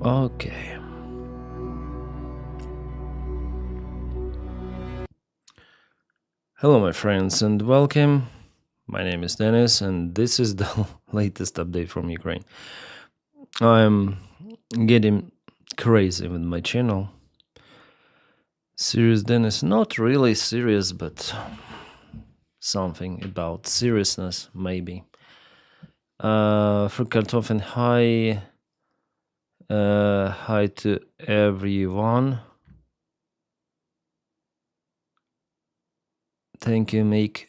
Okay. Hello, my friends, and welcome. My name is Denys, and this is the latest update from Ukraine. I'm getting crazy with my channel. Serious Denys, not really serious, but something about seriousness, maybe. For Kartoffen, hi to everyone. Thank you, Meek.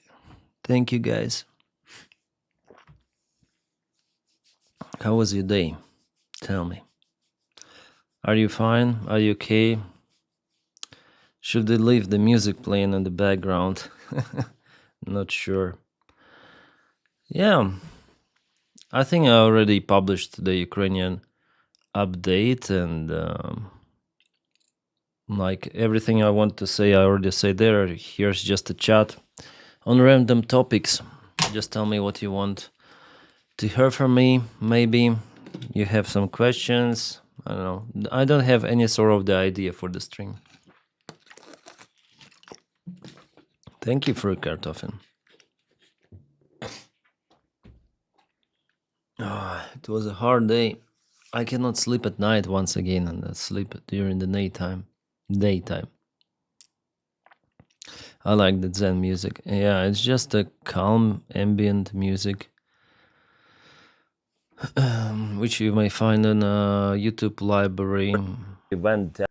Thank you, guys. How was your day? Tell me. Are you fine? Are you okay? Should they leave the music playing in the background? Not sure. Yeah, I think I already published the Ukrainian update, and like everything I want to say, I already say there. Here's just a chat on random topics. Just tell me what you want to hear from me. Maybe you have some questions. I don't know. I don't have any sort of the idea for the stream. Thank you for Kartoffen. It was a hard day. I cannot sleep at night once again, and I sleep during the daytime. I like the Zen music. Yeah, it's just a calm ambient music, which you may find on a YouTube library. Event.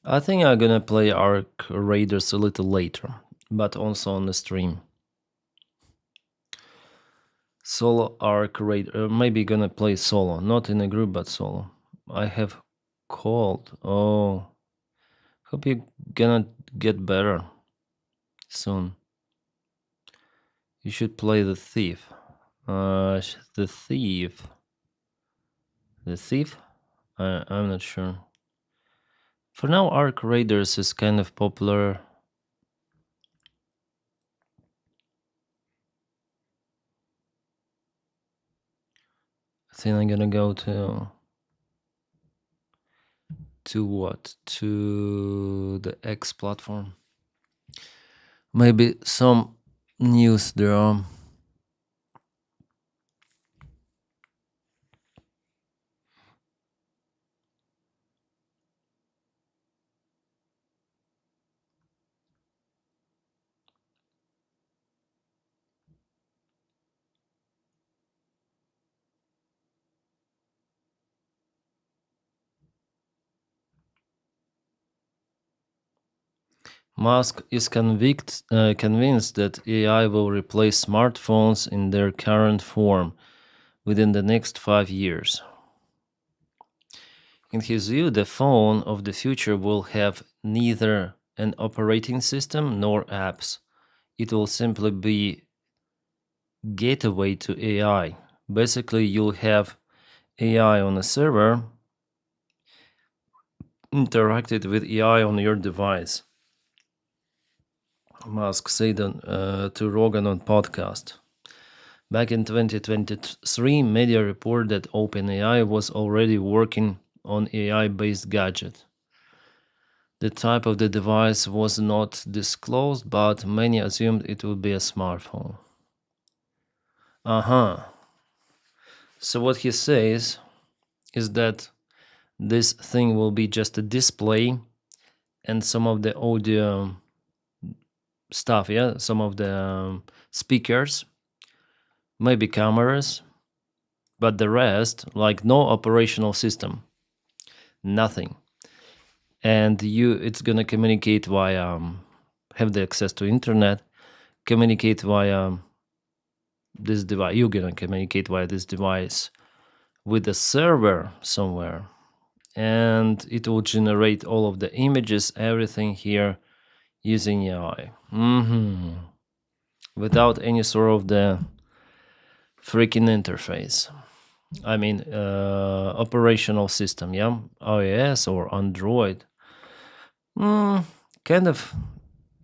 I think I'm gonna play Ark Raiders a little later, but also on the stream. Solo Ark Raider, maybe gonna play solo, not in a group, but solo. I have cold. Oh, hope you're gonna get better soon. You should play the thief. The thief. The thief? I'm not sure. For now, Ark Raiders is kind of popular. I think I'm gonna go to what? To the X platform. Maybe some news there are. Musk is convinced that AI will replace smartphones in their current form within the next 5 years. In his view, the phone of the future will have neither an operating system nor apps. It will simply be gateway to AI. Basically, you'll have AI on a server interacted with AI on your device. Musk said to Rogan on podcast. Back in 2023, media reported that OpenAI was already working on AI-based gadget. The type of the device was not disclosed, but many assumed it would be a smartphone. So what he says is that this thing will be just a display and some of the audio stuff, some of the speakers, maybe cameras, but the rest, like no operational system, nothing. And it's gonna communicate via, have the access to internet, communicate via this device. You're gonna communicate via this device with a server somewhere, and it will generate all of the images, everything here using AI. Without any sort of the freaking interface. I mean, operational system, iOS or Android. Kind of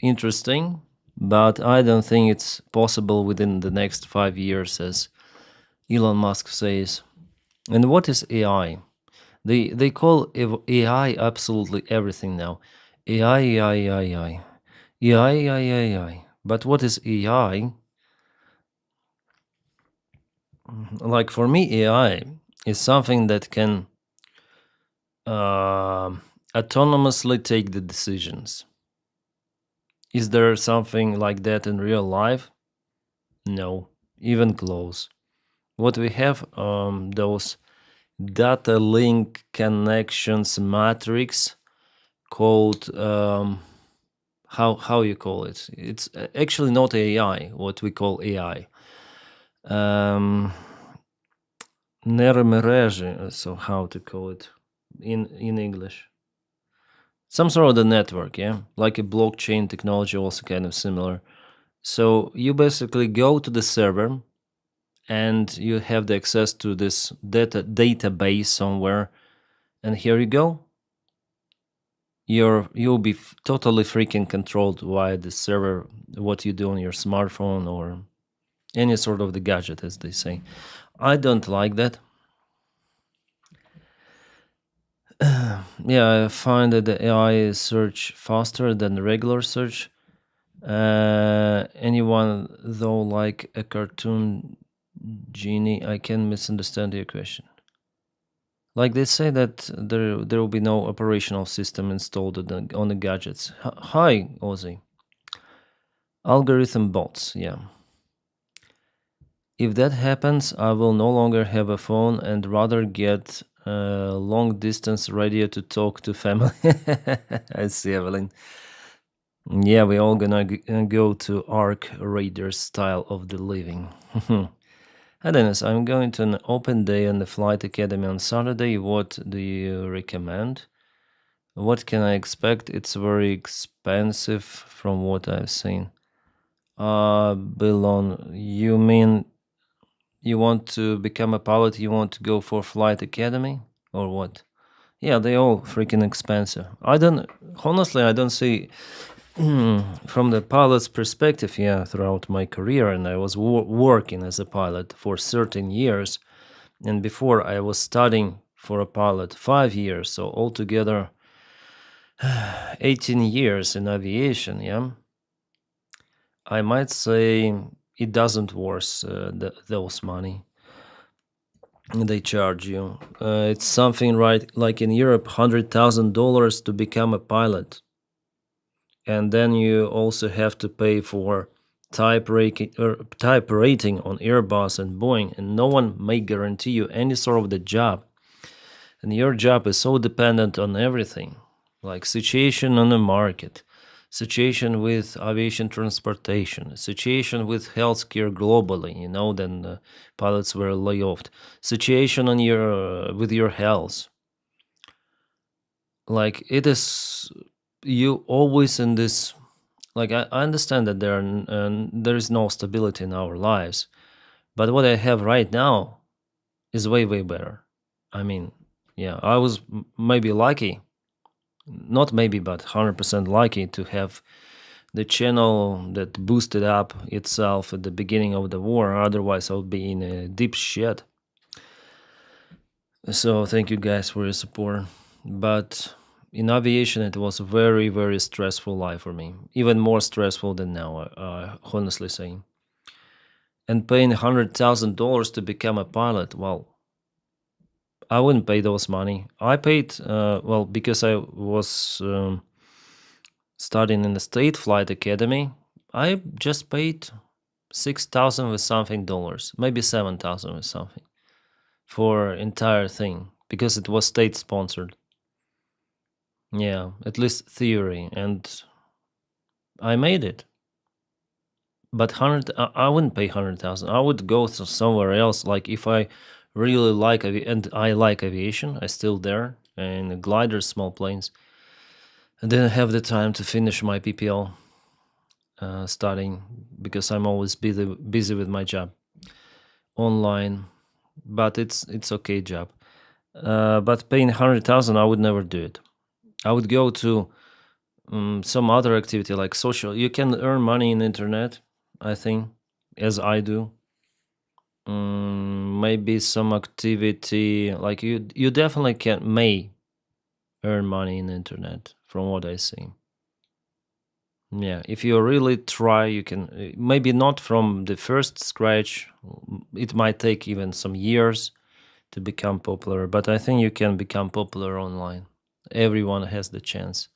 interesting, but I don't think it's possible within the next 5 years, as Elon Musk says. And what is AI? They call AI absolutely everything now. AI, AI, AI, AI, AI, AI, AI. But what is AI? Like for me, AI is something that can autonomously take the decisions. Is there something like that in real life? No, even close. What we have, those data link connections matrix called how you call it? It's actually not AI. What we call AI. Нейромережі, so how to call it in English? Some sort of the network, yeah, like a blockchain technology, also kind of similar. So you basically go to the server and you have the access to this database somewhere, and here you go. You'll be totally freaking controlled via the server, what you do on your smartphone or any sort of the gadget, as they say. I don't like that. Yeah, I find that the AI search faster than the regular search. Anyone though like a cartoon genie, I can misunderstand your question. Like they say that there will be no operational system installed on the gadgets. Hi, Ozzy. Algorithm bots, yeah. If that happens, I will no longer have a phone and rather get a long distance radio to talk to family. I see, Evelyn. Yeah, we all gonna go to Arc Raider style of the living. Hi Dennis, I'm going to an open day on the flight academy on Saturday. What do you recommend? What can I expect? It's very expensive from what I've seen. Belon, you mean you want to become a pilot? You want to go for flight academy or what? Yeah, they all freaking expensive. Honestly, I don't see from the pilot's perspective. Yeah, throughout my career, and I was working as a pilot for certain years, and before I was studying for a pilot 5 years, so altogether 18 years in aviation. Yeah, I might say it doesn't worth those money they charge you. It's something right like in Europe, $100,000 to become a pilot, and then you also have to pay for type rating on Airbus and Boeing, and no one may guarantee you any sort of the job. And your job is so dependent on everything, like situation on the market, situation with aviation transportation, situation with healthcare globally. Then the pilots were laid off. Situation on your with your health, like it is, you always in this. Like I understand that there is no stability in our lives, but what I have right now is way better. I mean, yeah, I was maybe lucky, not maybe, but 100% lucky to have the channel that boosted up itself at the beginning of the war. Otherwise, I would be in a deep shit. So thank you guys for your support. But in aviation, it was a very stressful life for me, even more stressful than now. Honestly saying, and paying $100,000 to become a pilot, well, I wouldn't pay those money. I paid, well, because I was studying in the State Flight Academy. I just paid 6,000 with something dollars, maybe 7,000 with something for entire thing because it was state sponsored. Yeah, at least theory, and I made it. But I wouldn't pay 100,000. I would go to somewhere else. Like if I really like and I like aviation, I still there and gliders, small planes. I didn't have the time to finish my PPL studying because I'm always busy with my job online. But it's okay job. But paying 100,000, I would never do it. I would go to some other activity like social. You can earn money in internet, I think, as I do. Maybe some activity like you definitely may earn money in internet from what I see. Yeah, if you really try, you can. Maybe not from the first scratch. It might take even some years to become popular, but I think you can become popular online. Everyone has the chance.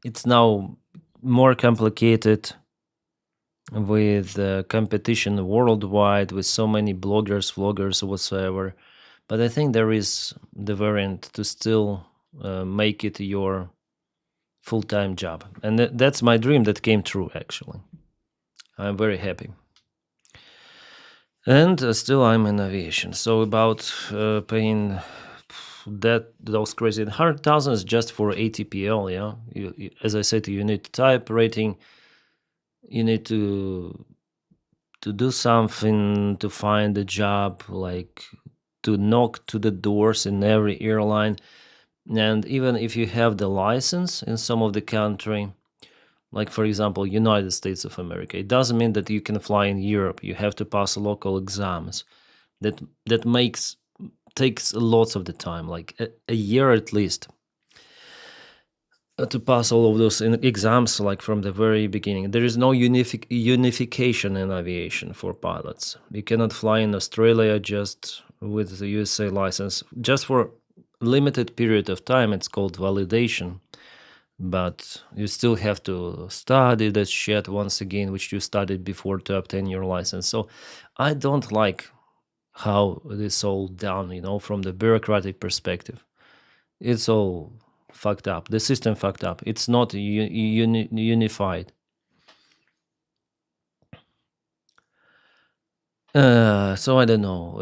It's now more complicated with competition worldwide with so many bloggers, vloggers, whatsoever. But I think there is the variant to still make it your full-time job, and that's my dream that came true. Actually, I'm very happy. And still, I'm in aviation. So about paying those crazy 100,000 is just for ATPL. Yeah, as I said, you need type rating. You need to do something to find a job, like to knock to the doors in every airline. And even if you have the license in some of the country, like for example United States of America, it doesn't mean that you can fly in Europe. You have to pass local exams. That takes lots of the time, like a year at least, to pass all of those exams, like from the very beginning. There is no unification in aviation for pilots. You cannot fly in Australia just with the USA license. Just for limited period of time, it's called validation. But you still have to study that shit once again, which you studied before to obtain your license. So I don't like how this all done, from the bureaucratic perspective. It's all fucked up. The system fucked up. It's not unified. So I don't know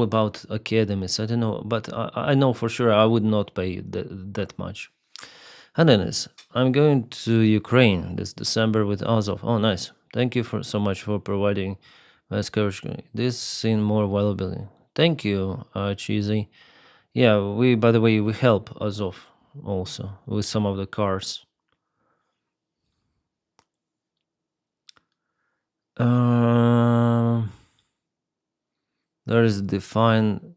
about academies. I don't know, but I know for sure I would not pay that much. And Dennis, I'm going to Ukraine this December with Azov. Oh, nice. Thank you for so much for providing coverage. This scene more valuable. Thank you, Cheesy. Yeah, by the way, we help Azov also with some of the cars. Um, there is defined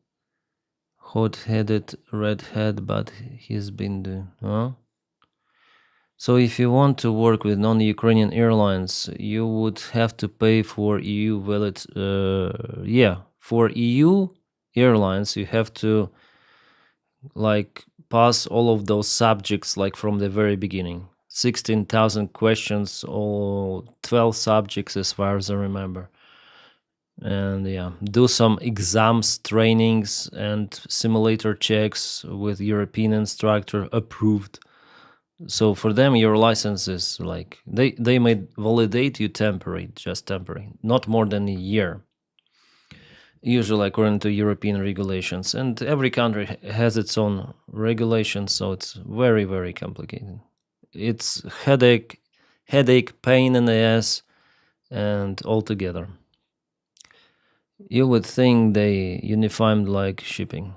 hot-headed redhead, but he's been the huh? So if you want to work with non-Ukrainian airlines, you would have to pay for EU valid. Yeah, for EU airlines, you have to like pass all of those subjects like from the very beginning. 16,000 questions, or 12 subjects as far as I remember. And yeah, do some exams, trainings, and simulator checks with European instructor approved. So for them, your license is like they may validate you temporary, just temporary, not more than a year, usually according to European regulations. And every country has its own regulations, so it's very, very complicated. It's headache, pain in the ass, and altogether. You would think they unified like shipping.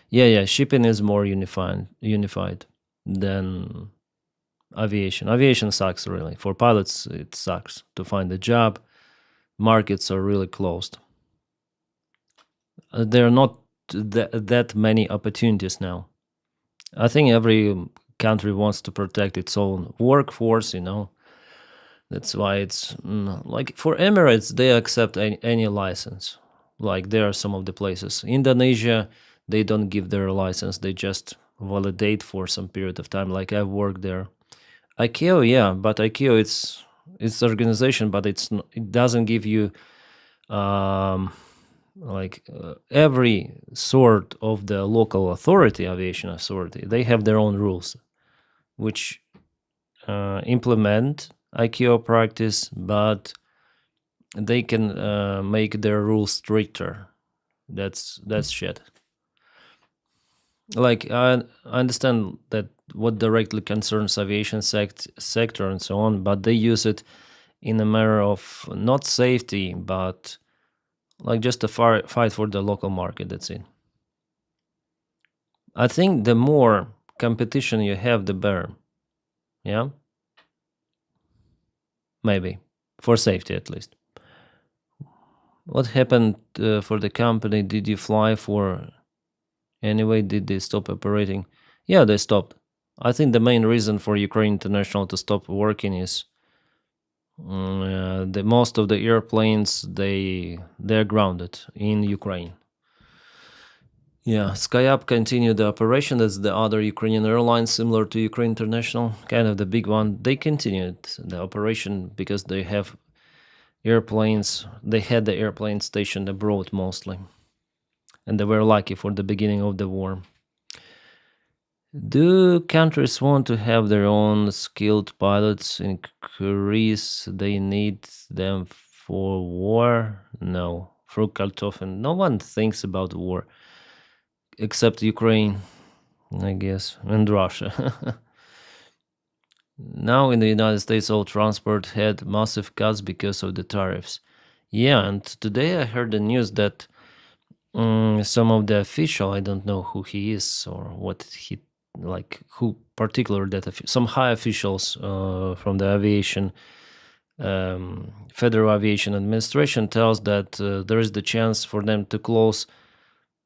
Yeah, shipping is more unified than aviation. Aviation sucks really. For pilots, it sucks to find a job. Markets are really closed. There are not that many opportunities now. I think every country wants to protect its own workforce. That's why it's like for Emirates, they accept any license. Like there are some of the places. Indonesia, they don't give their license. They just validate for some period of time. Like I've worked there. ICAO, yeah, but ICAO it's organization, but it doesn't give you um, like every sort of the local authority, aviation authority. They have their own rules, which implement ICAO practice, but they can make their rules stricter. That's shit. Like I understand that what directly concerns aviation sector and so on, but they use it in a matter of not safety, but like just a fight for the local market. That's it. I think the more competition you have, the better. Yeah, maybe for safety at least. What happened for the company? Did you fly for anyway? Did they stop operating? Yeah, they stopped. I think the main reason for Ukraine International to stop working is the most of the airplanes they're grounded in Ukraine. Yeah, SkyUp continued the operation. That's the other Ukrainian airline similar to Ukraine International, kind of the big one. They continued the operation because they have airplanes. They had the airplane stationed abroad mostly, and they were lucky for the beginning of the war. Do countries want to have their own skilled pilots increase they need them for war? No. For Kaltofen, no one thinks about war except Ukraine, I guess, and Russia. Now in the United States, all transport had massive cuts because of the tariffs. Yeah, and today I heard the news that some of the official, I don't know who he is or what he like, who particular that some high officials from the aviation, Federal Aviation Administration tells that there is the chance for them to close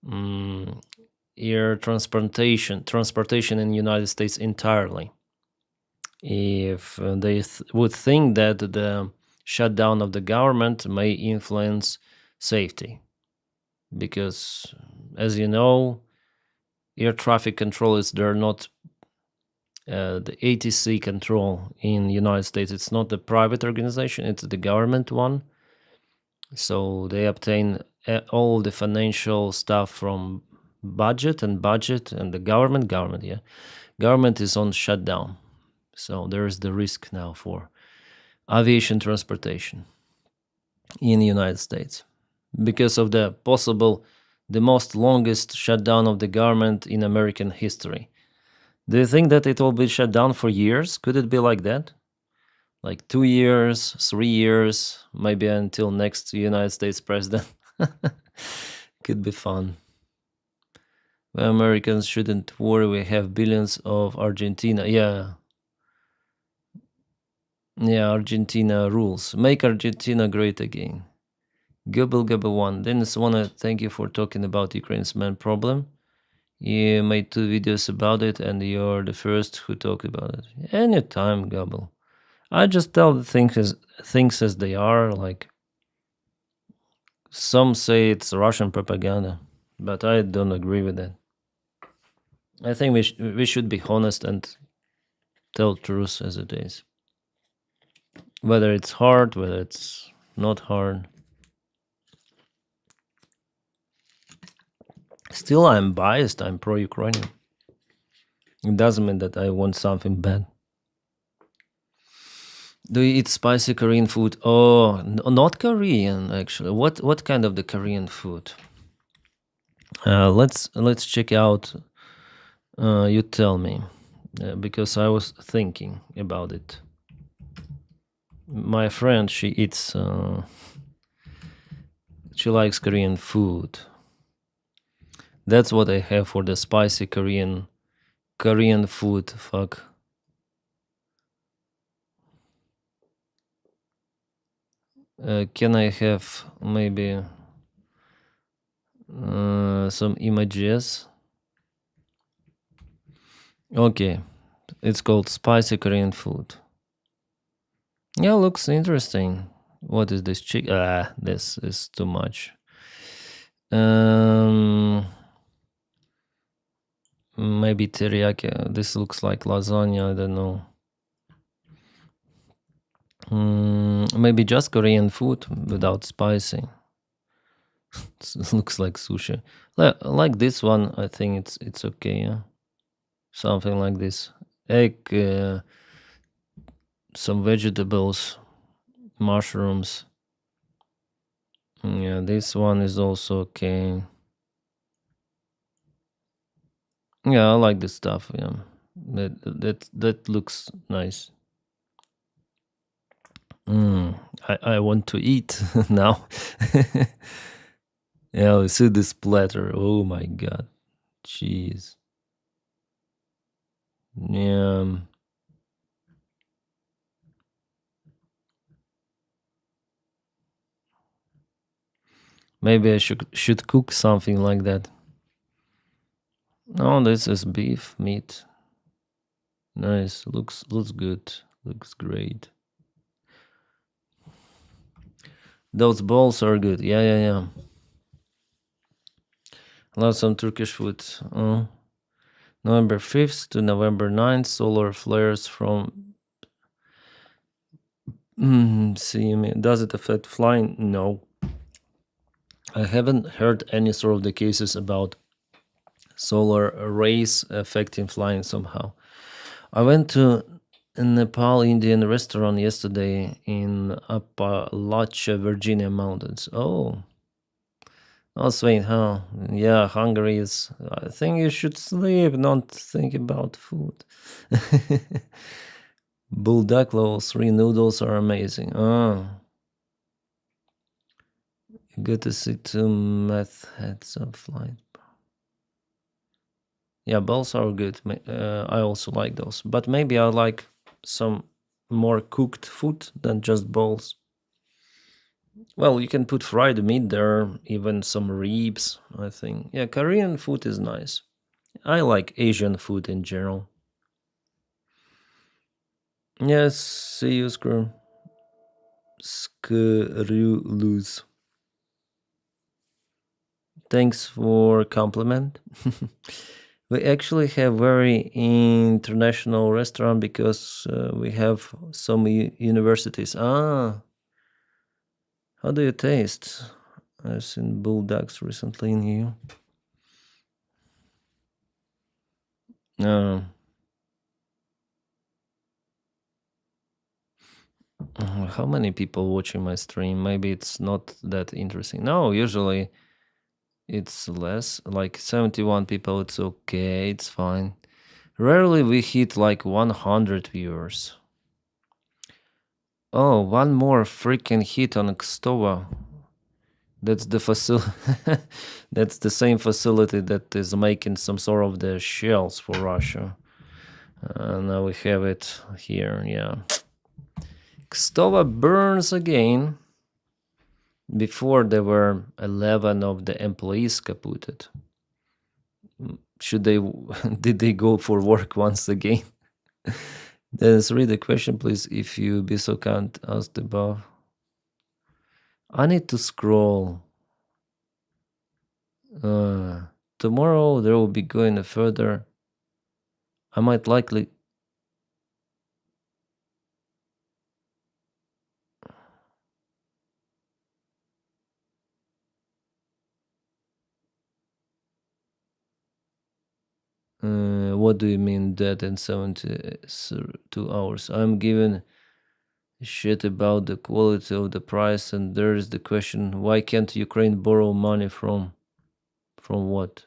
um, air transportation in the United States entirely if they would think that the shutdown of the government may influence safety because, as you know, air traffic controllers, they're not the ATC control in the United States. It's not a private organization, it's the government one. So they obtain all the financial stuff from budget and the government, yeah. Government is on shutdown. So there is the risk now for aviation transportation in the United States because of the most longest shutdown of the government in American history. Do you think that it will be shut down for years? Could it be like that? Like 2 years, 3 years, maybe until next United States president? Could be fun. Well, Americans shouldn't worry. We have billions of Argentina. Yeah. Yeah, Argentina rules. Make Argentina great again. Gobble one. Denys, wanna thank you for talking about Ukraine's main problem. You made 2 videos about it, and you're the first who talked about it. Anytime, Gobble. I just tell the things as they are. Like some say it's Russian propaganda, but I don't agree with that. I think we should be honest and tell truth as it is. Whether it's hard, whether it's not hard. Still, I'm biased. I'm pro-Ukrainian. It doesn't mean that I want something bad. Do you eat spicy Korean food? Oh, not Korean actually. What kind of the Korean food? Let's check out. You tell me, because I was thinking about it. My friend, she eats. She likes Korean food. That's what I have for the spicy Korean food. Fuck. Can I have maybe some images? Okay, it's called spicy Korean food. Yeah, looks interesting. What is this chick? This is too much. Maybe teriyaki. This looks like lasagna. I don't know. Maybe just Korean food without spicy. It looks like sushi. Like this one, I think it's okay. Yeah, something like this. Egg, some vegetables, mushrooms. Yeah, this one is also okay. Yeah, I like this stuff. Yeah, that looks nice. I want to eat now. Yeah, I see this platter. Oh my god, jeez. Yeah. Maybe I should cook something like that. Oh, this is beef meat. Nice. Looks good. Looks great. Those balls are good. Yeah, yeah, yeah. Love some Turkish food. November 5th to November 9th, solar flares from. See, does it affect flying? No. I haven't heard any sort of the cases about solar rays affecting flying somehow. I went to a Nepal Indian restaurant yesterday in Appalachia, Virginia mountains. Oh, sweet, huh? Yeah, Hungary is. I think you should sleep, not think about food. Bulldog level 3 noodles are amazing. Oh, good to see two meth heads of flight. Yeah, balls are good. I also like those, but maybe I like some more cooked food than just balls. Well, you can put fried meat there, even some ribs, I think. Yeah, Korean food is nice. I like Asian food in general. Yes, see you, Screw. Screwloose. Thanks for compliment. We actually have very international restaurant because we have some universities. How do you taste? I've seen bulldogs recently in here. Uh, how many people watching my stream? Maybe it's not that interesting. No, usually it's less. Like 71 people, it's okay, it's fine. Rarely we hit like 100 viewers. Oh, one more freaking hit on Xtova. That's the facility. That's the same facility that is making some sort of the shells for Russia. Now we have it here. Yeah, Xtova burns again. Before there were 11 of the employees kaputted. Should they? Did they go for work once again? Let's read the question, please. If you be so kind, ask above. I need to scroll. Tomorrow there will be going further. I might likely. What do you mean dead in 72 hours? I'm giving shit about the quality of the price, and there is the question: why can't Ukraine borrow money from what?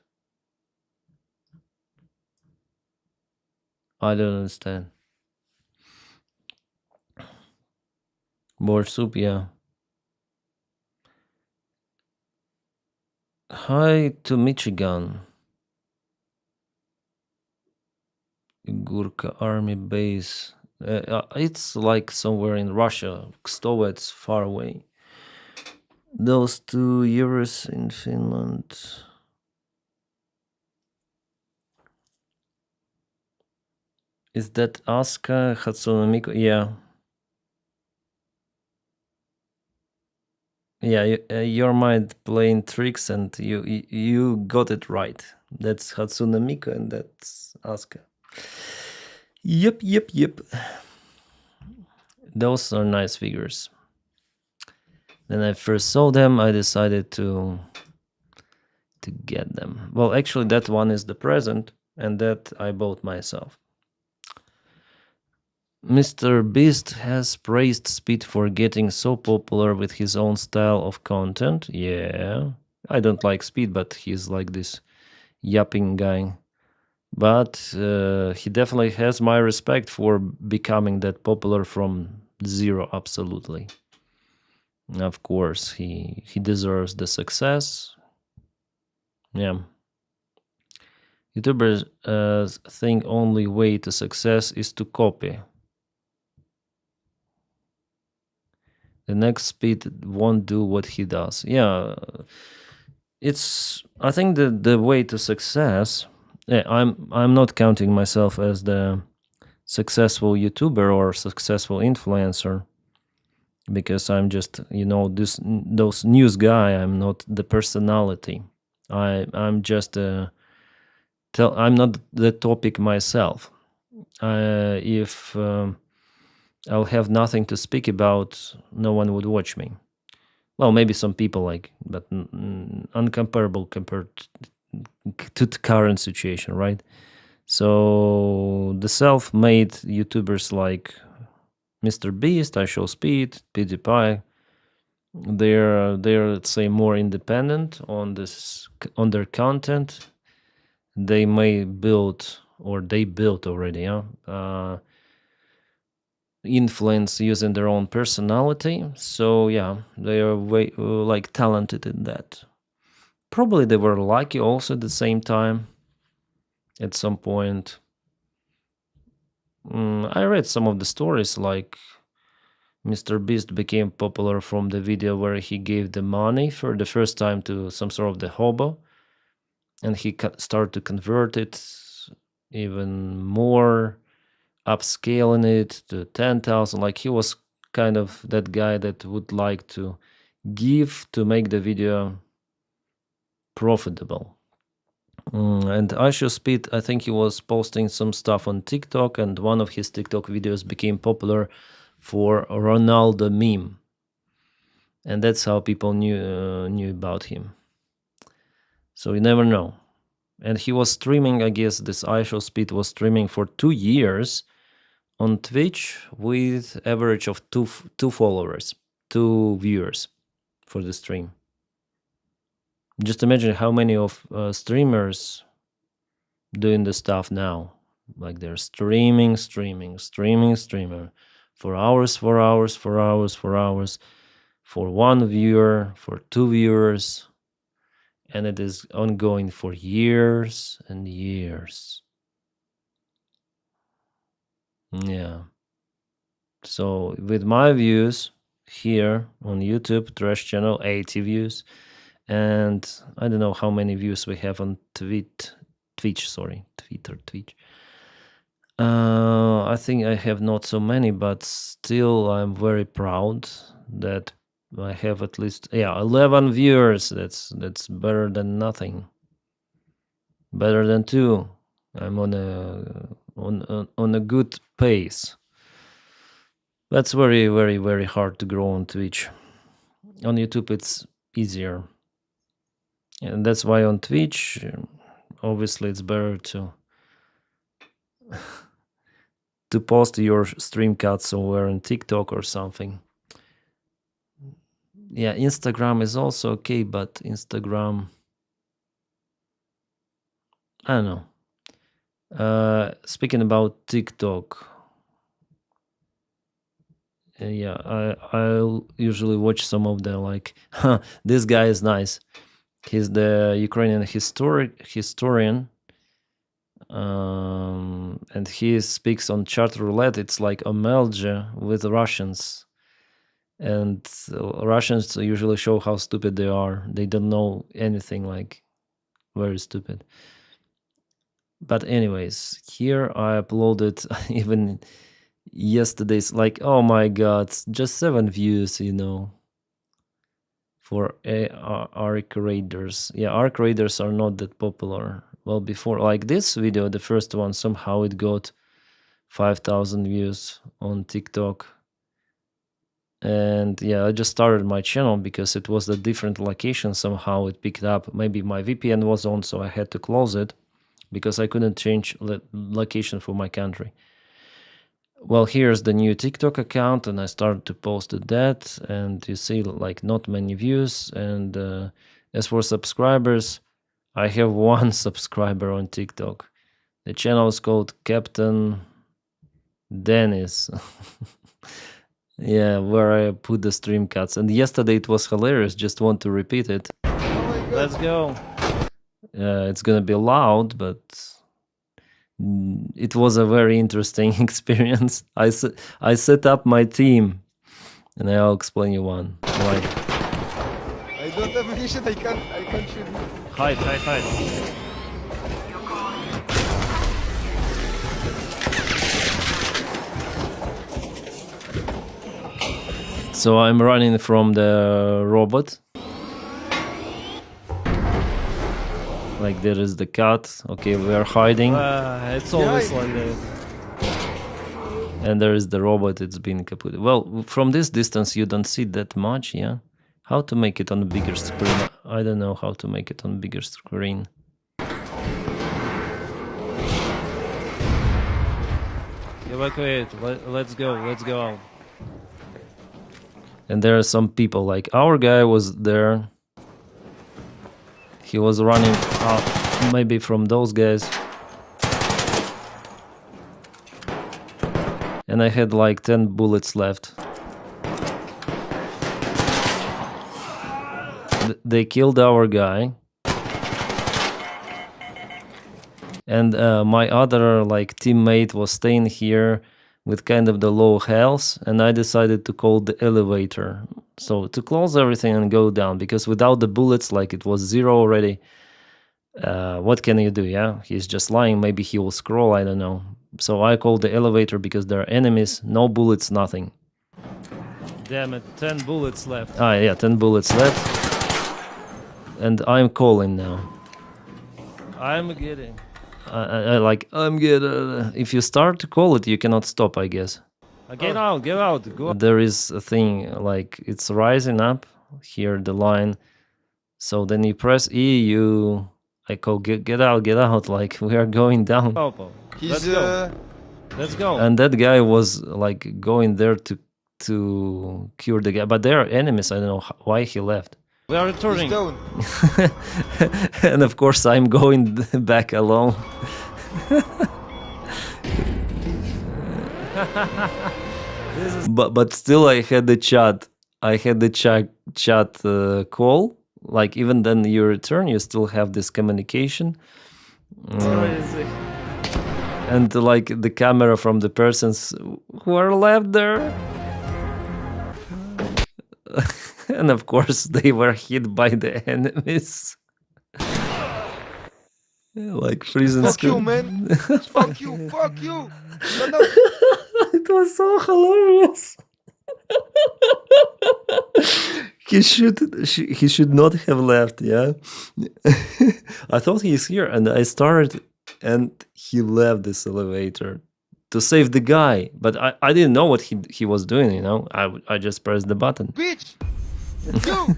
I don't understand. More soup, yeah. Hi to Michigan. Gurkha army base. It's like somewhere in Russia. Kstovo, it's far away. Those 2 euros in Finland. Is that Asuka Hatsune Miku? Yeah. Yeah, your mind playing tricks, and you got it right. That's Hatsune Miku, and that's Asuka. Yep. Those are nice figures. When I first saw them, I decided to get them. Well, actually, that one is the present, and that I bought myself. Mr. Beast has praised Speed for getting so popular with his own style of content. Yeah, I don't like Speed, but he's like this yapping guy. But he definitely has my respect for becoming that popular from zero, absolutely. Of course, he deserves the success. Yeah. YouTubers think only way to success is to copy. The next speed won't do what he does. Yeah, I think the way to success. Yeah, I'm not counting myself as the successful YouTuber or successful influencer, because I'm just those news guy. I'm not the personality. I'm just I'm not the topic myself. If I'll have nothing to speak about, no one would watch me. Well, maybe some people but uncomparable compared to the current situation, right? So the self-made YouTubers like Mr. Beast, I Show Speed, PewDiePie, they're let's say more independent on their content. They may build, or they built already, influence using their own personality. So yeah, they are way talented in that. Probably they were lucky also at the same time. At some point, I read some of the stories like Mr. Beast became popular from the video where he gave the money for the first time to some sort of the hobo, and he started to convert it even more, upscaling it to 10,000. Like, he was kind of that guy that would like to give to make the video profitable. And Aisha Speed, I think he was posting some stuff on TikTok, and one of his TikTok videos became popular for Ronaldo meme, and that's how people knew about him. So you never know. And he was streaming, I guess this Aisha Speed was streaming for 2 years on Twitch with average of two followers, 2 viewers for the stream. Just imagine how many of streamers doing the stuff now. Like, they're streaming for hours, for 1 viewer, for 2 viewers, and it is ongoing for years and years. Yeah. So with my views here on YouTube, Trash Channel, 80 views, and I don't know how many views we have on Twitch. I think I have not so many, but still I'm very proud that I have at least 11 viewers. That's better than nothing. Better than 2. I'm on a good pace. That's very, very, very hard to grow on Twitch. On YouTube it's easier. And that's why on Twitch, obviously it's better to post your stream cuts somewhere on TikTok or something. Yeah, Instagram is also okay, but Instagram, I don't know. Speaking about TikTok, I'll usually watch some of the this guy is nice. He's the Ukrainian historian, and he speaks on chat roulette. It's like Omelja with Russians, and Russians usually show how stupid they are. They don't know anything, like very stupid. But anyways, here I uploaded even yesterday's, like, oh my god, just 7 views, for Arc Raiders. Yeah, Arc Raiders are not that popular. Well, before, like this video, the first one, somehow it got 5,000 views on TikTok. And yeah, I just started my channel because it was a different location. Somehow it picked up. Maybe my VPN was on, so I had to close it because I couldn't change location for my country. Well, here's the new TikTok account, and I started to post that, and you see, like, not many views. And as for subscribers, I have 1 subscriber on TikTok. The channel is called Captain Denys. Yeah, where I put the stream cuts. And yesterday it was hilarious. Just want to repeat it. Let's go. It's gonna be loud, but it was a very interesting experience. I set up my team, and I'll explain you one. Why? I don't have munition, I can't shoot. Hide. So I'm running from the robot. Like there is the cat. Okay, we are hiding. It's always like that. And there is the robot, it's been kaput. Well, from this distance you don't see that much, yeah? How to make it on a bigger screen? I don't know how to make it on a bigger screen. Evacuate. Let's go out. And there are some people, like our guy was there. He was running out, maybe from those guys. And I had like 10 bullets left. They killed our guy. And my other like teammate was staying here with kind of the low health, and I decided to call the elevator. So to close everything and go down, because without the bullets, like it was 0 already. What can you do? Yeah, he's just lying. Maybe he will scroll. I don't know. So I called the elevator because there are enemies. No bullets, nothing. Damn it! 10 bullets left. Ah, yeah, 10 bullets left. And I'm calling now. I'm getting. I'm good. If you start to call it, you cannot stop, I guess. Get out! Go. There is a thing like it's rising up here, the line. So then you press E, I call get out, like we are going down. Let's go. Let's go. And that guy was like going there to cure the guy, but they are enemies. I don't know why he left. We are returning. He's down. And of course I'm going back alone. But still I had the chat. I had the chat call. Like even then you return, you still have this communication. And like the camera from the persons who are left there. And of course they were hit by the enemies. Like freezing. Fuck you, man. Fuck you. No. It was so hilarious. He should not have left, yeah. I thought he's here, and I started, and he left this elevator to save the guy. But I didn't know what he was doing, you know. I just pressed the button. Bitch! You!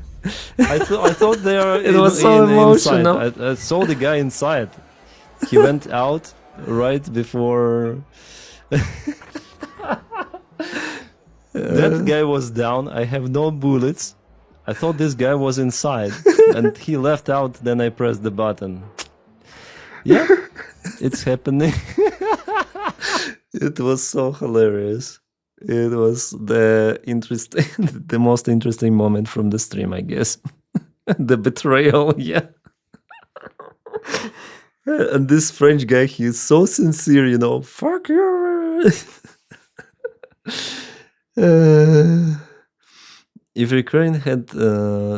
I thought they are. It was so emotional. I saw the guy inside. He went out right before. That guy was down. I have no bullets. I thought this guy was inside, and he left out. Then I pressed the button. Yeah, it's happening. It was so hilarious. It was the most interesting moment from the stream, I guess. The betrayal, yeah. And this French guy, he's so sincere, you know. Fuck you. If Ukraine had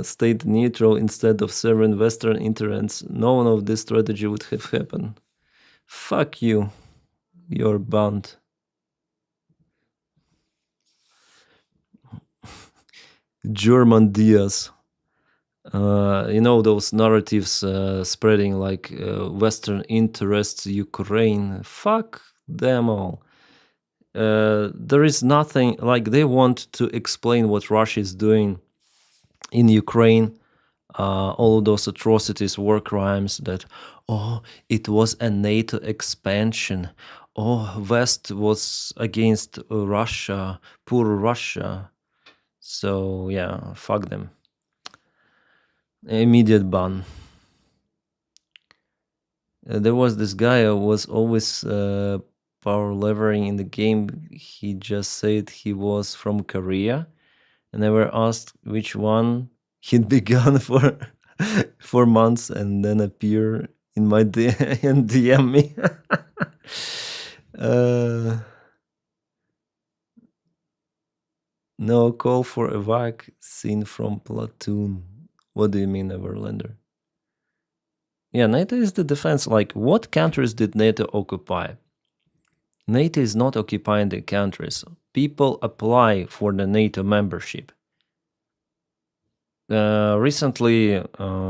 stayed neutral instead of serving Western interests, none of this strategy would have happened. Fuck you. You're banned. German Diaz. You know those narratives spreading like Western interests, Ukraine. Fuck them all. There is nothing, like they want to explain what Russia is doing in Ukraine, all of those atrocities, war crimes, that, oh, it was a NATO expansion, oh, West was against Russia, poor Russia. So yeah, fuck them. Immediate ban. There was this guy who was always power levering in the game. He just said he was from Korea, and I were asked which one he'd be gone for 4 months, and then appear in my and DM me. No call for evac seen from platoon. What do you mean, Everlander? Yeah, NATO is the defense. Like, what countries did NATO occupy? NATO is not occupying the countries. People apply for the NATO membership. Recently,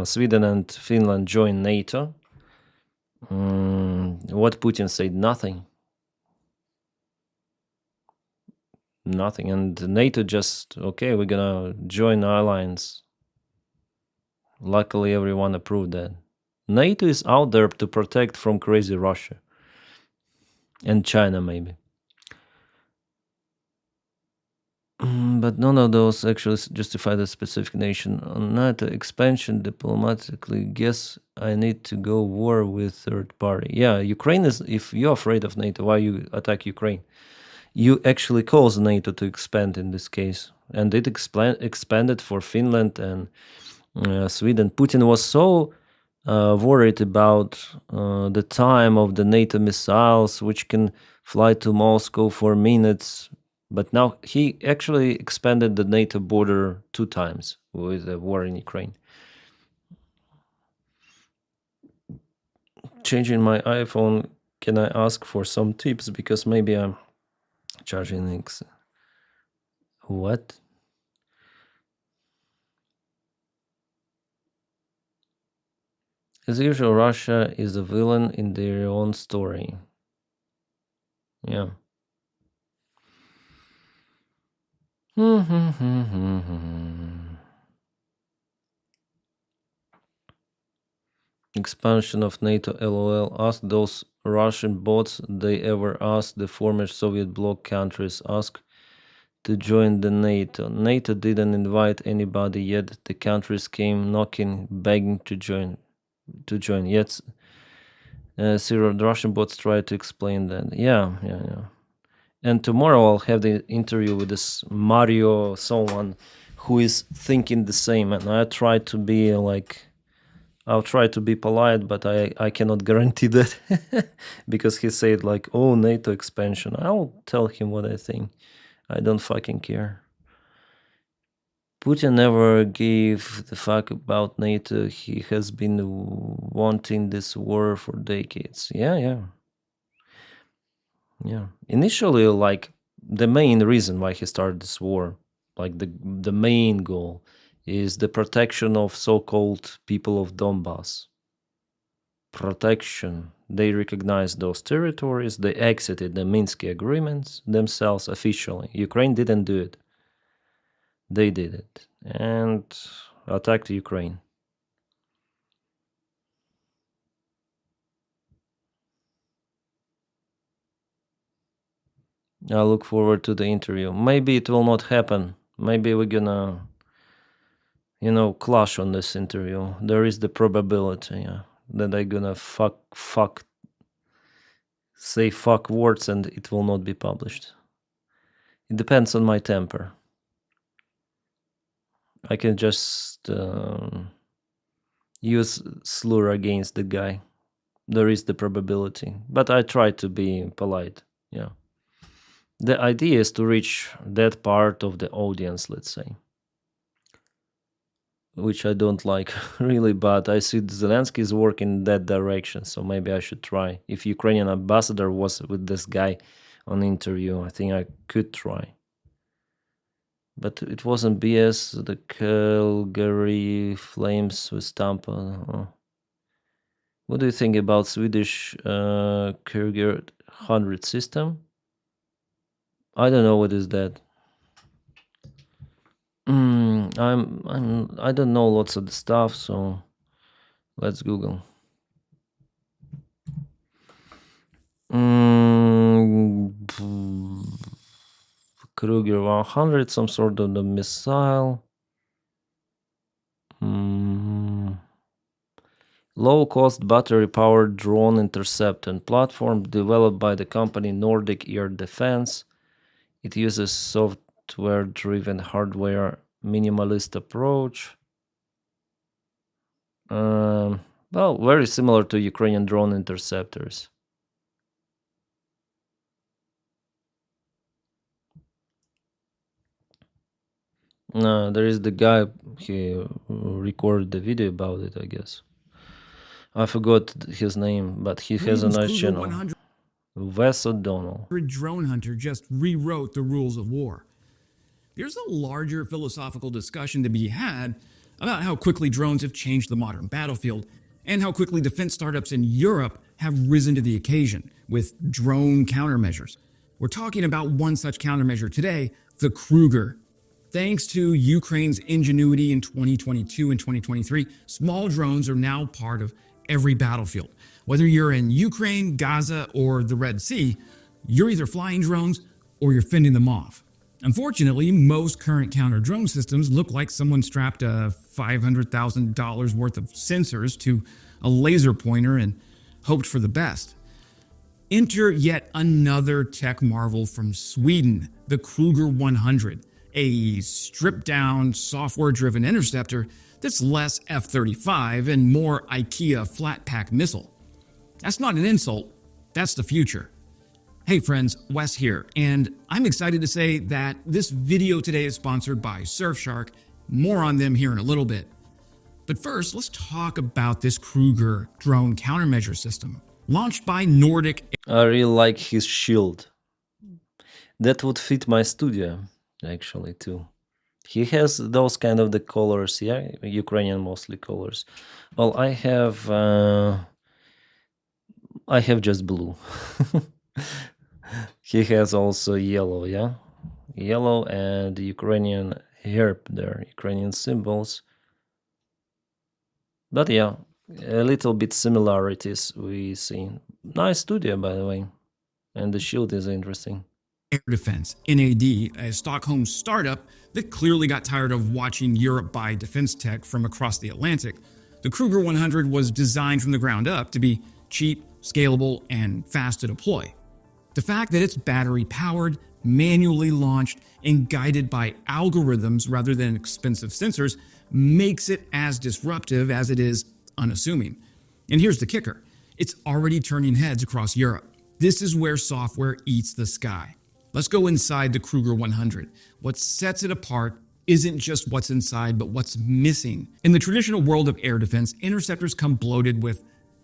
Sweden and Finland joined NATO. What Putin said? Nothing. Nothing. And NATO just, okay, we're gonna join our alliance. Luckily, everyone approved that. NATO is out there to protect from crazy Russia. And China, maybe. But none of those actually justify the specific nation. On NATO expansion, diplomatically, guess I need to go war with third party. Yeah, Ukraine is, if you're afraid of NATO, why you attack Ukraine? You actually cause NATO to expand in this case. And it expanded for Finland and Sweden. Putin was so worried about the time of the NATO missiles, which can fly to Moscow for minutes. But now he actually expanded the NATO border 2 times with the war in Ukraine. Changing my iPhone, can I ask for some tips? Because maybe I'm charging what? As usual, Russia is a villain in their own story. Yeah. Expansion of NATO, LOL. Ask those Russian bots they ever asked the former Soviet bloc countries to join the NATO. NATO didn't invite anybody yet. The countries came knocking, begging to join. Yet, the Russian bots tried to explain that. Yeah. And tomorrow I'll have the interview with this Mario someone who is thinking the same. And I try to be I'll try to be polite, but I cannot guarantee that because he said oh, NATO expansion. I'll tell him what I think. I don't fucking care. Putin never gave the fuck about NATO. He has been wanting this war for decades. Yeah. Initially, the main reason why he started this war, the main goal, is the protection of so-called people of Donbass. Protection. They recognized those territories. They exited the Minsk agreements themselves officially. Ukraine didn't do it. They did it and attacked Ukraine. I look forward to the interview. Maybe it will not happen. Maybe we're gonna, clash on this interview. There is the probability, that I'm gonna say fuck words and it will not be published. It depends on my temper. I can just use slur against the guy. There is the probability, but I try to be polite. Yeah. The idea is to reach that part of the audience, let's say, which I don't like really, but I see Zelensky is working in that direction, so maybe I should try. If Ukrainian ambassador was with this guy on interview, I think I could try. But it wasn't BS, the Calgary Flames with Tampa. Oh. What do you think about Swedish Kruger 100 system? I don't know what is that. I don't know lots of the stuff, so let's Google. Kruger 100, some sort of the missile. Low-cost battery-powered drone interceptor platform developed by the company Nordic Air Defense. It uses software-driven hardware minimalist approach. Well, very similar to Ukrainian drone interceptors. No, there is the guy, he recorded the video about it, I guess. I forgot his name, but he has a Sweden's nice Kruger channel. 100 Wes O'Donnell. drone hunter just rewrote the rules of war. There's a larger philosophical discussion to be had about how quickly drones have changed the modern battlefield and how quickly defense startups in Europe have risen to the occasion with drone countermeasures. We're talking about one such countermeasure today, the Kruger. Thanks to Ukraine's ingenuity in 2022 and 2023, small drones are now part of every battlefield. Whether you're in Ukraine, Gaza, or the Red Sea, you're either flying drones or you're fending them off. Unfortunately, most current counter drone systems look like someone strapped a $500,000 worth of sensors to a laser pointer and hoped for the best. Enter yet another tech marvel from Sweden, the Kruger 100, a stripped down, software driven interceptor that's less F 35 and more IKEA flat pack missile. That's not an insult, that's the future. Hey friends, Wes here, and I'm excited to say that this video today is sponsored by Surfshark. More on them here in a little bit. But first, let's talk about this Kruger drone countermeasure system. Launched by Nordic. I really like his shield. That would fit my studio, actually, too. He has those kind of the colors, yeah, Ukrainian mostly colors. Well, I have just blue. He has also yellow, yeah, yellow and Ukrainian herb there, Ukrainian symbols. But yeah, a little bit similarities we see. Nice studio, by the way, and the shield is interesting. Air Defense, NAD, a Stockholm startup that clearly got tired of watching Europe buy defense tech from across the Atlantic. The Kruger 100 was designed from the ground up to be cheap, scalable, and fast to deploy. The fact that it's battery powered, manually launched, and guided by algorithms rather than expensive sensors makes it as disruptive as it is unassuming. And here's the kicker. It's already turning heads across Europe. This is where software eats the sky. Let's go inside the Kruger 100. What sets it apart isn't just what's inside, but what's missing. In the traditional world of air defense, interceptors come bloated with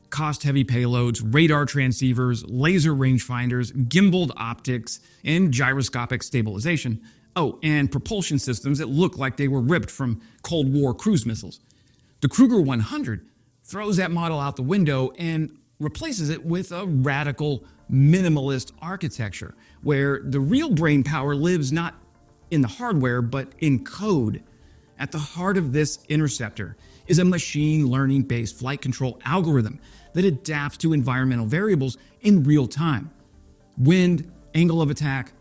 cost-heavy payloads, radar transceivers, laser rangefinders, gimbaled optics, and gyroscopic stabilization. Oh, and propulsion systems that look like they were ripped from Cold War cruise missiles. The Kruger 100 throws that model out the window and replaces it with a radical, minimalist architecture where the real brain power lives not in the hardware but in code. At the heart of this interceptor is a machine learning based flight control algorithm that adapts to environmental variables in real time. Wind, angle of attack.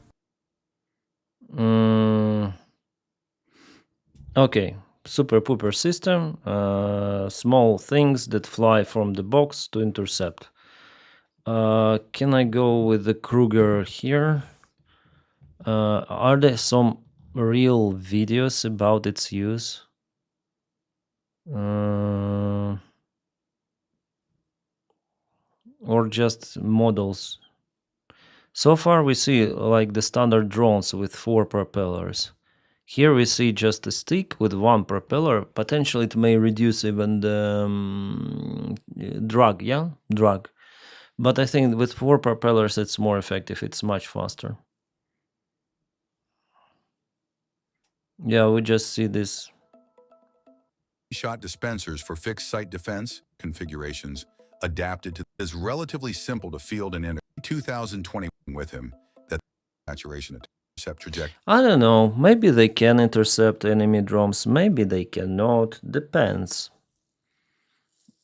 Okay, super pooper system, small things that fly from the box to intercept. Can I go with the Kruger here? Are there some real videos about its use? Or just models? So far we see like the standard drones with 4 propellers. Here we see just a stick with 1 propeller. Potentially it may reduce even the drag, yeah? Drag. But I think with 4 propellers it's more effective, it's much faster. Yeah, we just see this. Shot dispensers for fixed site defense configurations adapted to is relatively simple to field and enter. 2020 with him that saturation intercept trajectory. I don't know, maybe they can intercept enemy drones, maybe they cannot, depends.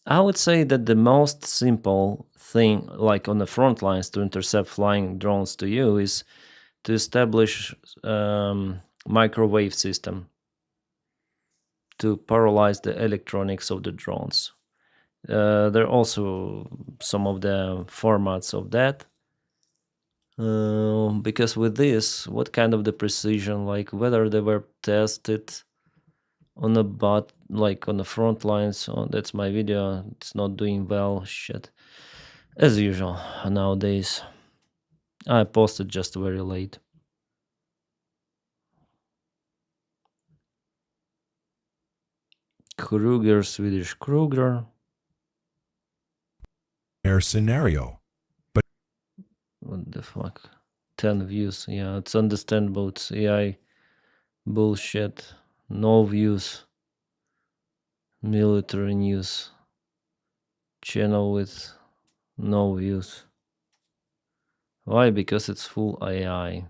I would say that the most simple thing, like on the front lines to intercept flying drones to you, is to establish microwave system to paralyze the electronics of the drones. There are also some of the formats of that. Because with this, what kind of the precision, like whether they were tested on the like on the front lines. Oh, that's my video. It's not doing well. Shit. As usual nowadays. I posted just very late. Kruger, Swedish Kruger. Air scenario. What the fuck? 10 views. Yeah, it's understandable. It's AI bullshit. No views. Military news. Channel with no views. Why? Because it's full AI.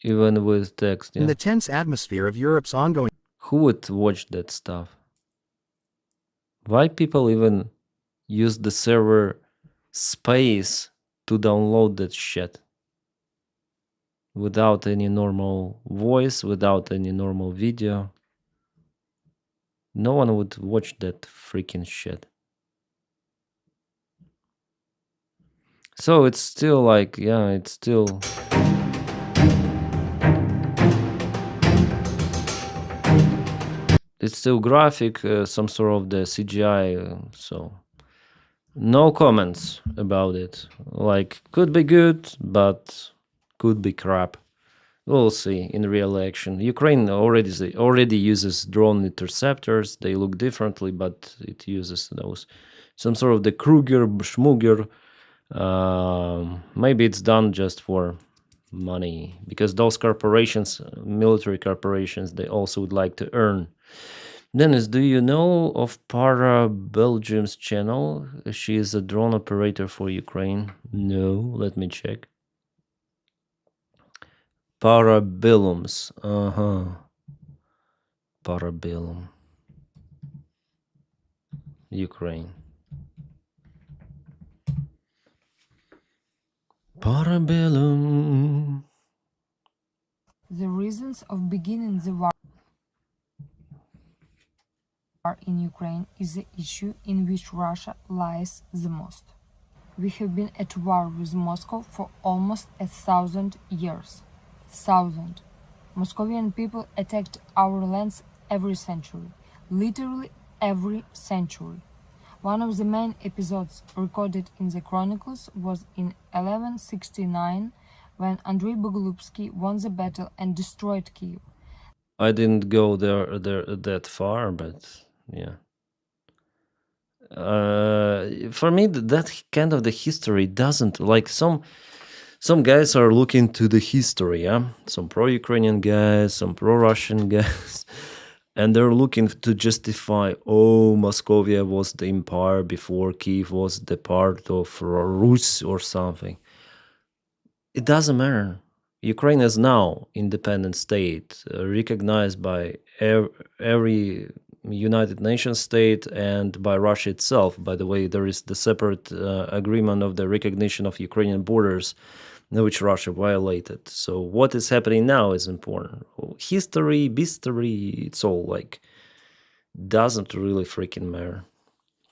Even with text. In Yeah. the tense atmosphere of Europe's ongoing Who would watch that stuff? Why people even use the server space to download that shit? Without any normal voice, without any normal video. No one would watch that freaking shit. So it's still like, yeah, it's still... It's still graphic, some sort of the CGI, so... No comments about it. Like, could be good, but could be crap. We'll see in real action. Ukraine already uses drone interceptors. They look differently, but it uses those. Some sort of the Kruger, Schmuger. Maybe it's done just for money, because those corporations, military corporations, they also would like to earn. Denys, do you know of Para Belgium's channel? She is a drone operator for Ukraine. No, let me check. Parabellums. Parabellum. Ukraine. Parabellum. The reasons of beginning the war in Ukraine is the issue in which Russia lies the most. We have been at war with Moscow for almost 1,000 years. 1,000. Moscovian people attacked our lands every century, literally every century. One of the main episodes recorded in the chronicles was in 1169, when Andrei Bogolyubsky won the battle and destroyed Kiev. I didn't go there that far, but yeah. For me, that kind of the history doesn't, like, some guys are looking to the history, yeah, some pro-Ukrainian guys, some pro-Russian guys, and they're looking to justify, oh, Moscovia was the empire before Kiev was the part of Rus or something. It doesn't matter. Ukraine is now independent state, recognized by every United Nations state and by Russia itself. By the way, there is the separate agreement of the recognition of Ukrainian borders, which Russia violated. So what is happening now is important. History, bistory, it's all like, doesn't really freaking matter.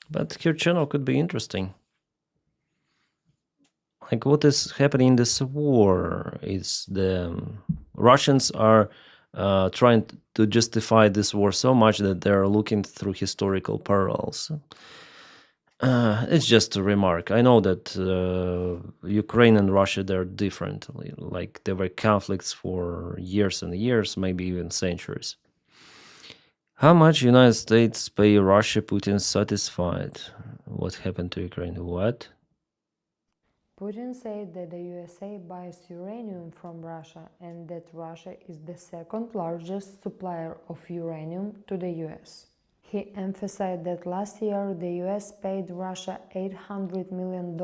But her channel could be interesting. Like, what is happening in this war is the Russians are trying to justify this war so much that they're looking through historical parallels. It's just a remark. I know that Ukraine and Russia, they're different. Like, there were conflicts for years and years, maybe even centuries. How much United States pay Russia? Putin satisfied. What happened to Ukraine? What? Putin said that the USA buys uranium from Russia and that Russia is the second largest supplier of uranium to the US. He emphasized that last year the US paid Russia $800 million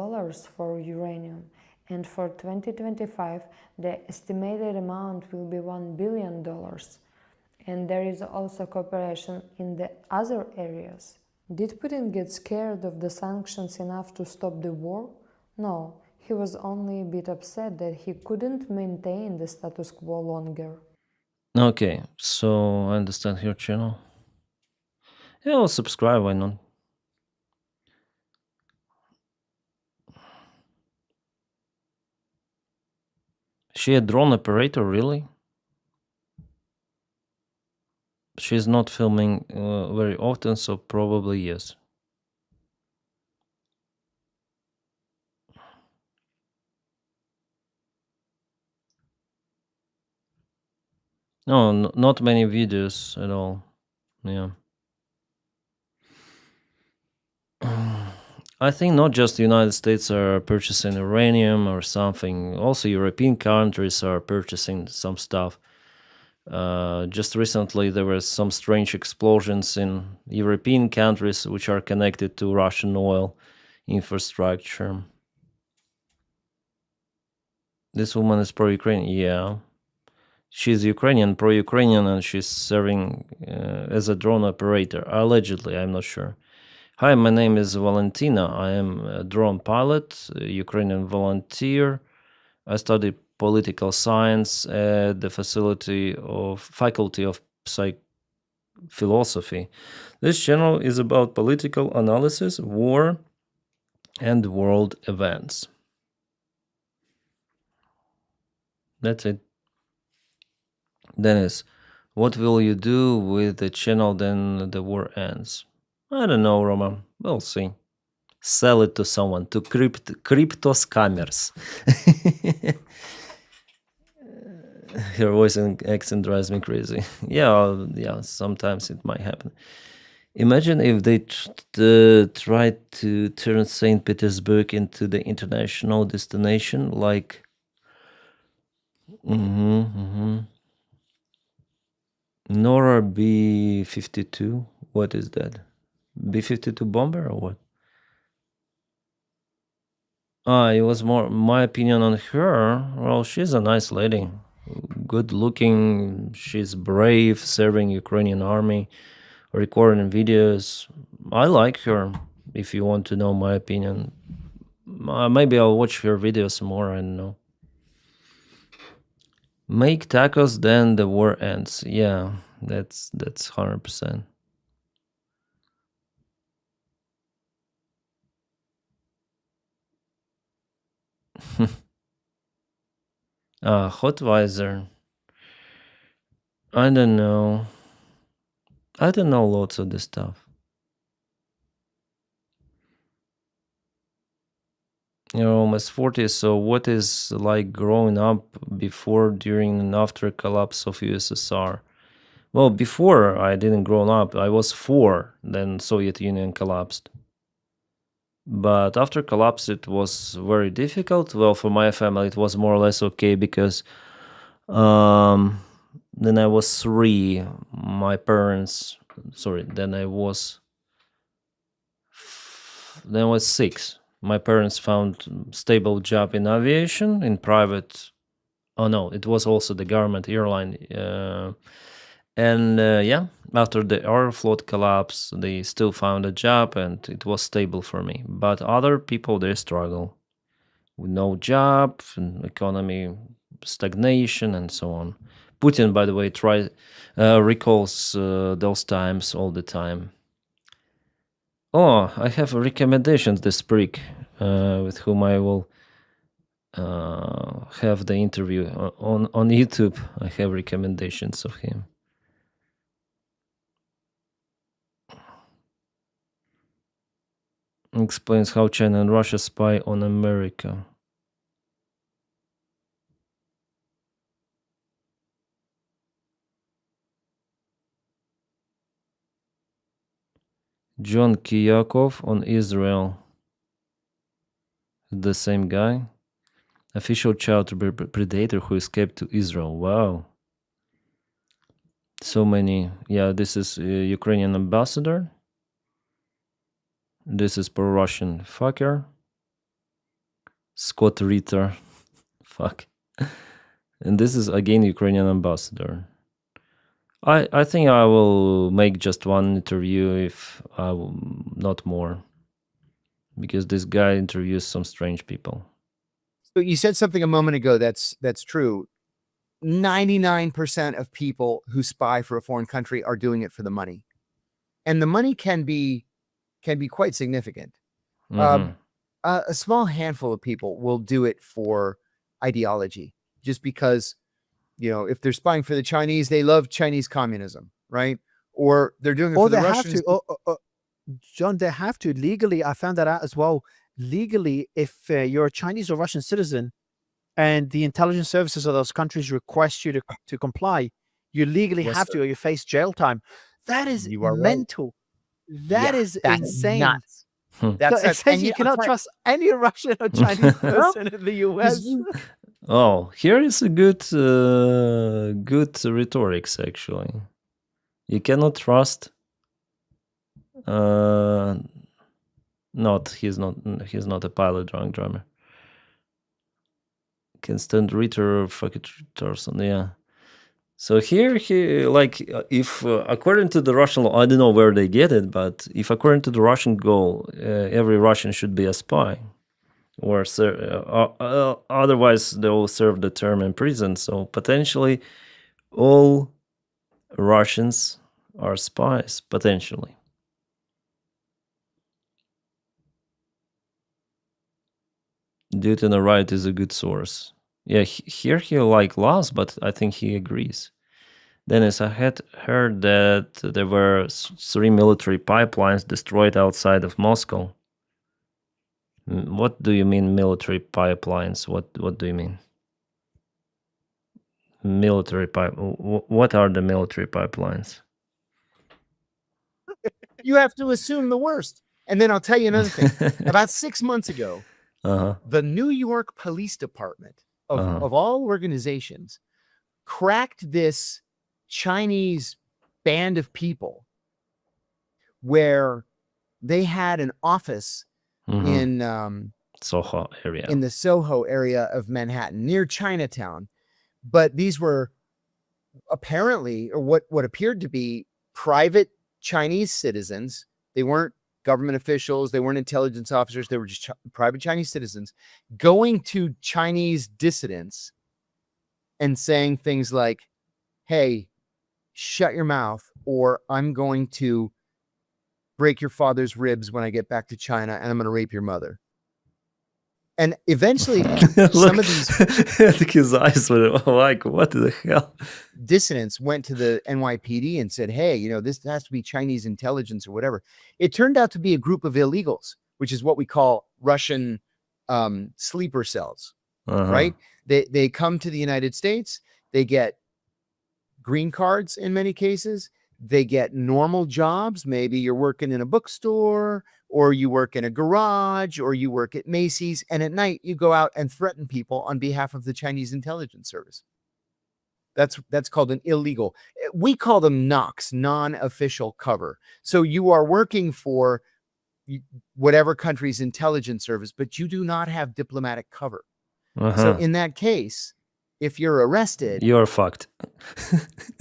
for uranium, and for 2025 the estimated amount will be $1 billion. And there is also cooperation in the other areas. Did Putin get scared of the sanctions enough to stop the war? No. He was only a bit upset that he couldn't maintain the status quo longer. Okay, so I understand her channel. Yeah, I'll subscribe, why not? She a drone operator, really? She's not filming very often, so probably yes. No, not many videos at all. Yeah. I think not just the United States are purchasing uranium or something. Also, European countries are purchasing some stuff. Just recently, there were some strange explosions in European countries which are connected to Russian oil infrastructure. This woman is pro-Ukrainian. Yeah, she's Ukrainian, pro-Ukrainian, and she's serving as a drone operator. Allegedly, I'm not sure. Hi, my name is Valentina. I am a drone pilot, a Ukrainian volunteer. I study political science at the Faculty of Philosophy. This channel is about political analysis, war, and world events. That's it. Dennis, what will you do with the channel then the war ends? I don't know, Roman. We'll see. Sell it to someone, to crypto scammers. Her voice and accent drives me crazy. Yeah, sometimes it might happen. Imagine if they tried to turn St. Petersburg into the international destination, like. Nora B-52. What is that? B-52 bomber or what? It was more my opinion on her. Well, she's a nice lady. Good looking. She's brave, serving Ukrainian army, recording videos. I like her. If you want to know my opinion, maybe I'll watch her videos more. I don't know. Make tacos, then the war ends. Yeah, that's 100%. Hotweiser. I don't know. I don't know lots of this stuff. You're almost 40, so what is like growing up before, during, and after collapse of USSR? Well, before I didn't grow up. I was 4, then Soviet Union collapsed. But after collapse, it was very difficult. Well, for my family, it was more or less okay because then I was 3. My parents, then I was 6. My parents found stable job in aviation, in private. Oh no, it was also the government airline. After the Aeroflot collapse, they still found a job and it was stable for me. But other people, they struggle with no job, and economy stagnation, and so on. Putin, by the way, recalls those times all the time. Oh, I have recommendations this week with whom I will have the interview on YouTube. I have recommendations of him. Explains how China and Russia spy on America. John Kiyakov on Israel. The same guy. Official child predator who escaped to Israel. Wow. So many. Yeah, this is Ukrainian ambassador. This is pro-Russian fucker. Scott Ritter. Fuck. And this is again Ukrainian ambassador. I think I will make just one interview, if not more, because this guy interviews some strange people. So you said something a moment ago that's true. 99% of people who spy for a foreign country are doing it for the money, and the money can be quite significant. A small handful of people will do it for ideology, just because, if they're spying for the Chinese, they love Chinese communism, right? Or they're doing it for the Russians. John, they have to legally. I found that out as well. Legally, if you're a Chinese or Russian citizen and the intelligence services of those countries request you to comply, you legally have to, or you face jail time. That is You are right. mental. That Yeah, is that's insane. nuts. Hmm. That's So nuts. essentially, And you you, cannot trust any Russian or Chinese person in the US. Oh, here is a good rhetorics actually. You cannot trust. He's not a pilot drunk drummer. Constant reader fucking person, yeah. So here he if according to the Russian law, I don't know where they get it, but if according to the Russian goal, every Russian should be a spy, or otherwise they will serve the term in prison. So potentially, all Russians are spies potentially. Dude in the right is a good source. Yeah, here he laughs, but I think he agrees. Dennis, I had heard that there were 3 military pipelines destroyed outside of Moscow. What do you mean military pipelines? What do you mean? Military pipe. What are the military pipelines? you have to assume the worst. And then I'll tell you another thing. About 6 months ago, the New York Police Department of all organizations cracked this Chinese band of people where they had an office in Soho area. in the Soho area of Manhattan near Chinatown. But these were apparently, or what appeared to be, private Chinese citizens. They weren't government officials. They weren't intelligence officers. They were just private Chinese citizens going to Chinese dissidents and saying things like, hey, shut your mouth, or I'm going to break your father's ribs when I get back to China, and I'm going to rape your mother. And eventually, some of these his eyes were like, what the hell? Dissidents went to the NYPD and said, hey, this has to be Chinese intelligence or whatever. It turned out to be a group of illegals, which is what we call Russian sleeper cells, right? They come to the United States. They get green cards in many cases. They get normal jobs. Maybe you're working in a bookstore, or you work in a garage, or you work at Macy's. And at night, you go out and threaten people on behalf of the Chinese intelligence service. That's called an illegal. We call them NOCs, non-official cover. So you are working for whatever country's intelligence service, but you do not have diplomatic cover. So in that case, if you're arrested, you're fucked.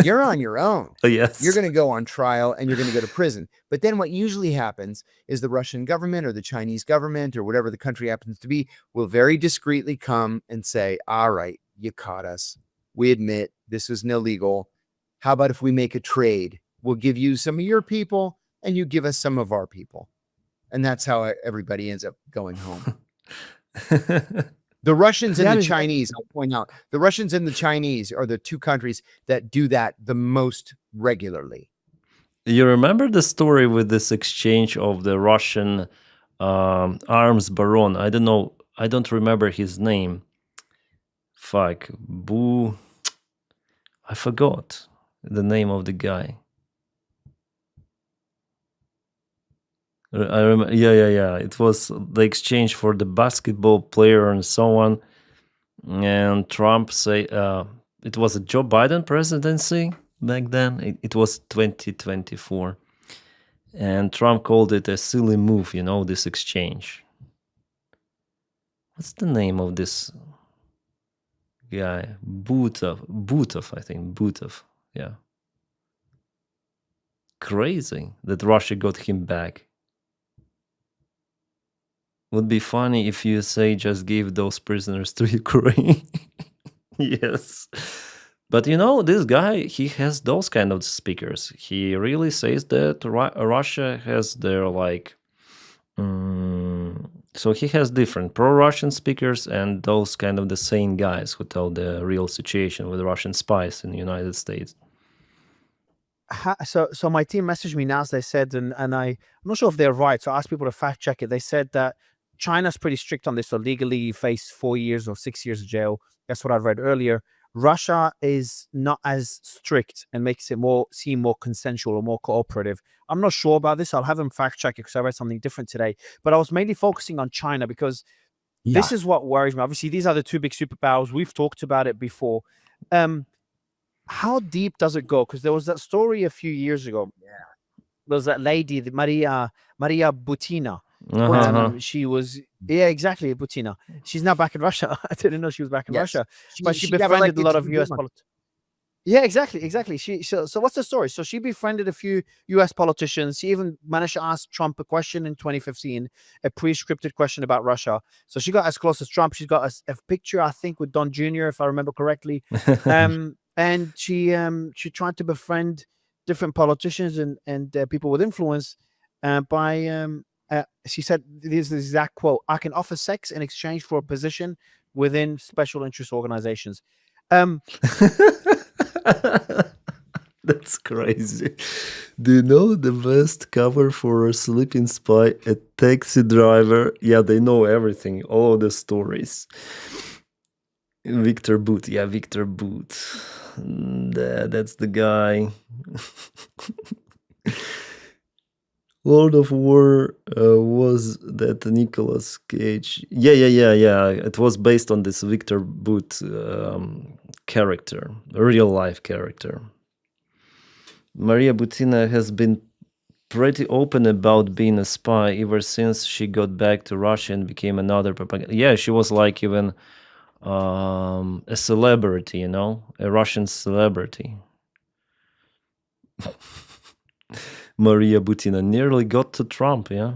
You're on your own. Yes. You're going to go on trial and you're going to go to prison. But then what usually happens is the Russian government or the Chinese government or whatever the country happens to be will very discreetly come and say, all right, you caught us. We admit this was illegal. How about if we make a trade? We'll give you some of your people and you give us some of our people. And that's how everybody ends up going home. The Russians and the Chinese, I'll point out, the Russians and the Chinese are the two countries that do that the most regularly. You remember the story with this exchange of the Russian arms baron? I don't know. I don't remember his name. Fuck. I forgot the name of the guy. I remember. Yeah. It was the exchange for the basketball player and so on. And Trump say it was a Joe Biden presidency back then. It was 2024, and Trump called it a silly move. This exchange. What's the name of this guy? Butov, I think. Butov. Yeah. Crazy that Russia got him back. Would be funny if USA just gave those prisoners to Ukraine. Yes. But this guy, he has those kind of speakers. He really says that Russia has their so he has different pro-Russian speakers and those kind of the sane guys who tell the real situation with Russian spies in the United States. So my team messaged me now. They said, and I'm not sure if they're right. So I asked people to fact check it. They said that China's pretty strict on this. So legally, you face 4 years or 6 years of jail. That's what I read earlier. Russia is not as strict and makes it seem more consensual or more cooperative. I'm not sure about this. I'll have them fact check it because I read something different today. But I was mainly focusing on China because this is what worries me. Obviously, these are the two big superpowers. We've talked about it before. How deep does it go? Because there was that story a few years ago. There was that lady, the Maria Butina. She was exactly, Butina. She's now back in Russia. I didn't know she was back in Russia, but she befriended a lot of US politicians. Yeah, exactly. So what's the story? So she befriended a few US politicians. She even managed to ask Trump a question in 2015, a pre-scripted question about Russia. So she got as close as Trump. She's got a picture, I think, with Don Jr., if I remember correctly. And she tried to befriend different politicians and people with influence by she said, this is the exact quote: "I can offer sex in exchange for a position within special interest organizations." That's crazy. Do you know the best cover for a sleeping spy? A taxi driver. Yeah, they know everything, all the stories. Victor Boot. Yeah, Victor Boot. That's the guy. Lord of War was that Nicolas Cage. Yeah. It was based on this Victor Boot character, a real life character. Maria Butina has been pretty open about being a spy ever since she got back to Russia and became another propaganda. Yeah, she was like even a celebrity, you know, a Russian celebrity. Maria Butina nearly got to Trump, yeah.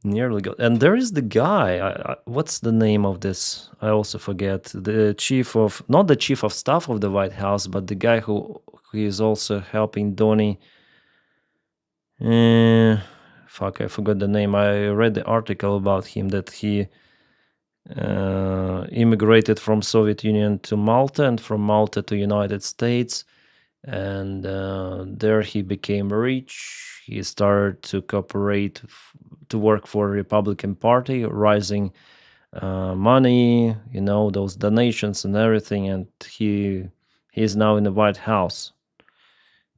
Nearly got. And there is the guy. What's the name of this? I also forget. The chief of, not the chief of staff of the White House, but the guy who is also helping Donny. Fuck, I forgot the name. I read the article about him that he immigrated from Soviet Union to Malta and from Malta to United States. And there he became rich. He started to cooperate, to work for Republican Party, raising money, you know, those donations and everything. And he is now in the White House,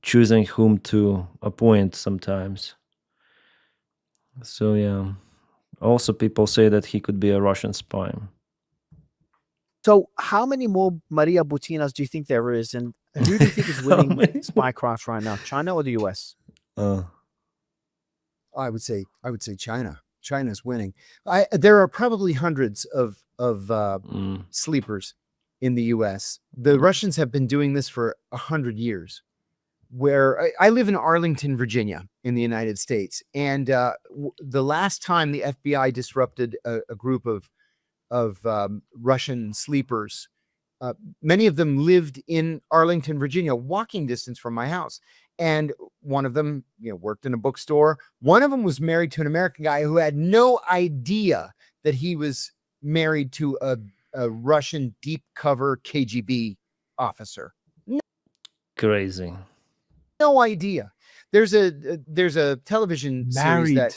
choosing whom to appoint sometimes. So yeah, also people say that he could be a Russian spy. So how many more Maria Butinas do you think there is, and who do you think is winning spycraft right now, China or the US? I would say China. China's winning. There are probably hundreds of sleepers in the US. The Russians have been doing this for 100 years. Where I live in Arlington, Virginia, in the United States, and the last time the FBI disrupted a group of Russian sleepers, many of them lived in Arlington, Virginia, walking distance from my house. And one of them, you know, worked in a bookstore. One of them was married to an American guy who had no idea that he was married to a Russian deep cover KGB officer. Crazy. No idea. There's a television series that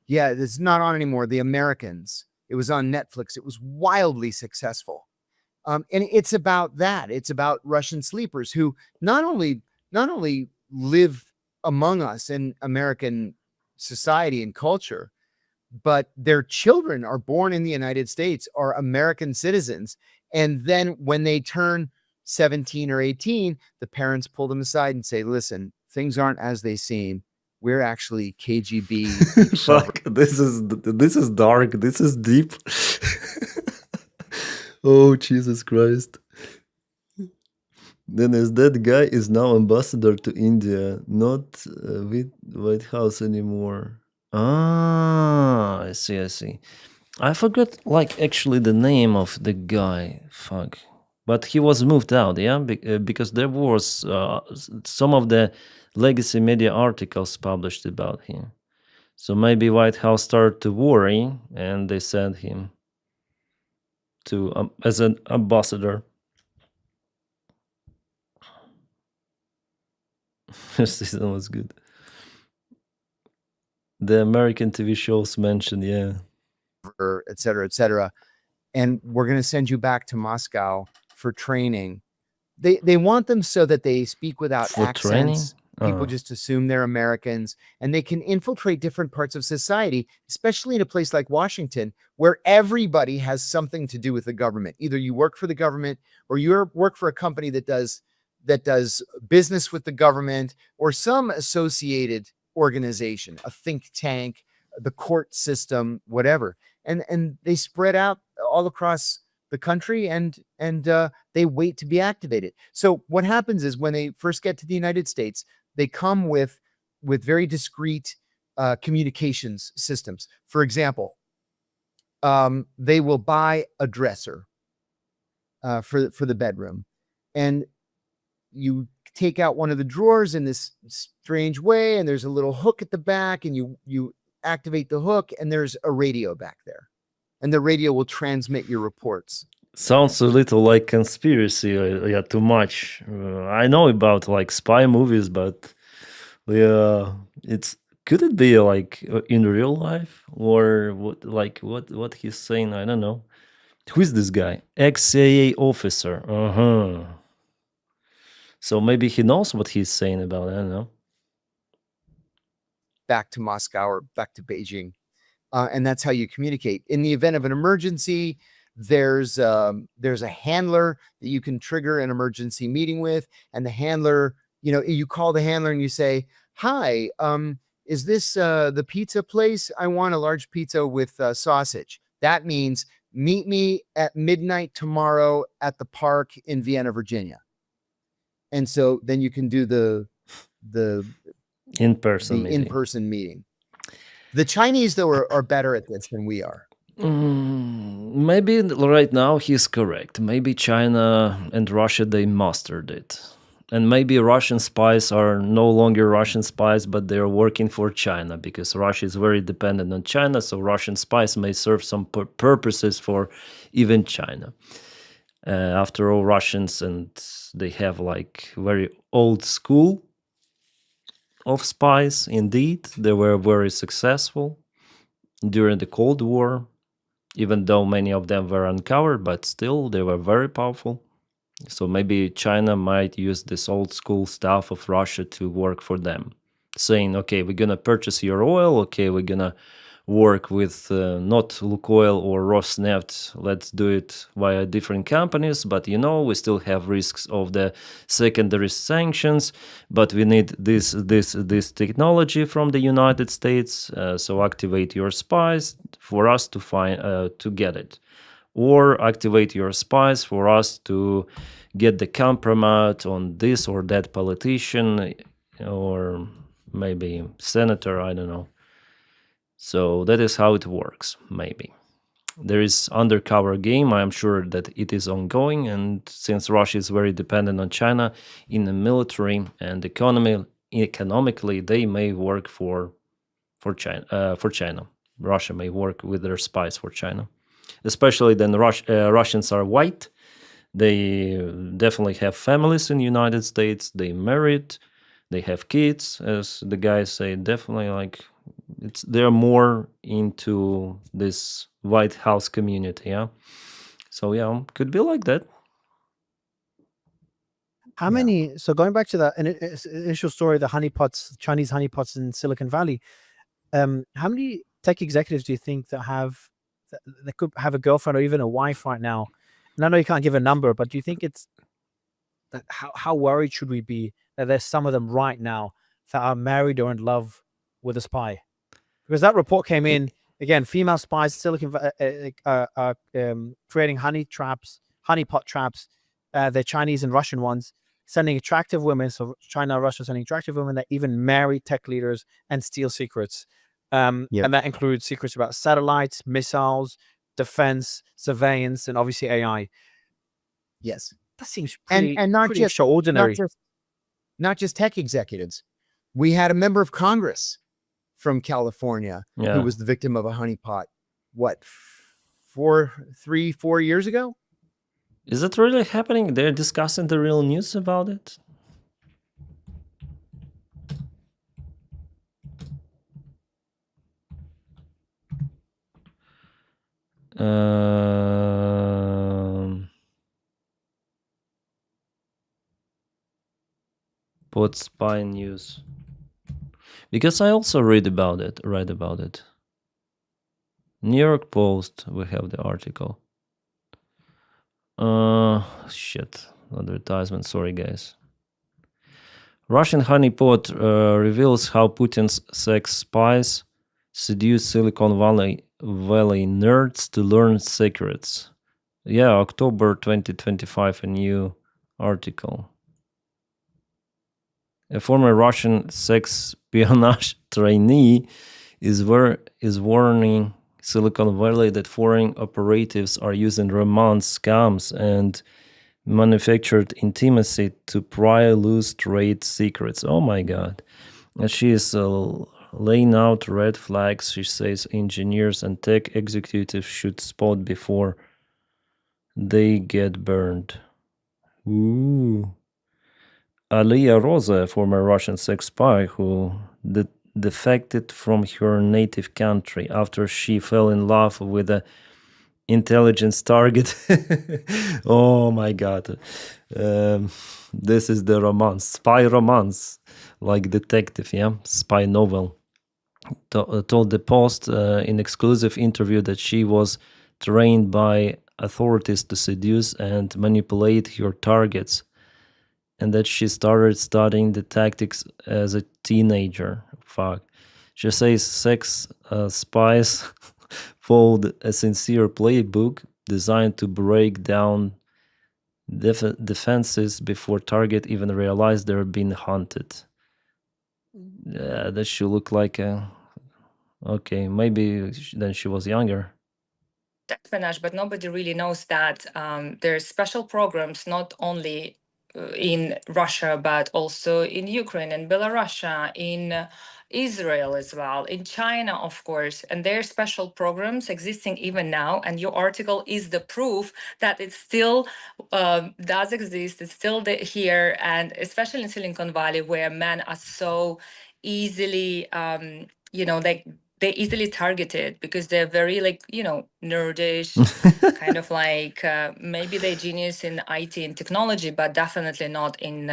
it's not on anymore, The Americans. It was on Netflix. It was wildly successful. And it's about that. It's about Russian sleepers who not only live among us in American society and culture, but their children are born in the United States, are American citizens. And then when they turn 17 or 18, the parents pull them aside and say, listen, things aren't as they seem. We're actually KGB. Fuck, this is dark. This is deep. Oh, Jesus Christ. Denys, that guy is now ambassador to India, not with White House anymore. I see. I forgot, like, actually the name of the guy. Fuck. But he was moved out, yeah? Because there was some of the legacy media articles published about him. So maybe White House started to worry, and they sent him to as an ambassador. This season was good. The American TV shows mentioned, yeah. Et cetera, et cetera. And we're going to send you back to Moscow for training. They want them so that they speak without For training? accents. People just assume they're Americans, and they can infiltrate different parts of society, especially in a place like Washington, where everybody has something to do with the government. Either you work for the government, or you work for a company that does business with the government, or some associated organization, a think tank, the court system, whatever. And they spread out all across the country, and they wait to be activated. So what happens is when they first get to the United States, they come with very discrete communications systems. For example, they will buy a dresser for the bedroom, and you take out one of the drawers in this strange way, and there's a little hook at the back, and you activate the hook, and there's a radio back there, and the radio will transmit your reports. Sounds a little like conspiracy. Yeah, too much. I know about like spy movies, but yeah, could it be like in real life, or what he's saying? I don't know. Who is this guy? Ex-CIA officer. So maybe he knows what he's saying about it. I don't know. Back to Moscow or back to Beijing. And that's how you communicate. In the event of an emergency, there's a handler that you can trigger an emergency meeting with, and the handler, you call the handler and you say, "Hi, is this the pizza place? I want a large pizza with sausage." That means meet me at midnight tomorrow at the park in Vienna, Virginia. And so then you can do the in-person meeting. The Chinese, though, are better at this than we are. Maybe right now he's correct. Maybe China and Russia, they mastered it. And maybe Russian spies are no longer Russian spies, but they're working for China, because Russia is very dependent on China. So Russian spies may serve some purposes for even China. After all, Russians, and they have like very old school of spies. Indeed, they were very successful during the Cold War, even though many of them were uncovered, but still they were very powerful. So maybe China might use this old school stuff of Russia to work for them, saying, okay, we're going to purchase your oil. Okay, we're going to work with not Lukoil or Rosneft. Let's do it via different companies. But, we still have risks of the secondary sanctions. But we need this technology from the United States. So activate your spies for us to get it. Or activate your spies for us to get the compromise on this or that politician, or maybe senator, I don't know. So that is how it works, maybe. There is undercover game. I am sure that it is ongoing, and since Russia is very dependent on China in the military and economically, they may work for China. Russia may work with their spies for China. Especially then Russians are white. They definitely have families in the United States. They married. They have kids, as the guys say. Definitely, they're more into this White House community. Yeah. So yeah, could be like that. How many? So going back to that initial story, the honeypots, Chinese honeypots in Silicon Valley. How many tech executives do you think that could have a girlfriend or even a wife right now? And I know you can't give a number, but do you think it's that how worried should we be that there's some of them right now that are married or in love with a spy? Because that report came in again, female spies, creating honeypot traps. They're Chinese and Russian ones, sending attractive women. So China and Russia sending attractive women that even marry tech leaders and steal secrets. And that includes secrets about satellites, missiles, defense, surveillance, and obviously AI. Yes. That seems pretty, and not pretty just extraordinary. Not just tech executives. We had a member of Congress from California who was the victim of a honeypot. What, 4 years ago? Is it really happening? They're discussing the real news about it? about spy news? Because I also read about it. New York Post, we have the article. Shit, advertisement. Sorry, guys. Russian honeypot reveals how Putin's sex spies seduce Silicon Valley nerds to learn secrets. Yeah, October 2025, a new article. A former Russian sex espionage trainee is warning Silicon Valley that foreign operatives are using romance scams and manufactured intimacy to pry loose trade secrets. Oh my God. And she is laying out red flags, she says engineers and tech executives should spot before they get burned. Ooh. Alia Rosa, a former Russian sex spy who defected from her native country after she fell in love with a intelligence target. Oh my God. This is the romance, spy romance, like detective, yeah, spy novel. Told the Post in exclusive interview that she was trained by authorities to seduce and manipulate her targets, and that she started studying the tactics as a teenager. Fuck. She says sex spies followed a sincere playbook designed to break down defenses before target even realized they're being hunted. Yeah, that she looked like a... Okay, maybe then she was younger. Espionage, but nobody really knows that there's special programs not only in Russia, but also in Ukraine and Belarus, in Israel as well, in China, of course. And there are special programs existing even now. And your article is the proof that it still does exist. It's still here. And especially in Silicon Valley, where men are so easily, they're easily targeted because they're very nerdish, kind of like maybe they're genius in IT and technology, but definitely not in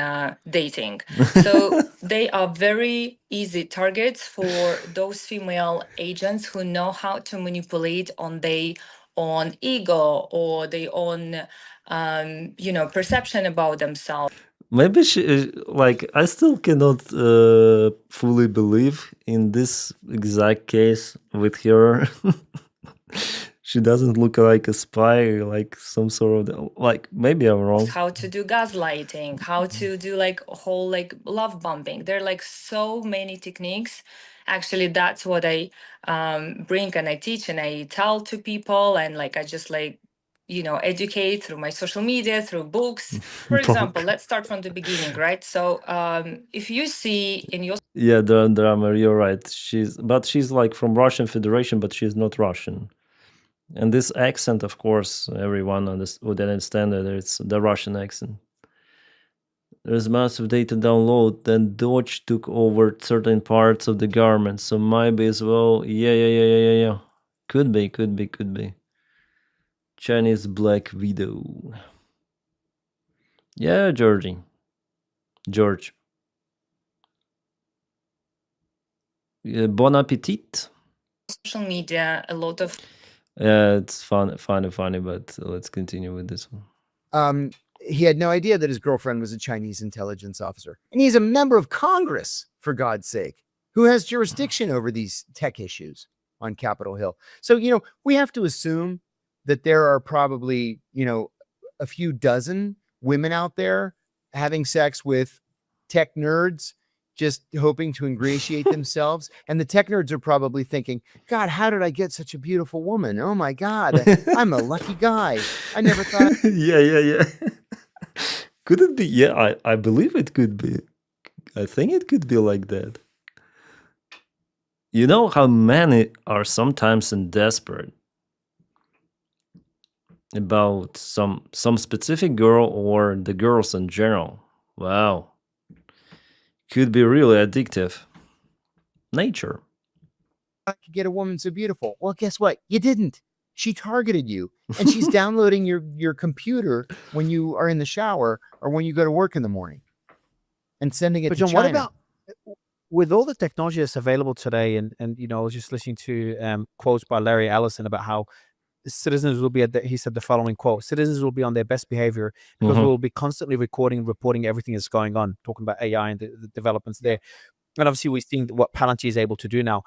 dating. So they are very easy targets for those female agents who know how to manipulate on their own ego or their own perception about themselves. Maybe she, I still cannot fully believe in this exact case with her. She doesn't look like a spy, like some sort of, maybe I'm wrong. How to do gaslighting, how to do whole love bombing. There are so many techniques. Actually, that's what I bring and I teach and I tell to people, and I just educate through my social media, through books. For example, let's start from the beginning, right? So if you see in your... Yeah, the drama, you're right. She's from Russian Federation, but she's not Russian. And this accent, of course, everyone would understand that it's the Russian accent. There's massive data download, then Doge took over certain parts of the garment, so maybe as well. Yeah. Could be. Chinese Black Widow. Yeah, George. Bon appetit. Social media, a lot of... Yeah, it's funny, but let's continue with this one. He had no idea that his girlfriend was a Chinese intelligence officer. And he's a member of Congress, for God's sake, who has jurisdiction over these tech issues on Capitol Hill. So, we have to assume that there are probably, a few dozen women out there having sex with tech nerds, just hoping to ingratiate themselves. And the tech nerds are probably thinking, God, how did I get such a beautiful woman? Oh my God, I'm a lucky guy. I never thought. Yeah. Could it be? Yeah, I believe it could be. I think it could be like that. You know how many are sometimes desperate about some specific girl or the girls in general. Wow. Could be really addictive. Nature. I could get a woman so beautiful. Well, guess what? You didn't. She targeted you, and she's downloading your computer when you are in the shower or when you go to work in the morning. and sending it But to John, what China. about with all the technology that's available today? And I was just listening to quotes by Larry Ellison about how citizens will be he said the following quote: "Citizens will be on their best behavior because Mhm. we'll be constantly recording and reporting everything that's going on." Talking about AI and the developments there, and obviously we've seen what Palantir is able to do now.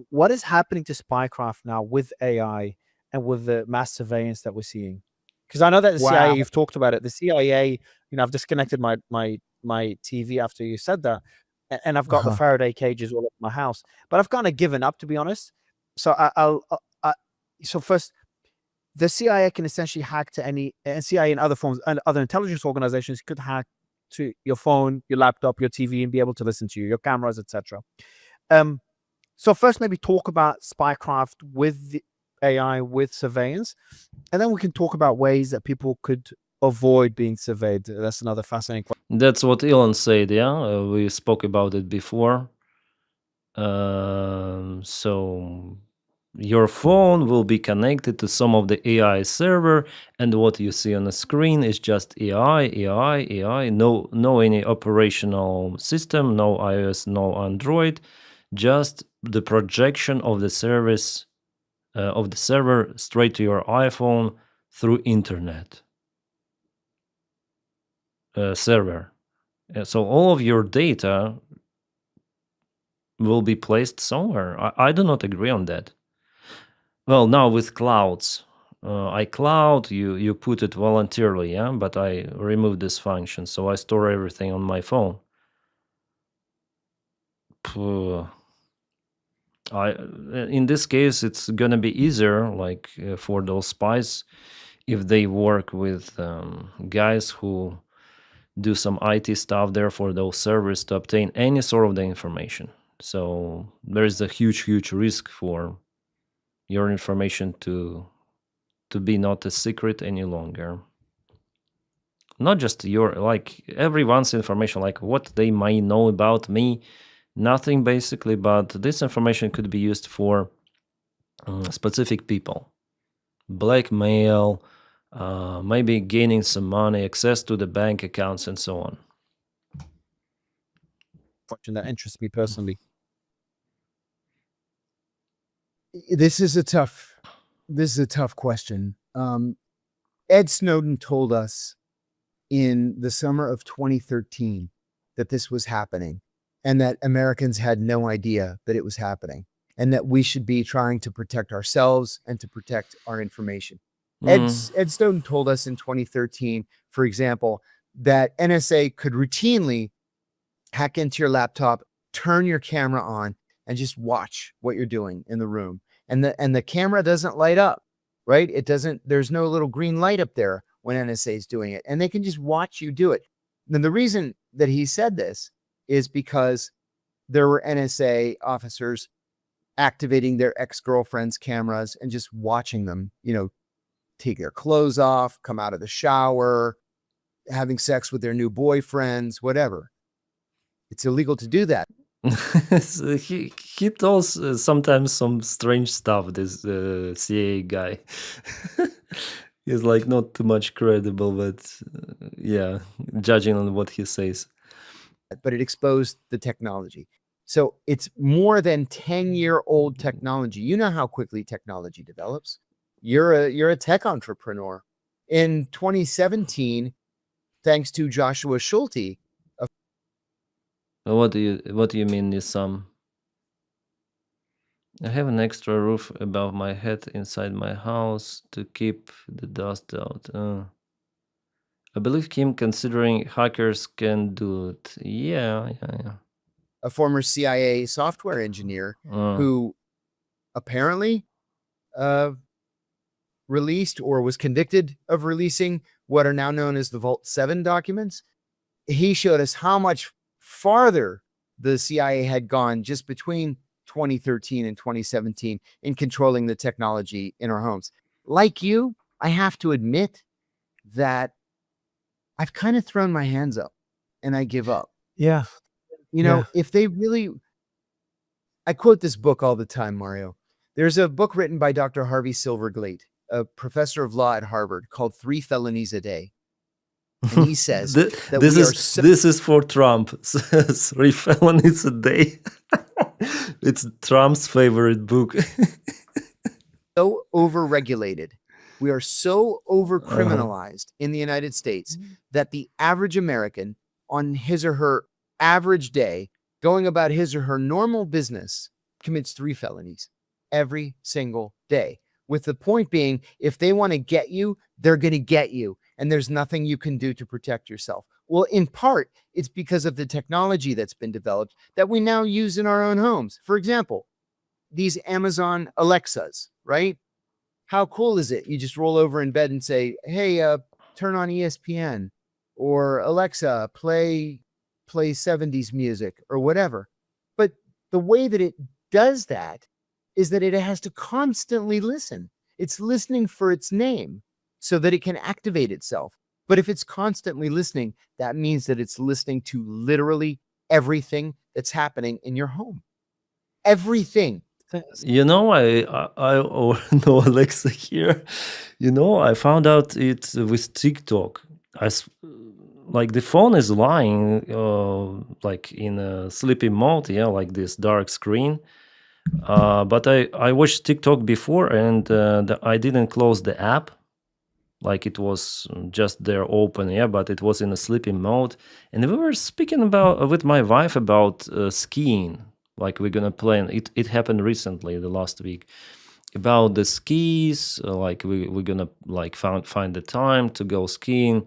What is happening to spycraft now with AI and with the mass surveillance that we're seeing? Because I know that the CIA, Wow. you've talked about it. The CIA, I've disconnected my TV after you said that, and I've got the Faraday cages all over my house. But I've kind of given up, to be honest. So so first, the CIA can essentially hack to any CIA and other forms and other intelligence organizations could hack to your phone, your laptop, your TV, and be able to listen to you, your cameras, etc. So first, maybe talk about spycraft with the AI, with surveillance, and then we can talk about ways that people could avoid being surveyed. That's another fascinating question. That's what Elon said, yeah? We spoke about it before. So your phone will be connected to some of the AI server, and what you see on the screen is just AI. No any operational system, no iOS, no Android, just the projection of the service of the server straight to your iPhone through internet server. So all of your data will be placed somewhere. I do not agree on that. Well, now with clouds, iCloud, you put it voluntarily, yeah, but I removed this function, so I store everything on my phone. In this case, it's gonna be easier, like for those spies, if they work with guys who do some IT stuff there for those servers to obtain any sort of the information. So there is a huge risk for your information to be not a secret any longer. Not just your, like everyone's information, like what they might know about me, nothing basically, but this information could be used for specific people, blackmail, maybe gaining some money, access to the bank accounts, and so on. Question that interests me personally. This is a tough question. Ed Snowden told us in the summer of 2013 that this was happening and that Americans had no idea that it was happening and that we should be trying to protect ourselves and to protect our information. Ed Snowden told us in 2013, for example, that NSA could routinely hack into your laptop, turn your camera on, and just watch what you're doing in the room. And the camera doesn't light up, right? It doesn't, there's no little green light up there when NSA is doing it. And they can just watch you do it. And the reason that he said this is because there were NSA officers activating their ex-girlfriend's cameras and just watching them, take their clothes off, come out of the shower, having sex with their new boyfriends, whatever. It's illegal to do that. So he tells sometimes some strange stuff, this CIA guy. He's like not too much credible, but yeah, judging on what he says. But it exposed the technology. So it's more than 10-year-old technology. You know how quickly technology develops. You're a tech entrepreneur. In 2017, thanks to Joshua Schulte. What do you mean, Nisam? I have an extra roof above my head inside my house to keep the dust out. I believe Kim considering hackers can do it. Yeah. A former CIA software engineer who apparently released or was convicted of releasing what are now known as the Vault 7 documents. He showed us how much farther the CIA had gone just between 2013 and 2017 in controlling the technology in our homes. Like you, I have to admit that I've kind of thrown my hands up and I give up. Yeah. If they really, I quote this book all the time, Mario. There's a book written by Dr. Harvey Silverglate, a professor of law at Harvard, called 3 Felonies a Day. and he says Th- that this we are is so, this is for Trump. 3 felonies a day. It's Trump's favorite book. so overregulated. We are so over Uh-huh. criminalized in the United States that the average American on his or her average day, going about his or her normal business, commits 3 felonies every single day. With the point being, if they want to get you, they're going to get you. And there's nothing you can do to protect yourself. Well, in part, it's because of the technology that's been developed that we now use in our own homes. For example, these Amazon Alexas, right? How cool is it? You just roll over in bed and say, "Hey, turn on ESPN," or "Alexa, play 70s music," or whatever. But the way that it does that is that it has to constantly listen. It's listening for its name so that it can activate itself. But if it's constantly listening, that means that it's listening to literally everything that's happening in your home. Everything. You know, I know Alexa here. You know, I found out it with TikTok. Like the phone is lying, like in a sleepy mode, yeah, like this dark screen. But I watched TikTok before, and I didn't close the app. Like it was just there open, yeah, but it was in a sleeping mode. And we were speaking about with my wife about skiing. Like we're gonna plan. It happened recently, the last week, about the skis. Like we're gonna like find the time to go skiing.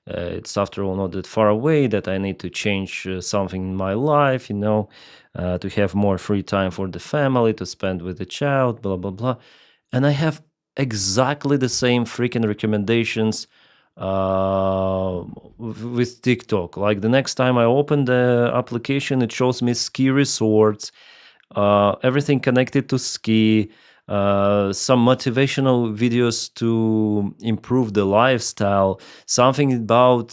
It's after all not that far away that I need to change something in my life, you know, to have more free time for the family, to spend with the child, blah blah blah. And I have exactly the same freaking recommendations with TikTok. Like the next time I open the application, it shows me ski resorts, everything connected to ski, some motivational videos to improve the lifestyle, something about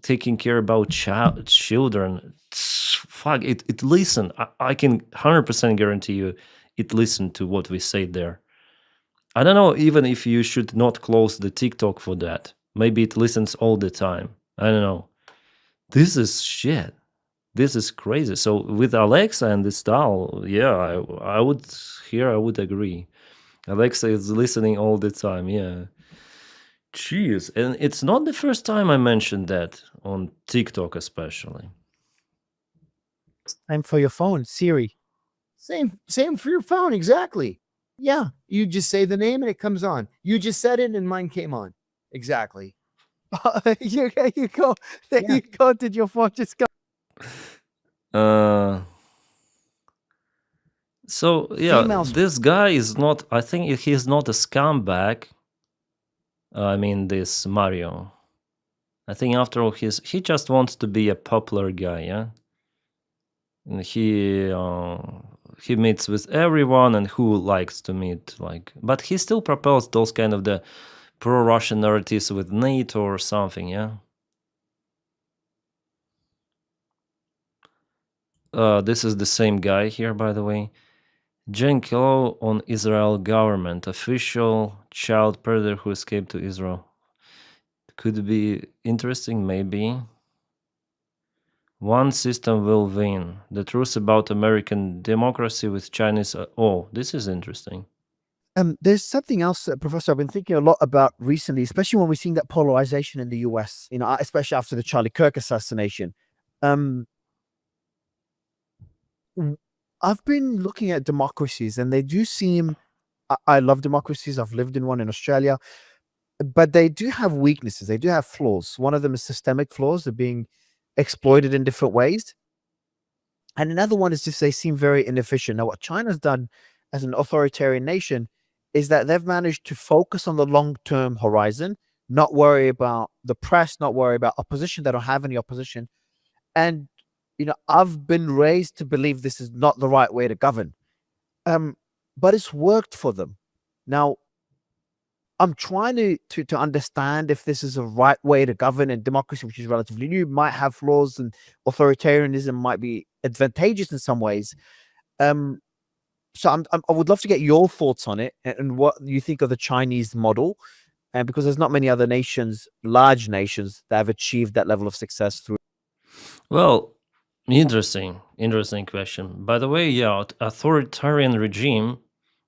taking care about children. Fuck it! Listen, I can 100% guarantee you, it listened to what we say there. I don't know even if you should not close the TikTok for that. Maybe it listens all the time. I don't know. This is shit. This is crazy. So with Alexa and this style, yeah, I would agree. Alexa is listening all the time. Yeah. Jeez. And it's not the first time I mentioned that on TikTok, especially. Same for your phone, Siri. Same for your phone, exactly. Yeah, you just say the name and it comes on. You just said it and mine came on. Exactly. you go. There Yeah. you go. Did your phone just go? So yeah, Females- this guy is not. I think he's not a scumbag. I mean, this Mario. I think after all, he just wants to be a popular guy. Yeah, and he meets with everyone and who likes to meet. Like, but he still propels those kind of the pro-Russian narratives with NATO or something. Yeah. This is the same guy here, by the way. Jen Kilo on Israel government official child predator who escaped to Israel. Could be interesting, maybe. One system will win. The truth about American democracy with Chinese. Oh, this is interesting. There's something else, Professor, I've been thinking a lot about recently, especially when we're seeing that polarization in the US, you know, especially after the Charlie Kirk assassination. I've been looking at democracies and they do seem, I love democracies. I've lived in one in Australia, but they do have weaknesses. They do have flaws. One of them is systemic flaws. They're being exploited in different ways. And another one is just they seem very inefficient. Now, what China's done as an authoritarian nation is that they've managed to focus on the long-term horizon, not worry about the press, not worry about opposition. They don't have any opposition. And, you know, I've been raised to believe this is not the right way to govern. But it's worked for them. Now, I'm trying to understand if this is a right way to govern, and democracy, which is relatively new, might have flaws, and authoritarianism might be advantageous in some ways. So I would love to get your thoughts on it and what you think of the Chinese model, And because there's not many other nations, large nations, that have achieved that level of success through. Well, interesting question. By the way, yeah, authoritarian regime,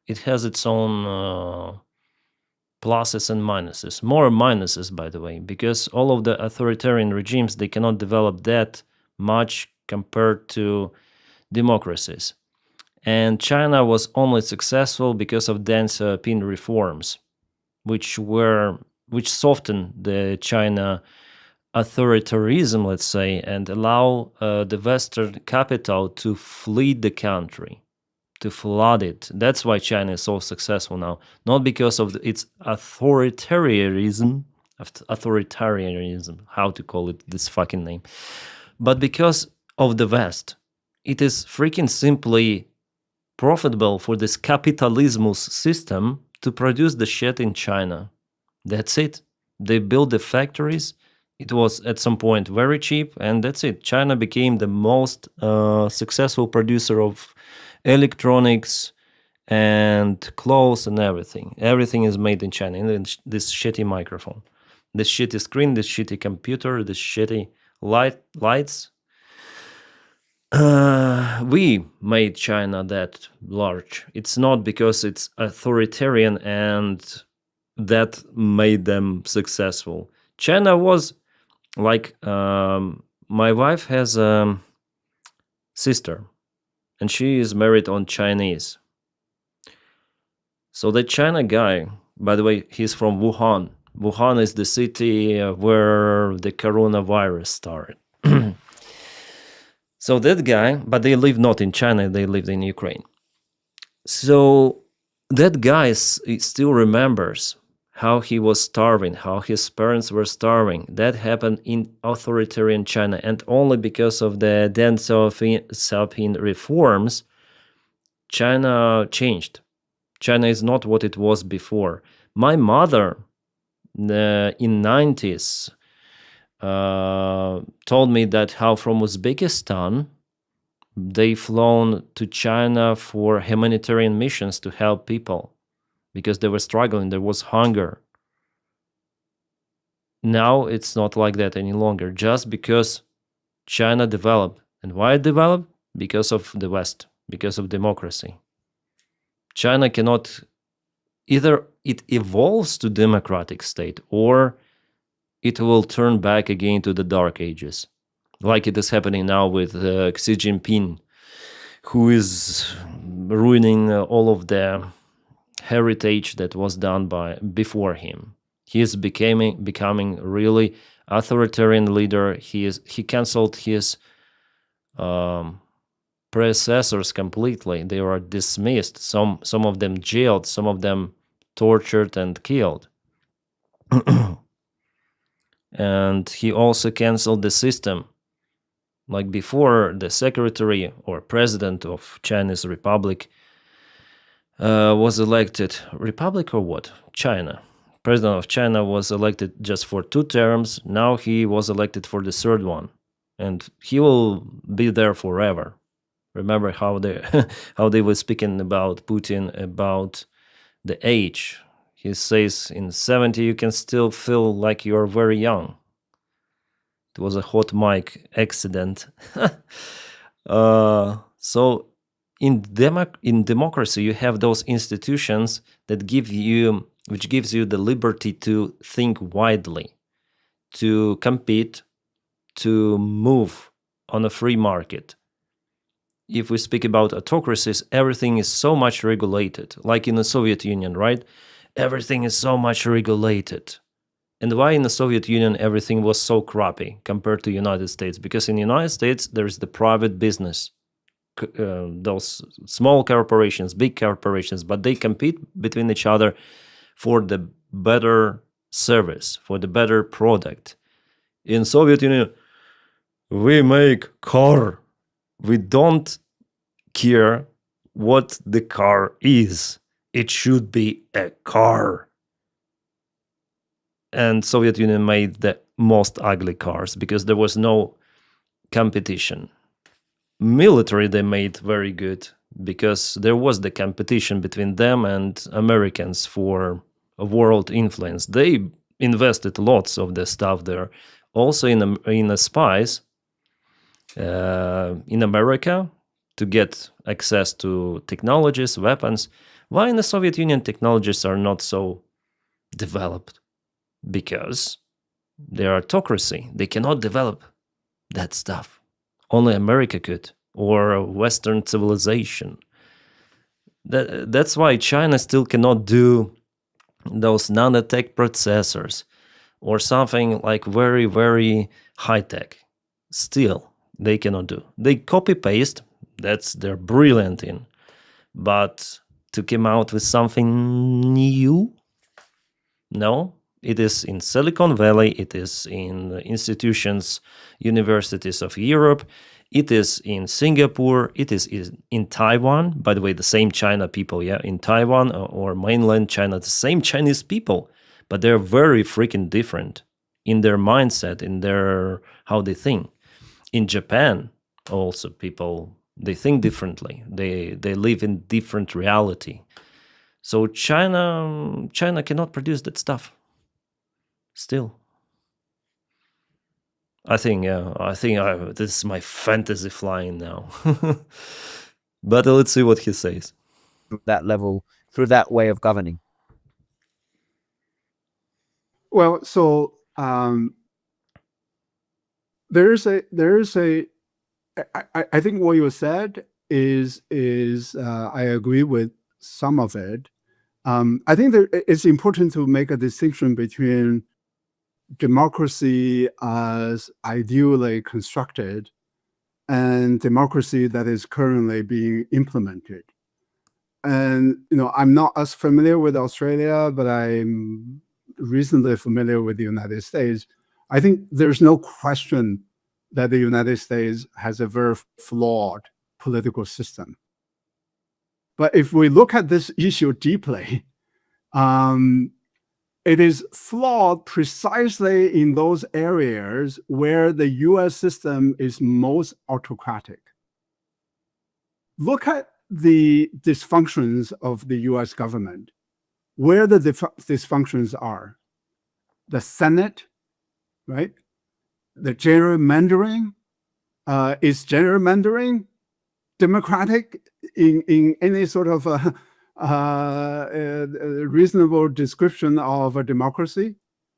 it has its own pluses and minuses. More minuses, by the way, because all of the authoritarian regimes, they cannot develop that much compared to democracies. And China was only successful because of Deng Xiaoping reforms, which softened the China authoritarianism, let's say, and allow the Western capital to flee the country, to flood it. That's why China is so successful now, not because of its authoritarianism, how to call it this fucking name, but because of the West. It is freaking simply profitable for this capitalismus system to produce the shit in China. That's it. They built the factories. It was at some point very cheap, and that's it. China became the most successful producer of electronics and clothes and everything. Everything is made in China. And this shitty microphone, this shitty screen, this shitty computer, this shitty lights. We made China that large. It's not because it's authoritarian and that made them successful. China was like, my wife has a sister, and she is married on Chinese. So the China guy, by the way, he's from Wuhan. Wuhan is the city where the coronavirus started. So that guy, but they live not in China, they lived in Ukraine. So that guy still remembers how he was starving, how his parents were starving. That happened in authoritarian China, and only because of the Deng Xiaoping reforms, China changed. China is not what it was before. My mother, in 90s, told me that how from Uzbekistan, they flown to China for humanitarian missions to help people because they were struggling. There was hunger. Now it's not like that any longer, just because China developed. And why it developed? Because of the West, because of democracy. China cannot, either it evolves to democratic state or it will turn back again to the dark ages, like it is happening now with Xi Jinping, who is ruining all of the heritage that was done before him. He is becoming really authoritarian leader. He canceled his predecessors completely. They were dismissed. Some of them jailed. Some of them tortured and killed. And he also canceled the system. Like before, the secretary or president of Chinese Republic was elected. Republic or what? China. President of China was elected just for 2 terms. Now he was elected for the 3rd one. And he will be there forever. Remember how they were speaking about Putin, about the age. He says in 70 you can still feel like you're very young. It was a hot mic accident. So in democracy, you have those institutions that gives you the liberty to think widely, to compete, to move on a free market. If we speak about autocracies, everything is so much regulated, like in the Soviet Union, right? Everything is so much regulated. And why in the Soviet Union everything was so crappy compared to United States? Because in the United States, there's the private business, those small corporations, big corporations, but they compete between each other for the better service, for the better product. In Soviet Union, we make car. We don't care what the car is. It should be a car. And Soviet Union made the most ugly cars because there was no competition. Military they made very good because there was the competition between them and Americans for world influence. They invested lots of the stuff there. Also in the spies in America to get access to technologies, weapons. Why in the Soviet Union technologies are not so developed? Because they are autocracy. They cannot develop that stuff. Only America could, or Western civilization. That's why China still cannot do those nanotech processors or something like very, very high tech. Still, they cannot do. They copy paste. That's they're brilliant in. But to come out with something new, no. It is in Silicon Valley. It is in the institutions, universities of Europe. It is in Singapore. It is in Taiwan. By the way, the same China people, yeah, in Taiwan or mainland China, the same Chinese people, but they're very freaking different in their mindset, in their how they think. In Japan, also people they think differently. They live in different reality. So China cannot produce that stuff. Still. I think this is my fantasy flying now. But let's see what he says. That level, through that way of governing. Well, so there's a I think what you said is I agree with some of it. I think that it's important to make a distinction between democracy as ideally constructed and democracy that is currently being implemented. And I'm not as familiar with Australia, but I'm reasonably familiar with the United States. I think there's no question that the United States has a very flawed political system. But if we look at this issue deeply, it is flawed precisely in those areas where the US system is most autocratic. Look at the dysfunctions of the US government, where the dysfunctions are. The Senate, right? The gerrymandering. Is gerrymandering democratic in any sort of reasonable description of a democracy,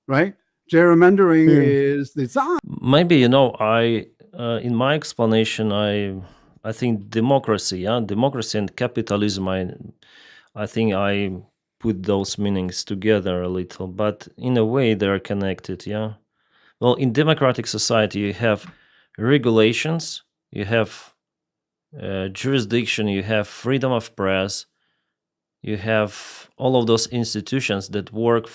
right? Gerrymandering is designed. Maybe I in my explanation I think democracy and capitalism. I think I put those meanings together a little, but in a way they are connected. Yeah. Well, in democratic society you have regulations, you have jurisdiction, you have freedom of press, you have all of those institutions that work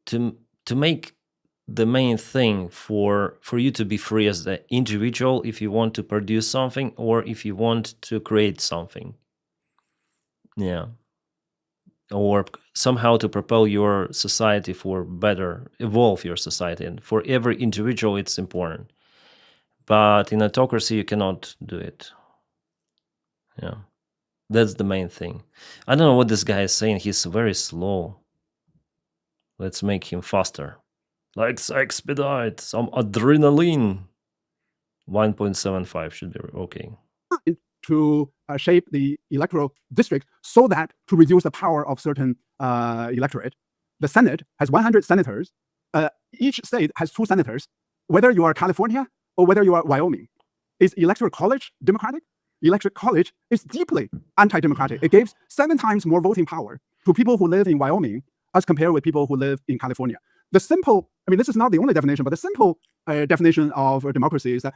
to make the main thing for you to be free as the individual if you want to produce something or if you want to create something. Yeah. Or somehow to propel your society for better, evolve your society. And for every individual, it's important. But in autocracy, you cannot do it. Yeah. That's the main thing. I don't know what this guy is saying. He's very slow. Let's make him faster. Let's expedite some adrenaline. 1.75 should be okay. To shape the electoral district so that to reduce the power of certain electorate. The Senate has 100 senators. Each state has 2 senators. Whether you are California or whether you are Wyoming, is electoral college democratic? Electoral college is deeply anti-democratic. It gives 7 times more voting power to people who live in Wyoming as compared with people who live in California. The simple, this is not the only definition, but the simple definition of democracy is that.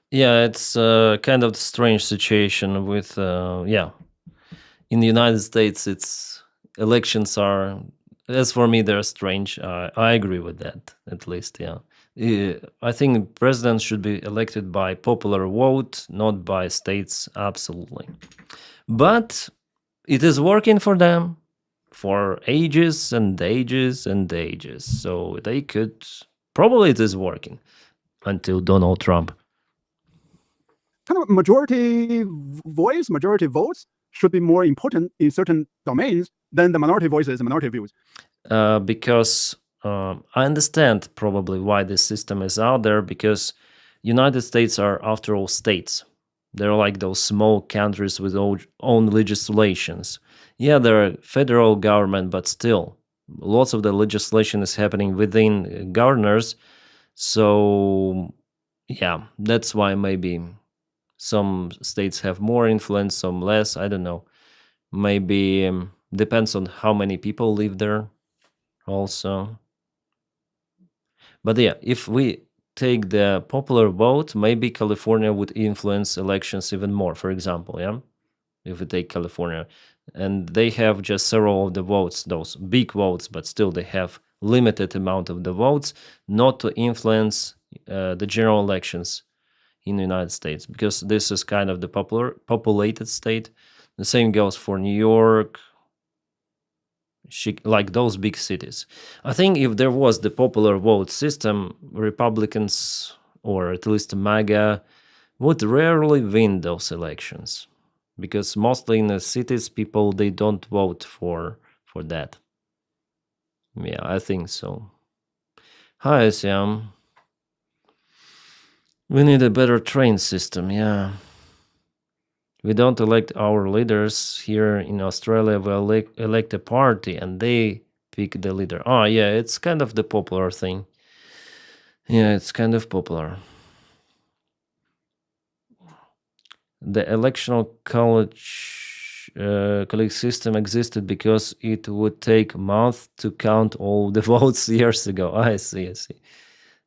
Yeah, it's kind of a strange situation with, in the United States, elections are, as for me, they're strange. I agree with that, at least, yeah. I think presidents should be elected by popular vote, not by states, absolutely. But it is working for them for ages and ages and ages. So they could, probably it is working until Donald Trump. Kind of majority voice, majority votes should be more important in certain domains than the minority voices and minority views? Because I understand probably why this system is out there, because United States are, after all, states. They're like those small countries with own legislations. Yeah, they're a federal government, but still, lots of the legislation is happening within governors. So, yeah, that's why maybe some states have more influence, some less. I don't know. Maybe depends on how many people live there also. But yeah, if we take the popular vote, maybe California would influence elections even more, for example, yeah? If we take California, and they have just several of the votes, those big votes, but still they have limited amount of the votes, not to influence the general elections in the United States, because this is kind of the populated state. The same goes for New York, like those big cities. I think if there was the popular vote system, Republicans, or at least MAGA, would rarely win those elections, because mostly in the cities, people, they don't vote for that. Yeah, I think so. Hi, Siam. We need a better train system, yeah. We don't elect our leaders here in Australia. We elect a party and they pick the leader. Oh, yeah, it's kind of the popular thing. Yeah, it's kind of popular. The electoral college system existed because it would take months to count all the votes years ago. I see.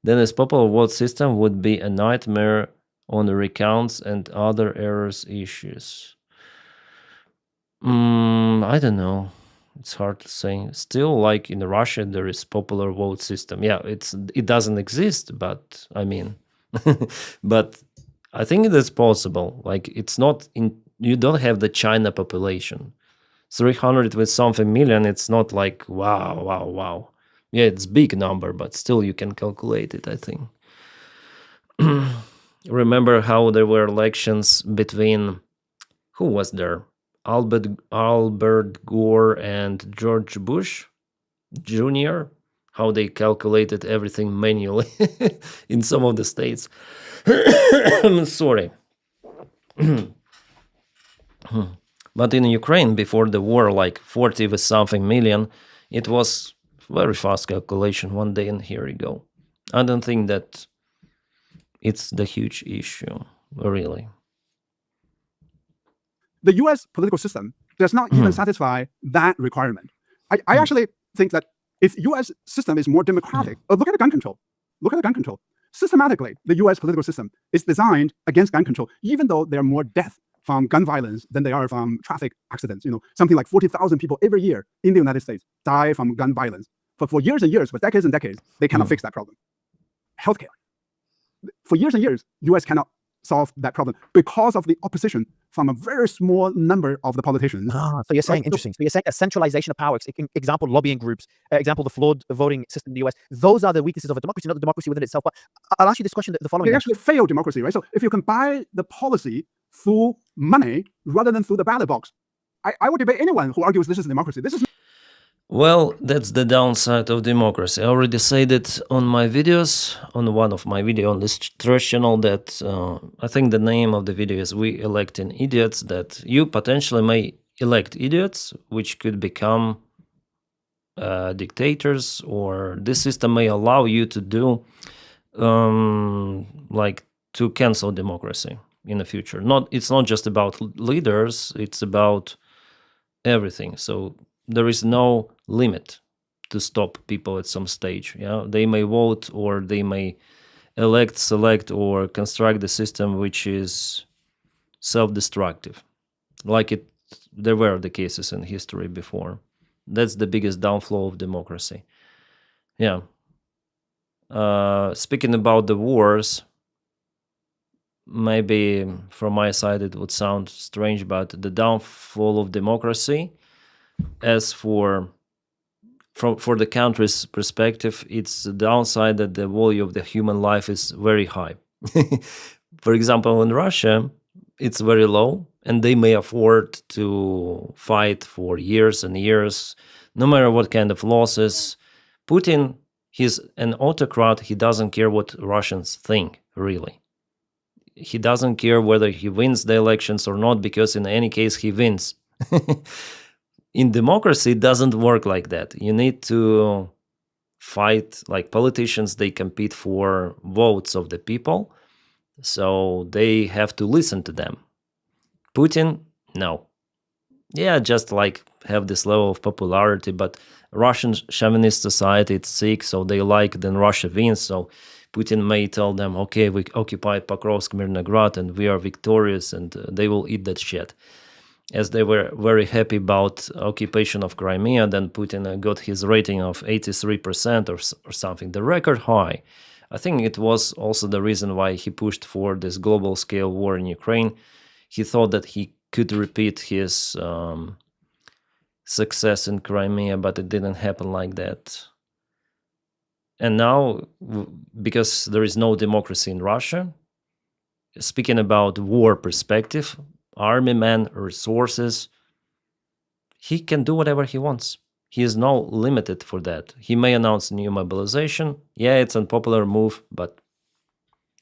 Then this popular vote system would be a nightmare on the recounts and other errors issues. I don't know. It's hard to say. Still, like in Russia, there is popular vote system. Yeah, it doesn't exist, but I mean, but I think it is possible. Like it's not in. You don't have the China population, 300 with something million. It's not like wow. Yeah, it's big number, but still you can calculate it, I think. Remember how there were elections between, who was there? Albert Gore and George Bush Jr., how they calculated everything manually in some of the states. I'm sorry. But in Ukraine, before the war, like 40 with something million, it was very fast calculation one day, and here we go. I don't think that it's the huge issue, really. The US political system does not even satisfy that requirement. I actually think that if US system is more democratic, look at the gun control. Look at the gun control. Systematically, the US political system is designed against gun control, even though there are more deaths from gun violence than they are from traffic accidents. Something like 40,000 people every year in the United States die from gun violence. But for years and years, for decades and decades, they cannot fix that problem. Healthcare. For years and years, US cannot solve that problem because of the opposition from a very small number of the politicians. So you're saying, interesting. So you're saying a centralization of power, example, lobbying groups, example, the flawed voting system in the US. Those are the weaknesses of a democracy, not the democracy within itself. But I'll ask you this question, the following. They actually fail democracy, right? So if you can buy the policy through money rather than through the ballot box, I would debate anyone who argues this is democracy. This is. Well, that's the downside of democracy. I already said it on my videos, on one of my videos on this trash channel, that I think the name of the video is "We Electing Idiots," that you potentially may elect idiots, which could become dictators, or this system may allow you to do, like, to cancel democracy in the future. It's not just about leaders, it's about everything. So there is no limit to stop people at some stage. Yeah, they may vote, or they may elect, select, or construct the system which is self-destructive, like there were the cases in history before. That's the biggest downfall of democracy. Yeah. Speaking about the wars, maybe from my side it would sound strange, but the downfall of democracy, as for the country's perspective, it's the downside that the value of the human life is very high. For example, in Russia, it's very low, and they may afford to fight for years and years, no matter what kind of losses. Putin, he's an autocrat. He doesn't care what Russians think, really. He doesn't care whether he wins the elections or not, because in any case, he wins. In democracy, it doesn't work like that. You need to fight, like politicians, they compete for votes of the people, so they have to listen to them. Putin, no. Yeah, just like have this level of popularity, but Russian chauvinist society, it's sick, so they like then Russia wins. So Putin may tell them, okay, we occupied Pokrovsk, Mirnograd, and we are victorious, and they will eat that shit. As they were very happy about occupation of Crimea, then Putin got his rating of 83% or something, the record high. I think it was also the reason why he pushed for this global scale war in Ukraine. He thought that he could repeat his success in Crimea, but it didn't happen like that. And now, because there is no democracy in Russia, speaking about war perspective, army men, resources, he can do whatever he wants. He is no limited for that. He may announce new mobilization. Yeah, it's an unpopular move, but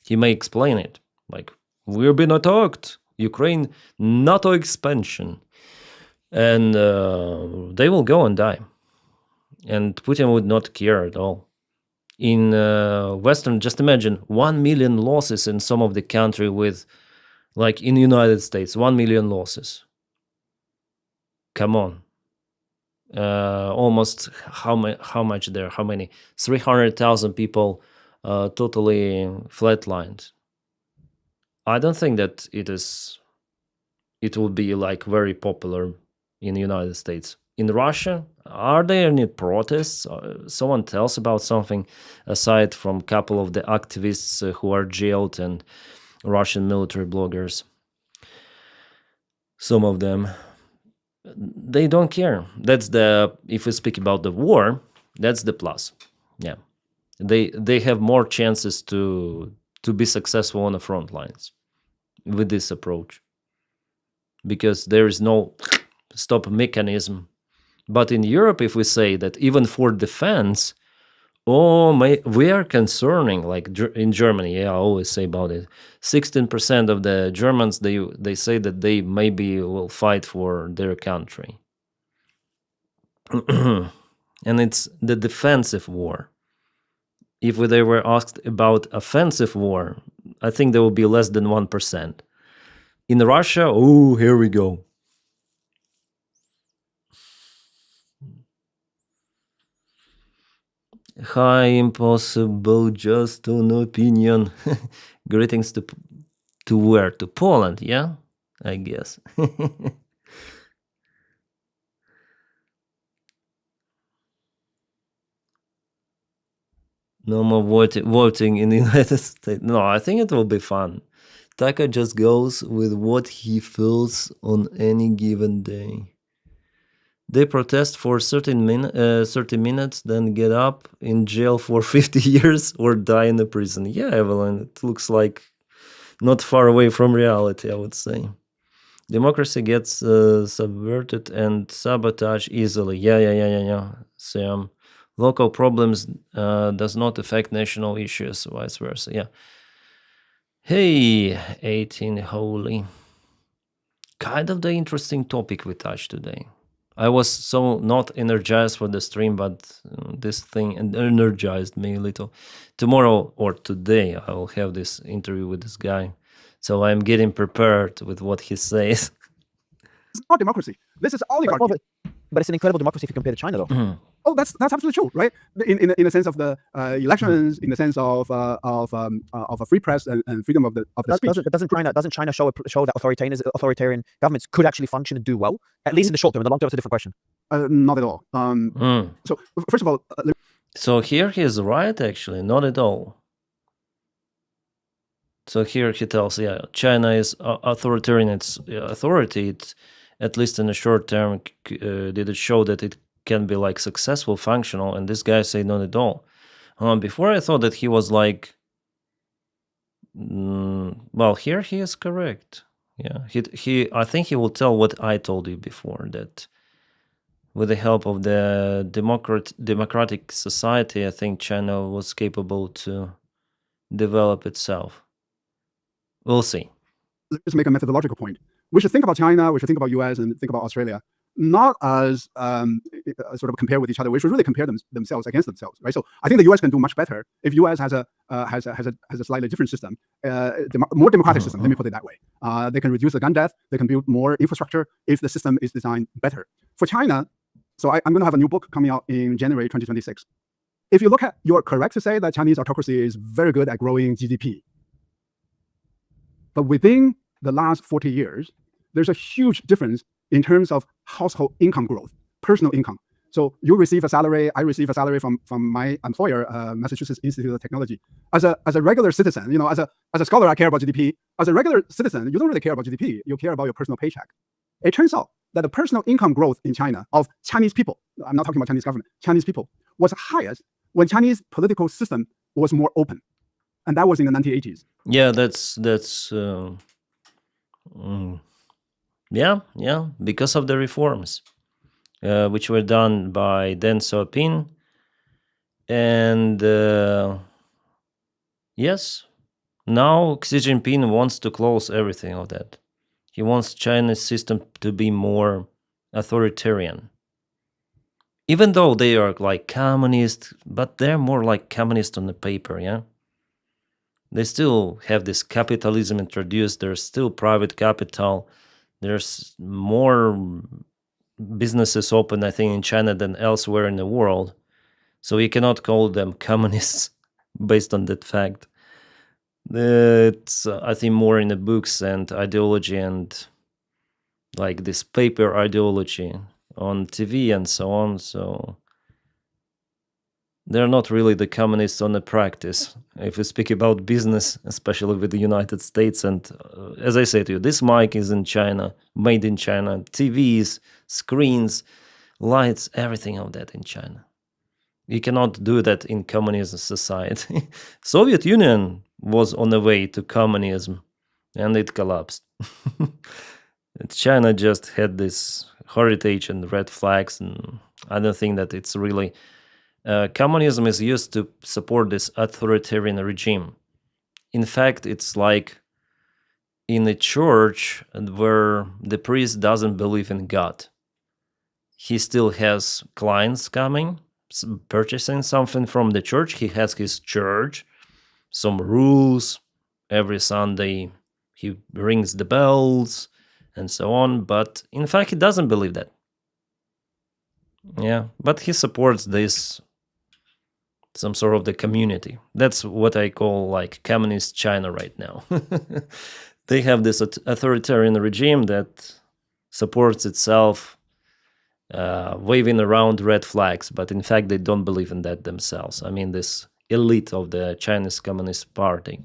he may explain it. Like, we've been attacked. Ukraine, NATO expansion. And they will go and die. And Putin would not care at all. In Western, just imagine 1 million losses in some of the country with, like in the United States, 1 million losses. Come on. Almost how much there? How many? 300,000 people totally flatlined. I don't think that it will be like very popular in the United States. In Russia, are there any protests? Someone tells about something aside from a couple of the activists who are jailed and Russian military bloggers. Some of them, they don't care. That's if we speak about the war, that's the plus. Yeah, they have more chances to be successful on the front lines with this approach, because there is no stop mechanism. But in Europe, if we say that even for defense, we are concerning, like in Germany, yeah, I always say about it, 16% of the Germans, they say that they maybe will fight for their country. And it's the defensive war. If they were asked about offensive war, I think there will be less than 1%. In Russia, oh, here we go. Hi, impossible, just an opinion. Greetings to where? To Poland, yeah? I guess. No more voting in the United States. No, I think it will be fun. Tucker just goes with what he feels on any given day. They protest for 30 minutes, then get up in jail for 50 years or die in a prison. Yeah, Evelyn, it looks like not far away from reality, I would say. Democracy gets subverted and sabotaged easily. Yeah. Sam, local problems does not affect national issues, vice versa. Yeah. Hey, 18 Holy. Kind of the interesting topic we touched today. I was so not energized for the stream, but this thing energized me a little. Tomorrow or today, I will have this interview with this guy. So I'm getting prepared with what he says. It's not democracy. This is oligarchy. But it's an incredible democracy if you compare to China, though. Oh, that's absolutely true, right? In the sense of the elections, in the sense of a free press and freedom of the speech. Doesn't China show that authoritarian governments could actually function and do well, at least in the short term? In the long term, it's a different question. Not at all. So first of all, so here he is right, actually, not at all. So here he tells, yeah, China is authoritarian. Its authority, it, at least in the short term, did it show that it can be like successful, functional, and this guy said not at all. Before I thought that he was like, well, here he is correct. Yeah, I think he will tell what I told you before, that with the help of the democratic society, I think China was capable to develop itself. We'll see. Let's make a methodological point. We should think about China, we should think about US, and think about Australia, not as sort of compare with each other. We should really compare themselves against themselves, right? So I think the US can do much better if US has a slightly different system, more democratic system. Let me put it that way. They can reduce the gun death. They can build more infrastructure if the system is designed better. For China, so I'm going to have a new book coming out in January 2026. If you look at, you're correct to say that Chinese autocracy is very good at growing GDP. But within the last 40 years, there's a huge difference in terms of household income growth, personal income. So you receive a salary, I receive a salary from my employer, Massachusetts Institute of Technology. As a regular citizen, as a scholar, I care about GDP. As a regular citizen, you don't really care about GDP. You care about your personal paycheck. It turns out that the personal income growth in China of Chinese people, I'm not talking about Chinese government, Chinese people, was highest when Chinese political system was more open. And that was in the 1980s. Yeah, that's yeah, because of the reforms, which were done by Deng Xiaoping, and yes, now Xi Jinping wants to close everything of that. He wants China's system to be more authoritarian, even though they are like communist, but they're more like communist on the paper, yeah. They still have this capitalism introduced. There's still private capital. There's more businesses open, I think, in China than elsewhere in the world. So you cannot call them communists based on that fact. It's, I think, more in the books and ideology and like this paper ideology on TV and so on. So they're not really the communists on the practice. If we speak about business, especially with the United States, and as I say to you, this mic is in China, made in China, TVs, screens, lights, everything of that in China. You cannot do that in communist society. Soviet Union was on the way to communism, and it collapsed. China just had this heritage and red flags, and I don't think that it's really... communism is used to support this authoritarian regime. In fact, it's like in a church where the priest doesn't believe in God. He still has clients coming, purchasing something from the church. He has his church, some rules. Every Sunday he rings the bells and so on. But in fact, he doesn't believe that. Yeah, but he supports this, some sort of the community. That's what I call like communist China right now. They have this authoritarian regime that supports itself, waving around red flags, but in fact they don't believe in that themselves. I mean, this elite of the Chinese Communist Party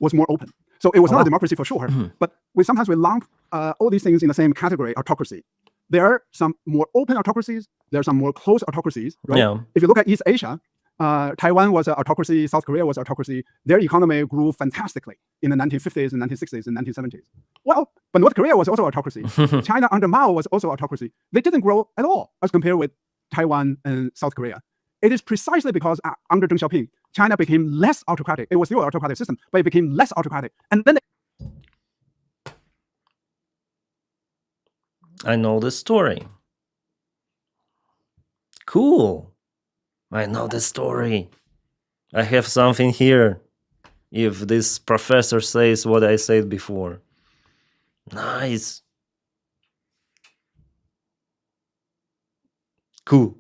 was more open. So it was not a democracy for sure, but sometimes we lump all these things in the same category, autocracy. There are some more open autocracies. There are some more closed autocracies, right? Yeah. If you look at East Asia, Taiwan was an autocracy, South Korea was an autocracy. Their economy grew fantastically in the 1950s and 1960s and 1970s. Well, but North Korea was also autocracy. China under Mao was also autocracy. They didn't grow at all as compared with Taiwan and South Korea. It is precisely because under Deng Xiaoping, China became less autocratic. It was still an autocratic system, but it became less autocratic. And then I know the story. Cool. I know the story. I have something here. If this professor says what I said before. Nice. Cool.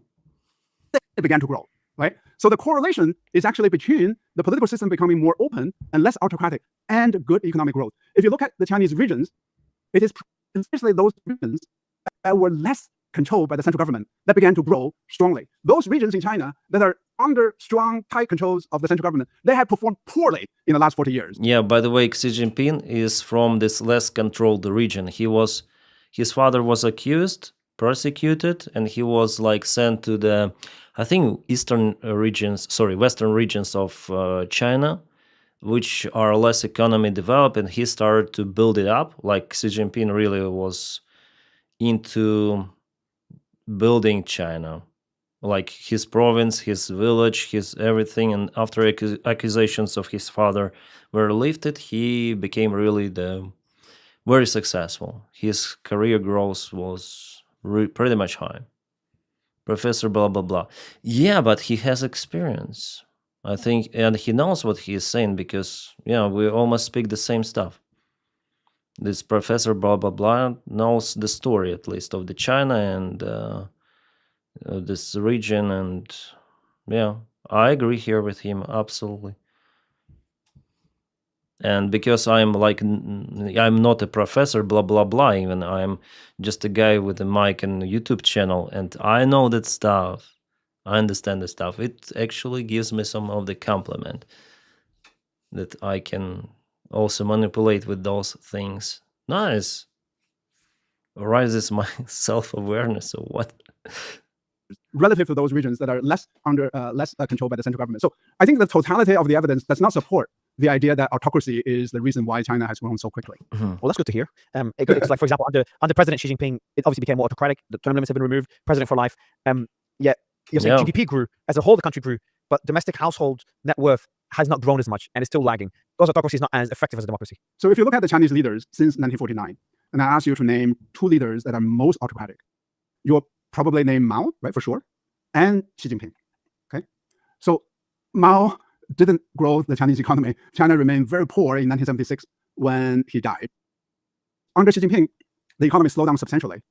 it began to grow, right? So the correlation is actually between the political system becoming more open and less autocratic and good economic growth. If you look at the Chinese regions, it is especially those regions that were less controlled by the central government that began to grow strongly. Those regions in China that are under strong, tight controls of the central government, they have performed poorly in the last 40 years. Yeah, by the way, Xi Jinping is from this less controlled region. His father was accused, persecuted, and he was like sent to the, I think, western regions of China which are less economy developed, and he started to build it up. Like Xi Jinping really was into building China, like his province, his village, his everything. And after accusations of his father were lifted, he became really very successful. His career growth was pretty much high. Professor blah blah blah. Yeah, but he has experience, I think, and he knows what he is saying, because we almost speak the same stuff. This professor blah blah blah knows the story, at least, of the China and this region, and I agree here with him absolutely. And because I'm like, I'm not a professor blah blah blah, even I'm just a guy with a mic and a YouTube channel, and I know that stuff, I understand the stuff, it actually gives me some of the compliment that I can also manipulate with those things. Nice. Rises my self-awareness or what? Relative to those regions that are less controlled by the central government. So I think the totality of the evidence does not support the idea that autocracy is the reason why China has grown so quickly. Well, that's good to hear. It's like, for example, under President Xi Jinping, it obviously became more autocratic. The term limits have been removed. President for life. Yet you're saying GDP grew as a whole. The country grew, but domestic household net worth has not grown as much and is still lagging. Because autocracy is not as effective as a democracy. So if you look at the Chinese leaders since 1949, and I ask you to name 2 leaders that are most autocratic, you'll probably name Mao, right, for sure, and Xi Jinping. Okay, so Mao didn't grow the Chinese economy. China remained very poor in 1976 when he died. Under Xi Jinping, the economy slowed down substantially,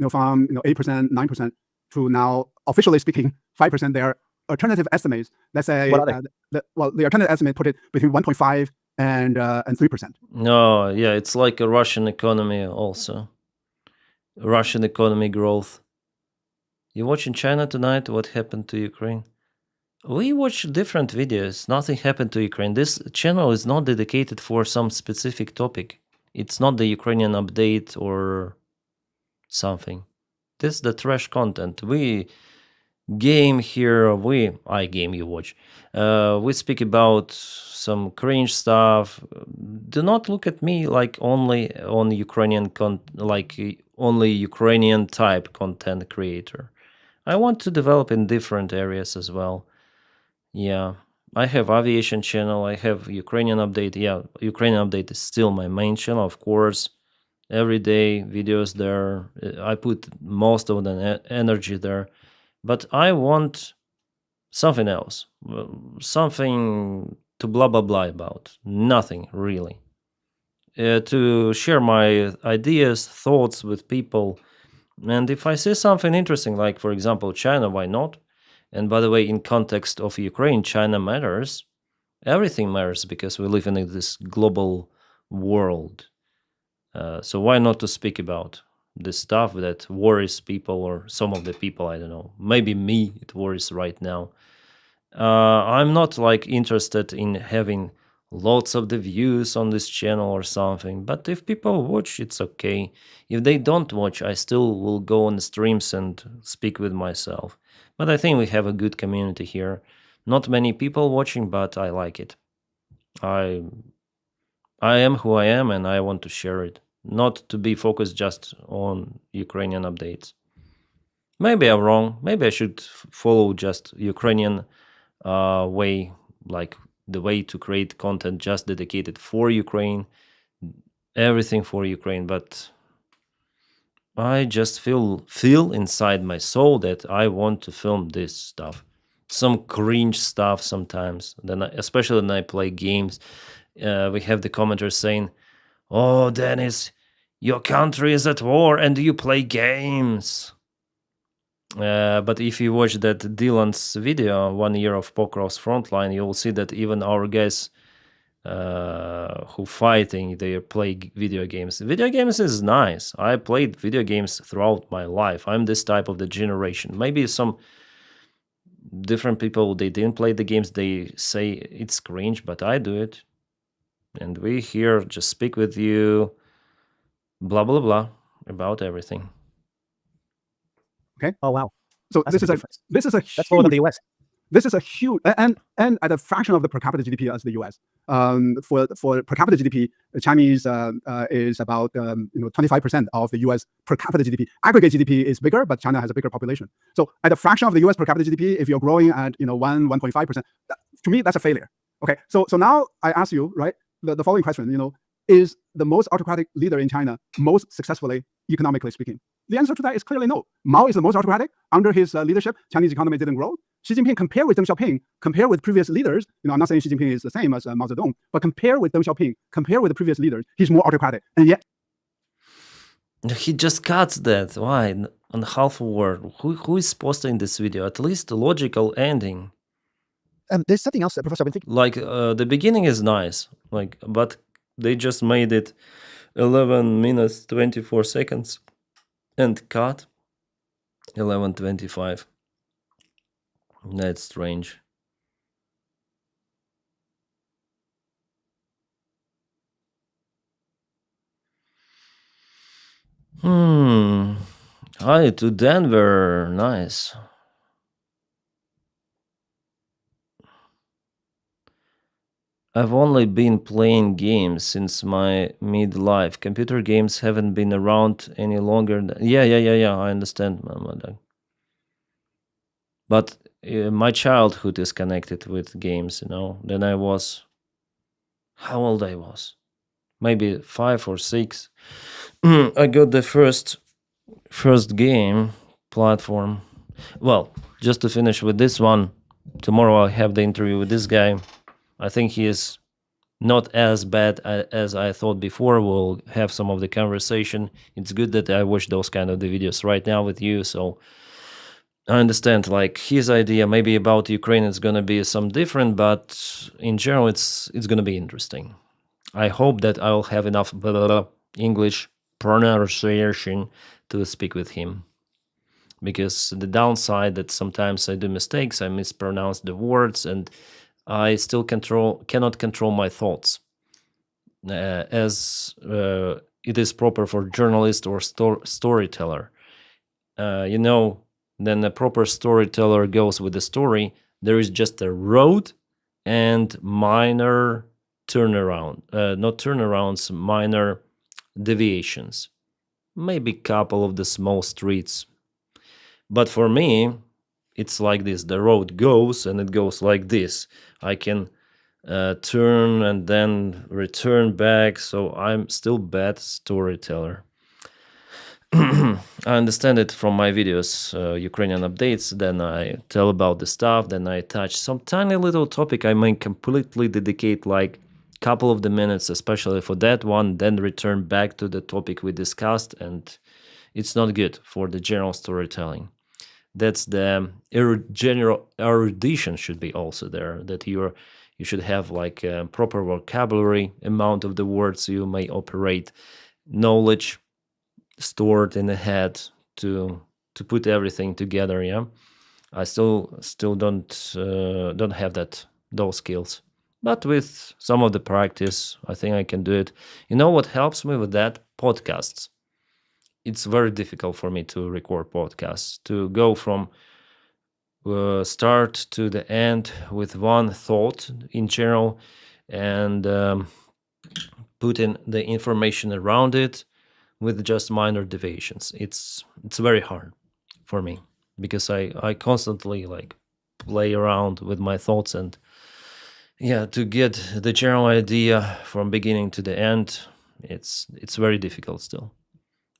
from 8%, 9% to now, officially speaking, 5%. There are alternative estimates. Let's say, what are they? The alternative estimate put it between 1.5 and 3%. No, yeah, it's like a Russian economy also. Russian economy growth. You watching China tonight? What happened to Ukraine? We watch different videos. Nothing happened to Ukraine. This channel is not dedicated for some specific topic. It's not the Ukrainian update or something. This is the trash content. We game here. I game, you watch. We speak about some cringe stuff. Do not look at me like only on Ukrainian only Ukrainian type content creator. I want to develop in different areas as well. Yeah, I have aviation channel. I have Ukrainian update. Yeah, Ukrainian update is still my main channel, of course. Every day videos there. I put most of the energy there, but I want something else, something to blah blah blah about. Nothing really. To share my ideas, thoughts with people, and if I see something interesting, like for example China, why not? And by the way, in context of Ukraine, China matters. Everything matters because we live in this global world. So why not to speak about this stuff that worries people, or some of the people, I don't know. Maybe me, it worries right now. I'm not like interested in having lots of the views on this channel or something. But if people watch, it's okay. If they don't watch, I still will go on the streams and speak with myself. But I think we have a good community here. Not many people watching, but I like it. I am who I am, and I want to share it. Not to be focused just on Ukrainian updates. Maybe I'm wrong. Maybe I should follow just Ukrainian way, like the way to create content just dedicated for Ukraine, everything for Ukraine. But I just feel inside my soul that I want to film this stuff, some cringe stuff sometimes. Then, especially when I play games, we have the commenters saying, "Oh, Denys, your country is at war and you play games." But if you watch that Dylan's video, 1 year of Pokrov's Frontline, you'll see that even our guys who fighting, they play video games. Video games is nice. I played video games throughout my life. I'm this type of the generation. Maybe some different people, they didn't play the games, they say it's cringe, but I do it. And we here just speak with you, blah, blah, blah, about everything. Okay. Oh, wow. So That's this is a That's more than the US. This is a huge, and at a fraction of the per capita GDP as the US. For per capita GDP, the Chinese is about 25% of the U.S. per capita GDP. Aggregate GDP is bigger, but China has a bigger population. So at a fraction of the U.S. per capita GDP, if you're growing at 1.5%, to me that's a failure. Okay, so now I ask you, right, the following question, is the most autocratic leader in China most successfully economically speaking? The answer to that is clearly no. Mao is the most autocratic. Under his leadership, Chinese economy didn't grow. Xi Jinping, compare with Deng Xiaoping, compare with previous leaders. I'm not saying Xi Jinping is the same as Mao Zedong, but compare with Deng Xiaoping, compare with the previous leaders, he's more autocratic. And yet, he just cuts that. Why? On half a word. Who is posting this video? At least a logical ending. There's something else that Professor I've been thinking. Like the beginning is nice, but they just made it 11 minutes 24 seconds and cut 11:25. That's strange. Hi to Denver. Nice. I've only been playing games since my midlife. Computer games haven't been around any longer. Yeah. I understand, Mama. But my childhood is connected with games, Then I was, how old I was? Maybe 5 or 6. I got the first game platform. Well, just to finish with this one, tomorrow I'll have the interview with this guy. I think he is not as bad as I thought before. We'll have some of the conversation. It's good that I watch those kind of the videos right now with you, so I understand, like, his idea maybe about Ukraine is gonna be some different, but in general it's gonna be interesting. I hope that I'll have enough English pronunciation to speak with him, because the downside that sometimes I do mistakes, I mispronounce the words, and I still cannot control my thoughts as it is proper for journalist or storyteller. Then a proper storyteller goes with the story. There is just a road and minor not turnarounds, minor deviations, maybe a couple of the small streets. But for me, it's like this. The road goes and it goes like this. I can turn and then return back, so I'm still bad storyteller. I understand it from my videos, Ukrainian updates, then I tell about the stuff, then I touch some tiny little topic. I may completely dedicate like couple of the minutes, especially for that one, then return back to the topic we discussed, and it's not good for the general storytelling. That's the general erudition should be also there, that you should have like a proper vocabulary, amount of the words you may operate, knowledge stored in the head to put everything together. I still don't have those skills, but with some of the practice I think I can do it. What helps me with that? Podcasts. It's very difficult for me to record podcasts, to go from start to the end with one thought in general, and put in the information around it with just minor deviations. It's very hard for me, because I constantly like play around with my thoughts, and to get the general idea from beginning to the end, it's very difficult still.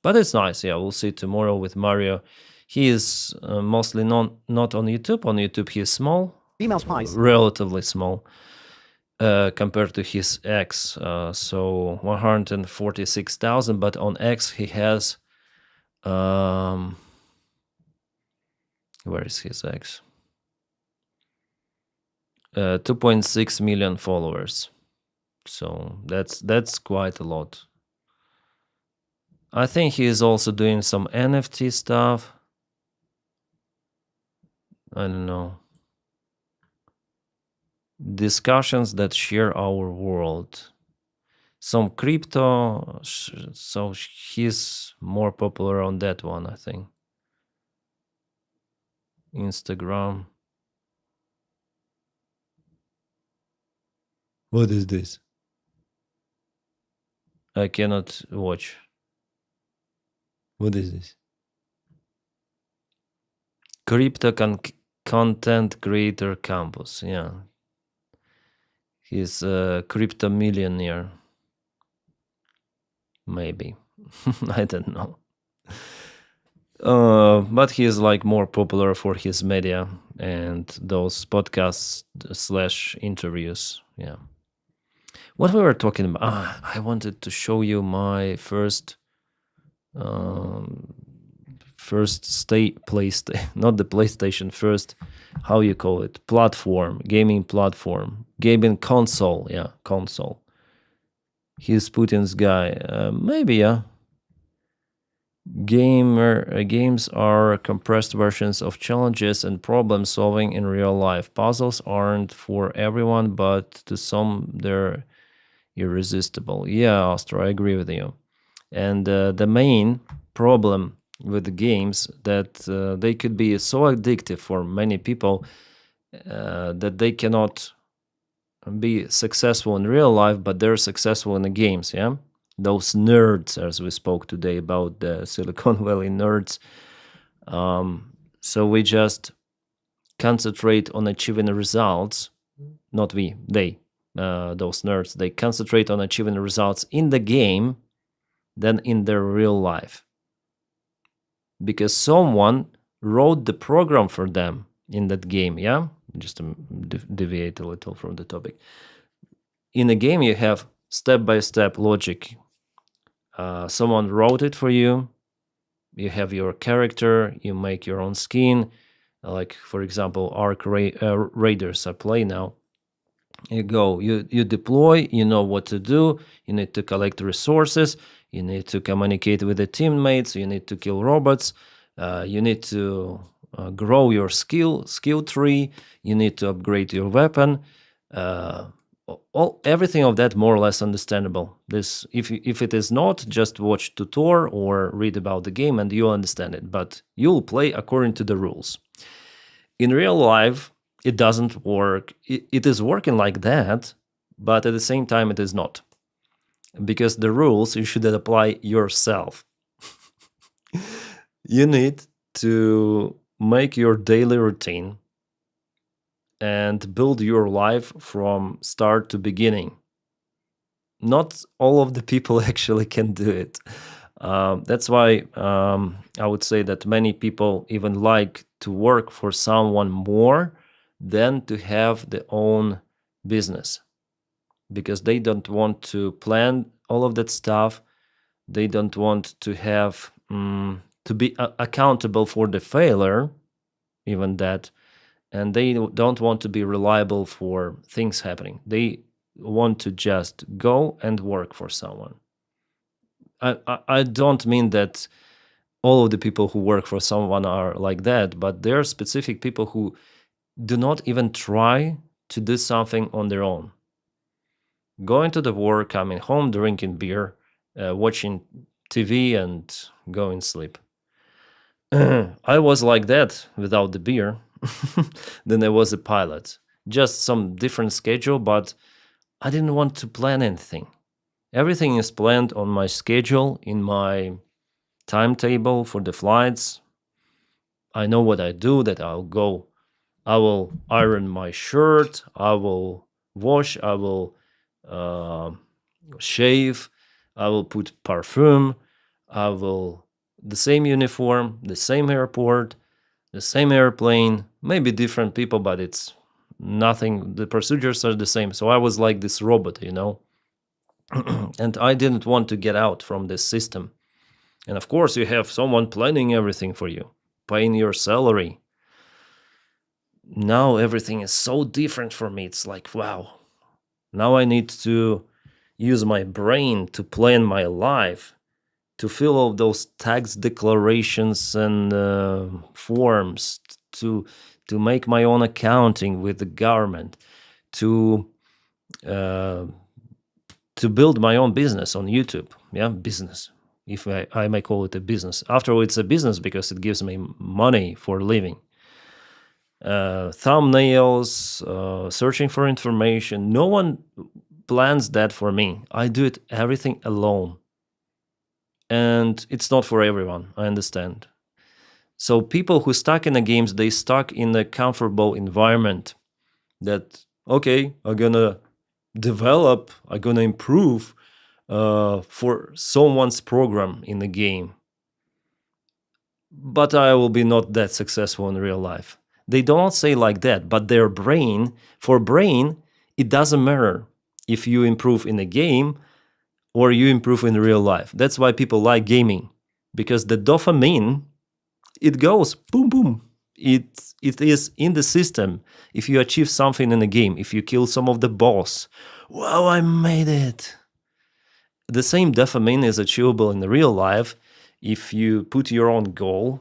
But it's nice. We'll see tomorrow with Mario. He is mostly not on YouTube. On YouTube he is small, Female spies. relatively small, compared to his X. So 146,000, but on X he has, where is his X? 2.6 million followers. So that's quite a lot. I think he is also doing some NFT stuff. I don't know. Discussions that share our world. Some crypto, so he's more popular on that one, I think. Instagram. What is this? I cannot watch. What is this? Crypto content creator campus. Yeah. He's a crypto millionaire. Maybe. I don't know. But he is like more popular for his media and those podcasts / interviews. Yeah. What we were talking about? I wanted to show you my first PlayStation, not the PlayStation, first, how you call it, gaming platform, gaming console. Yeah, console. He's Putin's guy. Maybe, yeah. Games are compressed versions of challenges and problem solving in real life. Puzzles aren't for everyone, but to some they're irresistible. Yeah, Astro, I agree with you. And the main problem with the games that they could be so addictive for many people that they cannot be successful in real life, but they're successful in the games. Yeah, those nerds, as we spoke today about the Silicon Valley nerds. So we just concentrate on achieving the results. Not we, they. Those nerds, they concentrate on achieving the results in the game than in their real life, because someone wrote the program for them in that game. Yeah, just to deviate a little from the topic. In a game, you have step-by-step logic. Someone wrote it for you. You have your character. You make your own skin. Like, for example, Arc Raiders I play now. You go, you deploy, you know what to do. You need to collect resources. You need to communicate with the teammates. You need to kill robots. You need to grow your skill tree. You need to upgrade your weapon. Everything of that more or less understandable. This, if it is not, just watch tutorial or read about the game and you'll understand it. But you'll play according to the rules. In real life, it doesn't work. It is working like that, but at the same time, it is not. Because the rules you should apply yourself. You need to make your daily routine and build your life from start to beginning. Not all of the people actually can do it. That's why I would say that many people even like to work for someone more than to have their own business, because they don't want to plan all of that stuff. They don't want to have to be accountable for the failure, even that, and they don't want to be reliable for things happening. They want to just go and work for someone. I don't mean that all of the people who work for someone are like that, but there are specific people who do not even try to do something on their own. Going to the work, coming home, drinking beer, watching TV, and going sleep. I was like that without the beer. Then I was a pilot. Just some different schedule, but I didn't want to plan anything. Everything is planned on my schedule, in my timetable for the flights. I know what I do, that I'll go. I will iron my shirt. I will wash. I will shave. I will put perfume. I will the same uniform, the same airport, the same airplane. Maybe different people, but it's nothing. The procedures are the same. So I was like this robot, you know. And I didn't want to get out from this system. And of course, you have someone planning everything for you, paying your salary. Now everything is so different for me. It's like, wow, now I need to use my brain to plan my life, to fill all those tax declarations and forms, to make my own accounting with the government, to build my own business on YouTube. Yeah, business, if I may call it a business. After all, it's a business because it gives me money for living. Thumbnails, searching for information. No one plans that for me. I do it everything alone. And it's not for everyone, I understand. So people who stuck in the games, they stuck in a comfortable environment that, okay, I'm gonna develop, I'm gonna improve for someone's program in the game. But I will be not that successful in real life. They don't say like that, but their brain, for brain, it doesn't matter if you improve in a game or you improve in real life. That's why people like gaming, because the dopamine, it goes boom, boom. It is in the system. If you achieve something in a game, if you kill some of the boss, wow, I made it. The same dopamine is achievable in real life if you put your own goal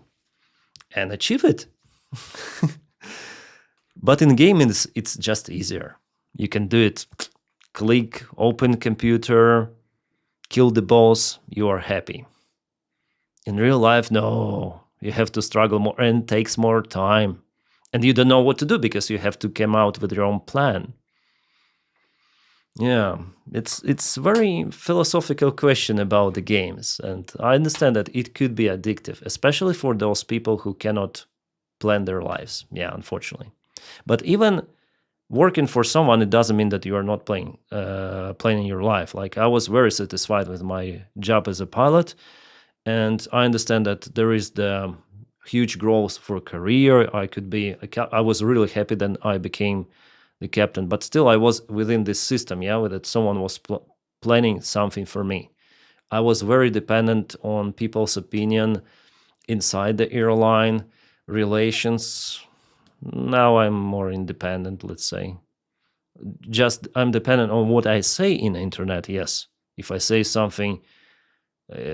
and achieve it. But in gaming, it's just easier. You can do it. Click, open computer, kill the boss, you are happy. In real life, no. You have to struggle more and it takes more time. And you don't know what to do because you have to come out with your own plan. Yeah, it's very philosophical question about the games. And I understand that it could be addictive, especially for those people who cannot plan their lives. Yeah, unfortunately. But even working for someone, it doesn't mean that you are not planning your life. Like, I was very satisfied with my job as a pilot. And I understand that there is the huge growth for career. I was really happy that I became the captain, but still I was within this system, that someone was planning something for me. I was very dependent on people's opinion inside the airline, relations. Now I'm more independent, let's say. Just I'm dependent on what I say in the internet, yes. If I say something,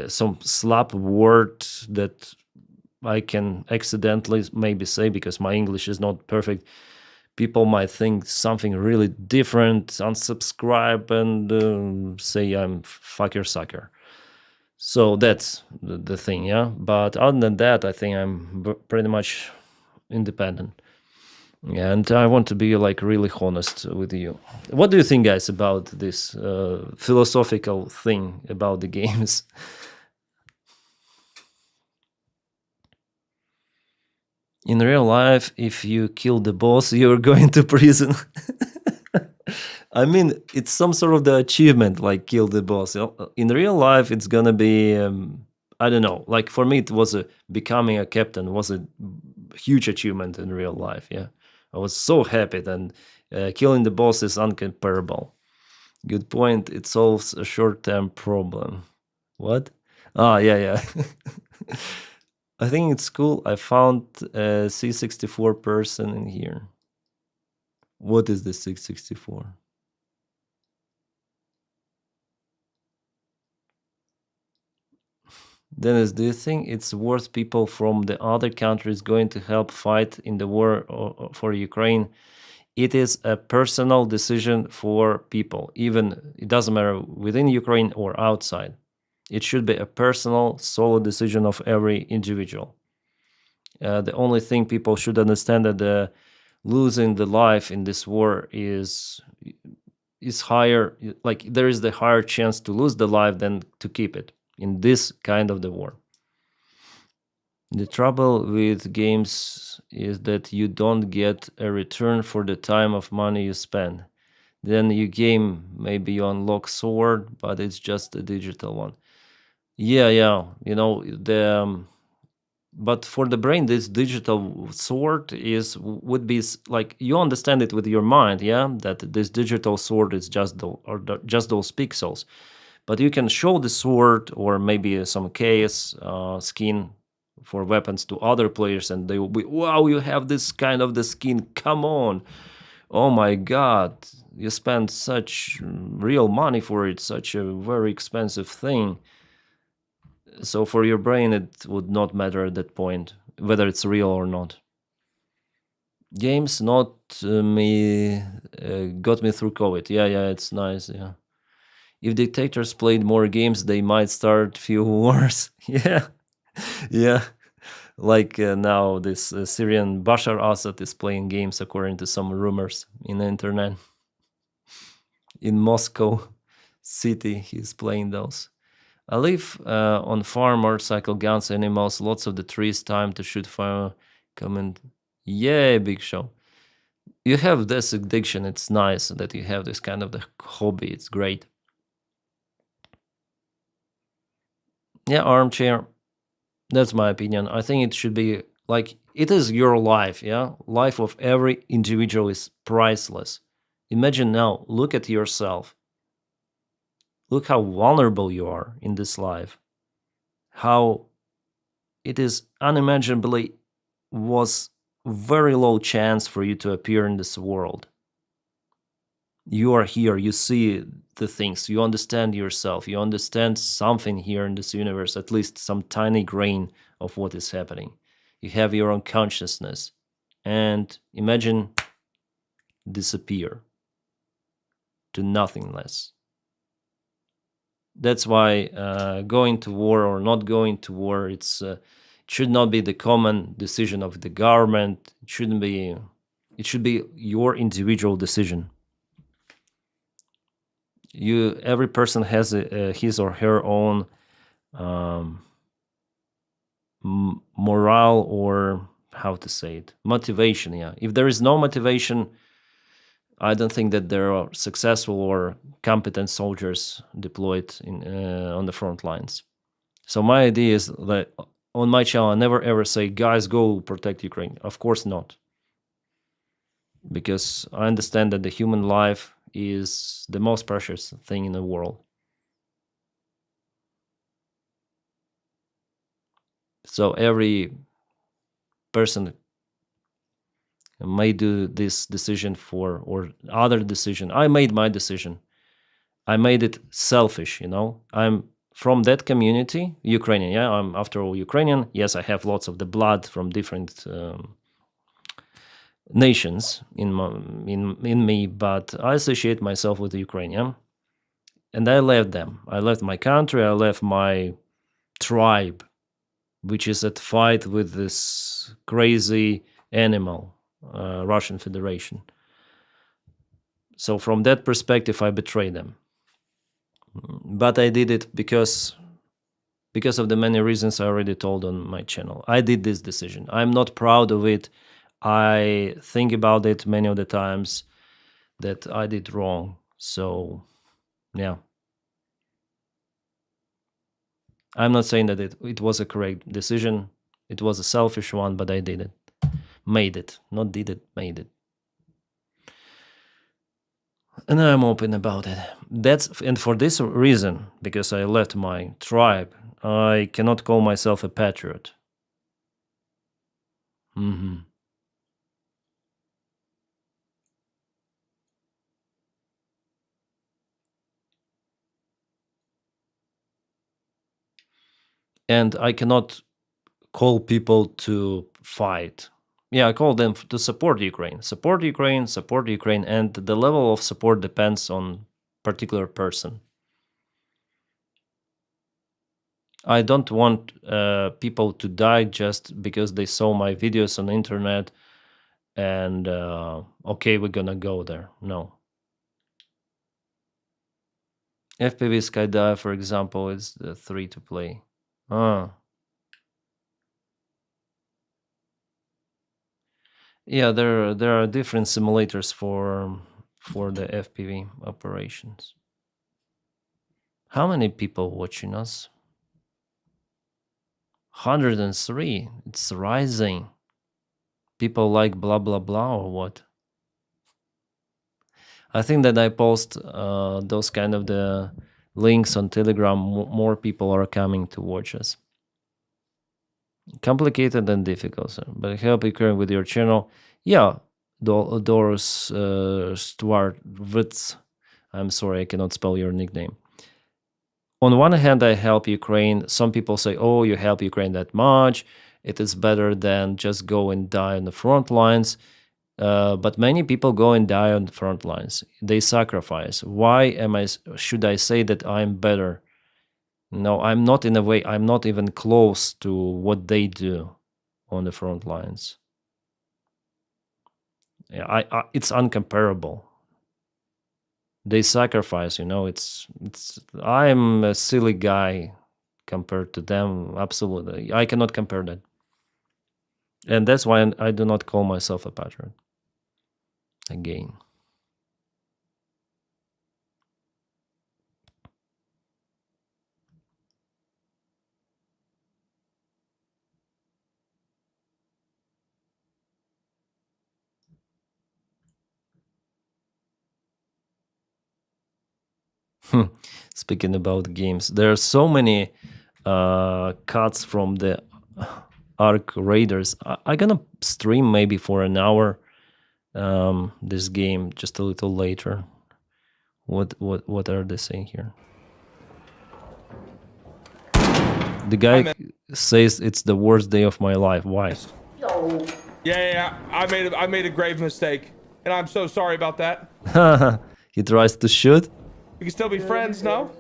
some slap word that I can accidentally maybe say because my English is not perfect, people might think something really different, unsubscribe, and say I'm fucker sucker. So that's the thing, yeah. But other than that, I think I'm pretty much independent. And I want to be like really honest with you. What do you think, guys, about this philosophical thing about the games? In real life, if you kill the boss, you're going to prison. I mean, it's some sort of the achievement, like kill the boss. In real life, it's gonna be, I don't know. Like for me, it was becoming a captain was a huge achievement in real life. Yeah, I was so happy. Then killing the boss is uncomparable. Good point. It solves a short-term problem. What? Ah, yeah. I think it's cool. I found a C64 person in here. What is the 664? Denys, do you think it's worth people from the other countries going to help fight in the war for Ukraine? It is a personal decision for people. Even it doesn't matter within Ukraine or outside. It should be a personal, solo decision of every individual. The only thing people should understand that losing the life in this war is higher. Like there is the higher chance to lose the life than to keep it in this kind of the war. The trouble with games is that you don't get a return for the time of money you spend. Then you game, maybe you unlock sword, but it's just a digital one. Yeah, you know, but for the brain, this digital sword would be like you understand it with your mind, yeah, that this digital sword is just just those pixels. But you can show the sword or maybe some case skin for weapons to other players, and they will be, wow, you have this kind of the skin. Come on, oh my god, you spend such real money for it, such a very expensive thing. So for your brain, it would not matter at that point whether it's real or not. Games not me got me through COVID. Yeah, it's nice. Yeah. If dictators played more games, they might start few wars. Yeah. Like now, this Syrian Bashar Assad is playing games according to some rumors in the internet. in Moscow city. He's playing those. I live on farm, motorcycle, guns, animals, lots of the trees, time to shoot fire. Comment. Yeah, big show. You have this addiction. It's nice that you have this kind of the hobby. It's great. Yeah, armchair. That's my opinion. I think it should be like it is your life. Yeah, life of every individual is priceless. Imagine now. Look at yourself. Look how vulnerable you are in this life. How it is unimaginably was very low chance for you to appear in this world. You are here, you see the things, you understand yourself, you understand something here in this universe, at least some tiny grain of what is happening. You have your own consciousness, and imagine disappear to nothingness. That's why going to war or not going to war, it should not be the common decision of the government. It shouldn't be. It should be your individual decision. Every person has his or her own morale, or how to say it, motivation. Yeah, if there is no motivation, I don't think that there are successful or competent soldiers deployed on the front lines. So my idea is that on my channel, I never ever say, guys, go protect Ukraine. Of course not. Because I understand that the human life is the most precious thing in the world. So every person may do this decision or other decision. I made my decision. I made it selfish, I'm from that community, Ukrainian. Yeah, I'm after all Ukrainian. Yes, I have lots of the blood from different nations in me, but I associate myself with the Ukrainian. And I left them. I left my country. I left my tribe, which is at fight with this crazy animal, Russian Federation. So from that perspective, I betrayed them. But I did it because of the many reasons I already told on my channel. I did this decision. I'm not proud of it. I think about it many of the times that I did wrong. So, yeah. I'm not saying that it was a correct decision. It was a selfish one, but I did it. Made it. Not did it, made it. And I'm open about it. And for this reason, because I left my tribe, I cannot call myself a patriot. And I cannot call people to fight. Yeah, I call them to support Ukraine. Support Ukraine, support Ukraine. And the level of support depends on particular person. I don't want people to die just because they saw my videos on the internet and, okay, we're gonna go there. No. FPV Skydive, for example, is the 3 to play. Yeah, there are different simulators for the FPV operations. How many people watching us? 103. It's rising. People like blah blah blah or what? I think that I post those kind of the links on Telegram. More people are coming to watch us. Complicated and difficult, sir. But I help you current with your channel. Yeah, Doris Stwartwitz. I'm sorry, I cannot spell your nickname. On one hand, I help Ukraine. Some people say, oh, you help Ukraine that much. It is better than just go and die on the front lines. But many people go and die on the front lines. They sacrifice. Why should I say that I'm better? No, I'm not in a way. I'm not even close to what they do on the front lines. Yeah, it's uncomparable. they sacrifice. It's I'm a silly guy compared to them. Absolutely, I cannot compare that, and that's why I do not call myself a patriot. Again. Speaking about games, there are so many cuts from the Ark Raiders. I'm gonna stream maybe for an hour this game just a little later. What are they saying here? The guy says it's the worst day of my life. Why? Yeah. I made a grave mistake, and I'm so sorry about that. He tries to shoot. We can still be friends, no?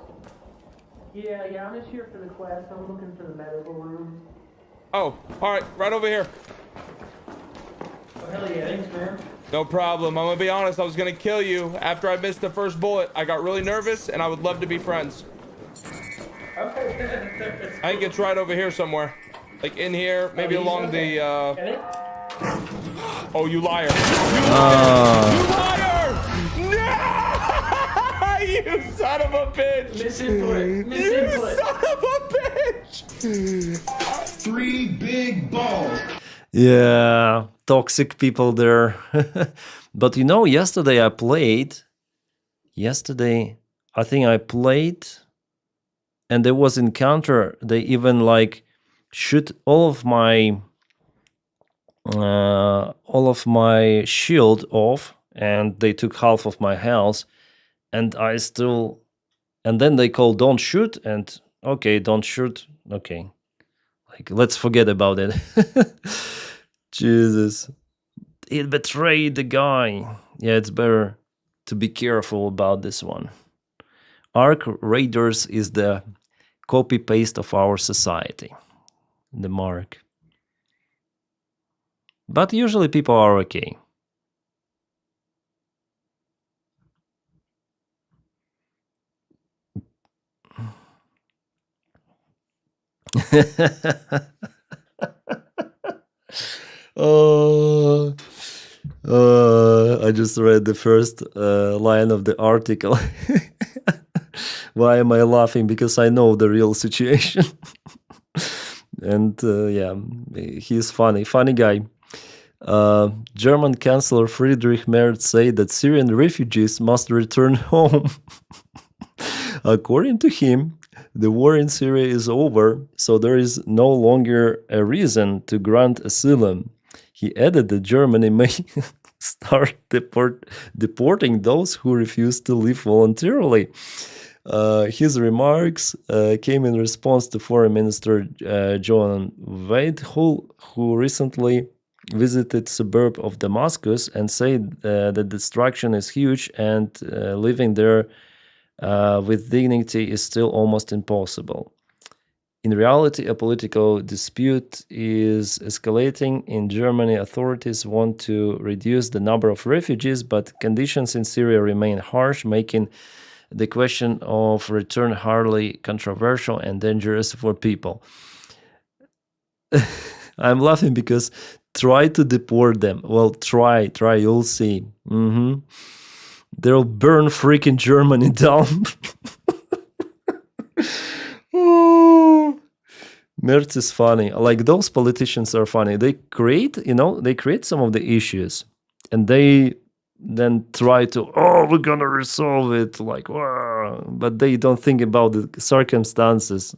Yeah, I'm just here for the class. I'm looking for the medical room. Oh, all right, right over here. Oh, hell yeah, thanks, man. No problem. I'm gonna be honest, I was gonna kill you after I missed the first bullet. I got really nervous, and I would love to be friends. Okay. I think it's right over here somewhere. Like in here, maybe along the, Oh, you liar. You liar! No! You son of a bitch! Misinput. You son of a bitch! 3 big balls. Yeah, toxic people there. But yesterday I think I played, and there was encounter. They even shoot all of my shield off, and they took half of my health, and then they call don't shoot, and okay, don't shoot, okay, let's forget about it. Jesus, it betrayed the guy. Yeah, it's better to be careful about this one. Ark Raiders is the copy paste of our society, the mark. But usually people are okay. I just read the first line of the article. Why am I laughing? Because I know the real situation. And yeah, he's funny guy. German Chancellor Friedrich Merz said that Syrian refugees must return home. According to him, the war in Syria is over, so there is no longer a reason to grant asylum. He added that Germany may start deporting those who refuse to leave voluntarily. His remarks came in response to Foreign Minister Joan Weidhull, who recently visited suburb of Damascus and said that destruction is huge and living there with dignity is still almost impossible. In reality, a political dispute is escalating. In Germany, authorities want to reduce the number of refugees, but conditions in Syria remain harsh, making the question of return hardly controversial and dangerous for people. I'm laughing because try to deport them. Well, try, you'll see. They'll burn freaking Germany down. Merz is funny. Those politicians are funny. They create some of the issues, and they then try to, we're gonna resolve it, but they don't think about the circumstances.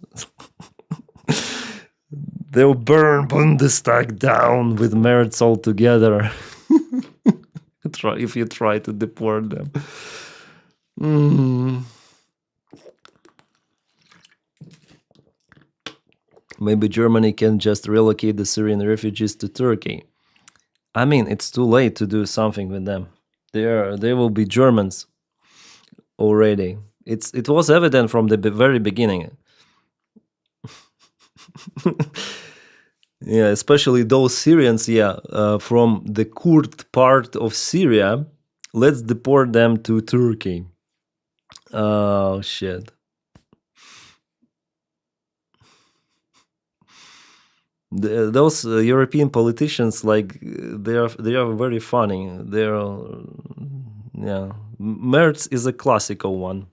They'll burn Bundestag down with Merz all together. If you try to deport them. Maybe Germany can just relocate the Syrian refugees to Turkey. I mean, it's too late to do something with them. They will be Germans already. It was evident from the very beginning. Yeah, especially those Syrians, from the Kurd part of Syria. Let's deport them to Turkey. Oh shit. Those European politicians, like they are very funny. Yeah. Merz is a classical one.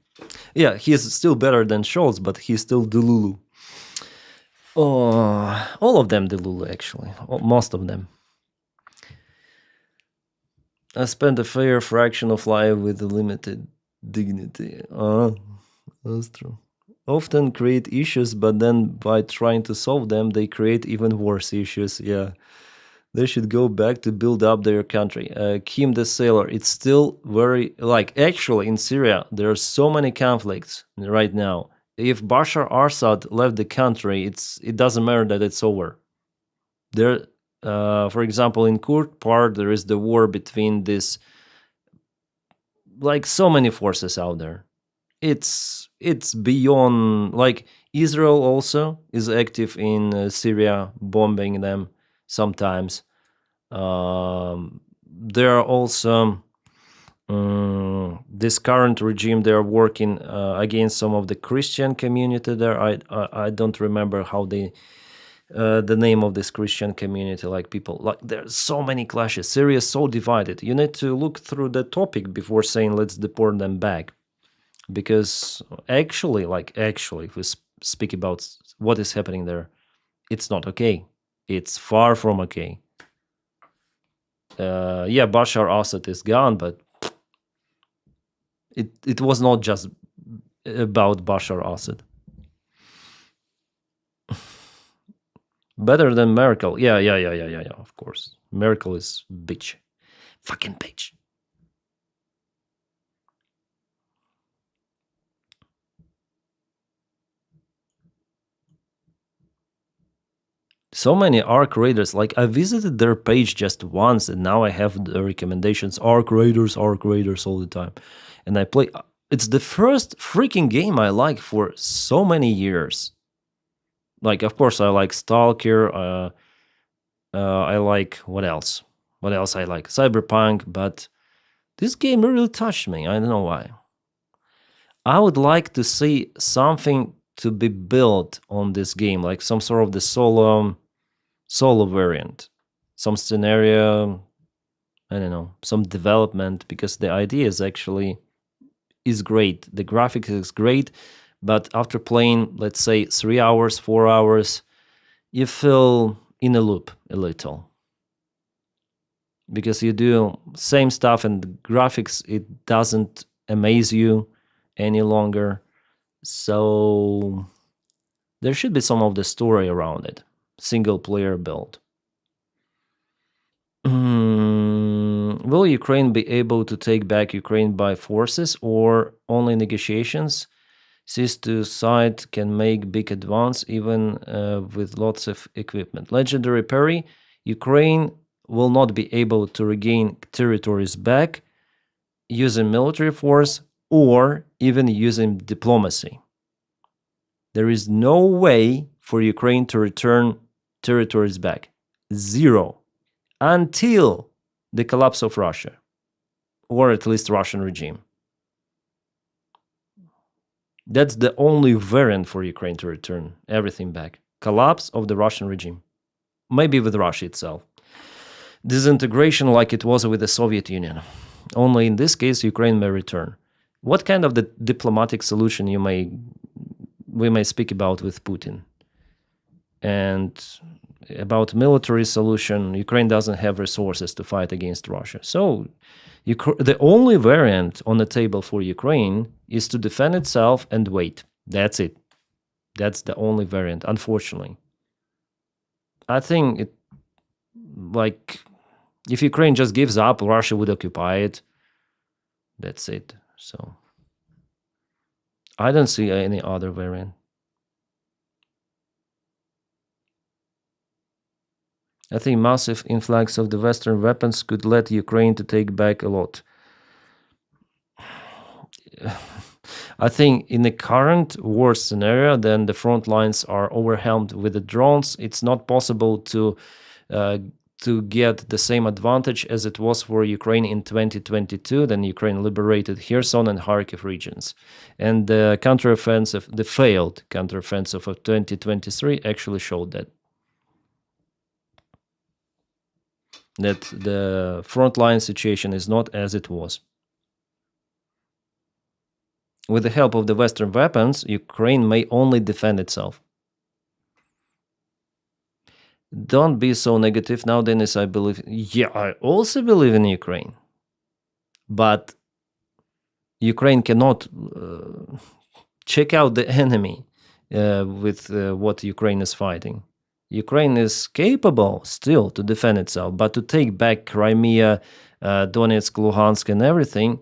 Yeah, he's still better than Scholz, but he's still Delulu. Oh, all of them Delulu actually, most of them. I spent a fair fraction of life with limited dignity. That's true. Often create issues, but then by trying to solve them, they create even worse issues. Yeah. They should go back to build up their country. Kim the Sailor, it's still very, like, actually in Syria, there are so many conflicts right now. If Bashar Assad left the country, it doesn't matter that it's over. There, for example, in Kurd part, there is the war between this, like, so many forces out there. It's beyond, like, Israel also is active in Syria, bombing them sometimes. There are also this current regime. They are working against some of the Christian community there. I don't remember how the name of this Christian community. Like, people, like, there's so many clashes. Syria is so divided. You need to look through the topic before saying let's deport them back, because actually, if we speak about what is happening there, it's not okay. It's far from okay. Yeah, Bashar Assad is gone, but it was not just about Bashar Assad. Better than Merkel. Yeah, of course. Merkel is bitch. Fucking bitch. So many Arc Raiders. Like, I visited their page just once, and now I have the recommendations. Arc Raiders all the time. And I play. It's the first freaking game I like for so many years. Like, of course, I like Stalker. I like, what else? What else I like? Cyberpunk. But this game really touched me. I don't know why. I would like to see something to be built on this game, like some sort of the solo variant, some scenario, I don't know, some development, because the idea is actually is great. The graphics is great, but after playing, let's say 3 hours, 4 hours, you feel in a loop a little, because you do same stuff and the graphics, it doesn't amaze you any longer. So there should be some of the story around it. Single player build. Will Ukraine be able to take back Ukraine by forces or only negotiations? These two sides can make big advance even with lots of equipment. Legendary Perry, Ukraine will not be able to regain territories back using military force or even using diplomacy. There is no way for Ukraine to return territories back. Zero. Until the collapse of Russia, or at least Russian regime. That's the only variant for Ukraine to return everything back. Collapse of the Russian regime. Maybe with Russia itself. Disintegration like it was with the Soviet Union. Only in this case, Ukraine may return. What kind of the diplomatic solution we may speak about with Putin? And about military solution, Ukraine doesn't have resources to fight against Russia. So the only variant on the table for Ukraine is to defend itself and wait. That's it. That's the only variant, unfortunately. I think if Ukraine just gives up, Russia would occupy it. That's it. So I don't see any other variant. I think massive influx of the Western weapons could let Ukraine to take back a lot. I think in the current war scenario, then the front lines are overwhelmed with the drones. It's not possible to to get the same advantage as it was for Ukraine in 2022. Then Ukraine liberated Kherson and Kharkiv regions. And the counteroffensive, the failed counteroffensive of 2023 actually showed that the frontline situation is not as it was. With the help of the Western weapons, Ukraine may only defend itself. Don't be so negative now, Denys. I believe. Yeah, I also believe in Ukraine. But Ukraine cannot check out the enemy with what Ukraine is fighting. Ukraine is capable still to defend itself, but to take back Crimea, Donetsk, Luhansk, and everything,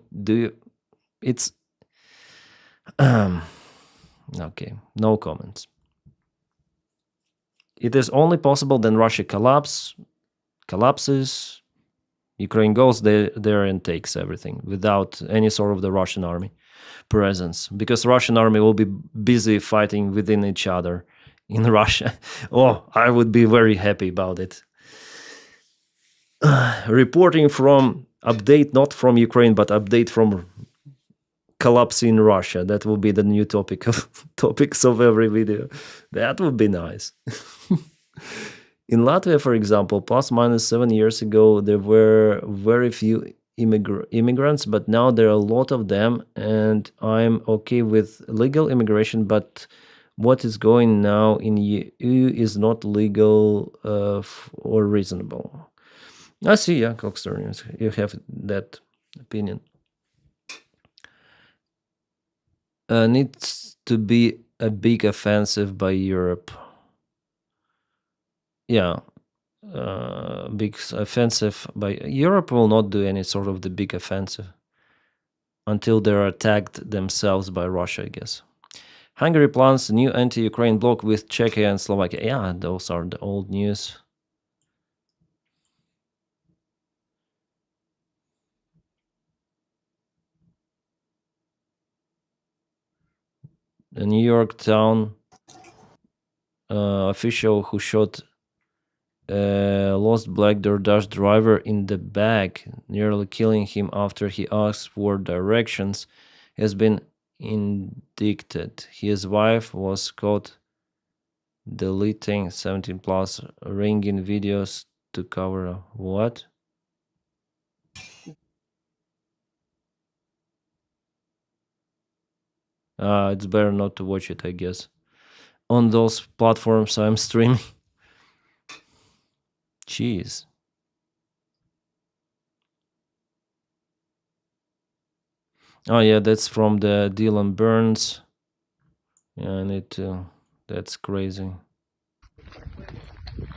it's okay. No comments. It is only possible then Russia collapses, Ukraine goes there and takes everything without any sort of the Russian army presence, because Russian army will be busy fighting within each other in Russia. Oh, I would be very happy about it. Reporting from update, not from Ukraine, but update from collapse in Russia. That will be the new topic of topics of every video. That would be nice. In Latvia, for example, plus minus 7 years ago, there were very few immigrants, but now there are a lot of them, and I'm okay with legal immigration, but what is going now in EU is not legal or reasonable. I see, yeah, Coxter, you have that opinion. Needs to be a big offensive by Europe. Yeah, big offensive by Europe will not do any sort of the big offensive until they're attacked themselves by Russia, I guess. Hungary plans new anti-Ukraine bloc with Czechia and Slovakia. Yeah, those are the old news. A New York town official who shot a lost black DoorDash driver in the back, nearly killing him after he asked for directions, has been indicted. His wife was caught deleting 17 plus ringing videos to cover up. What? It's better not to watch it, I guess. On those platforms I'm streaming. Jeez. Oh yeah, that's from the Dylan Burns. Yeah, I need to. That's crazy.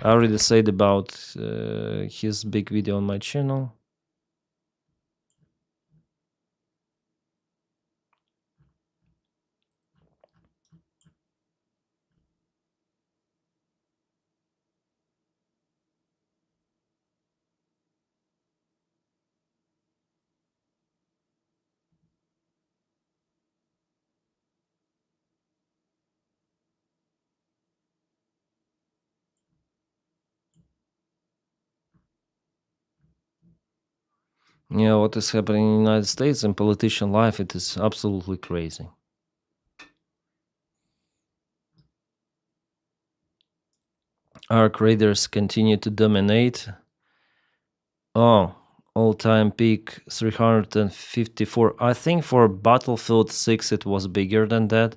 I already said about his big video on my channel. Yeah, what is happening in the United States and politician life, it is absolutely crazy. Our creators continue to dominate. Oh, all-time peak 354. I think for Battlefield 6 it was bigger than that.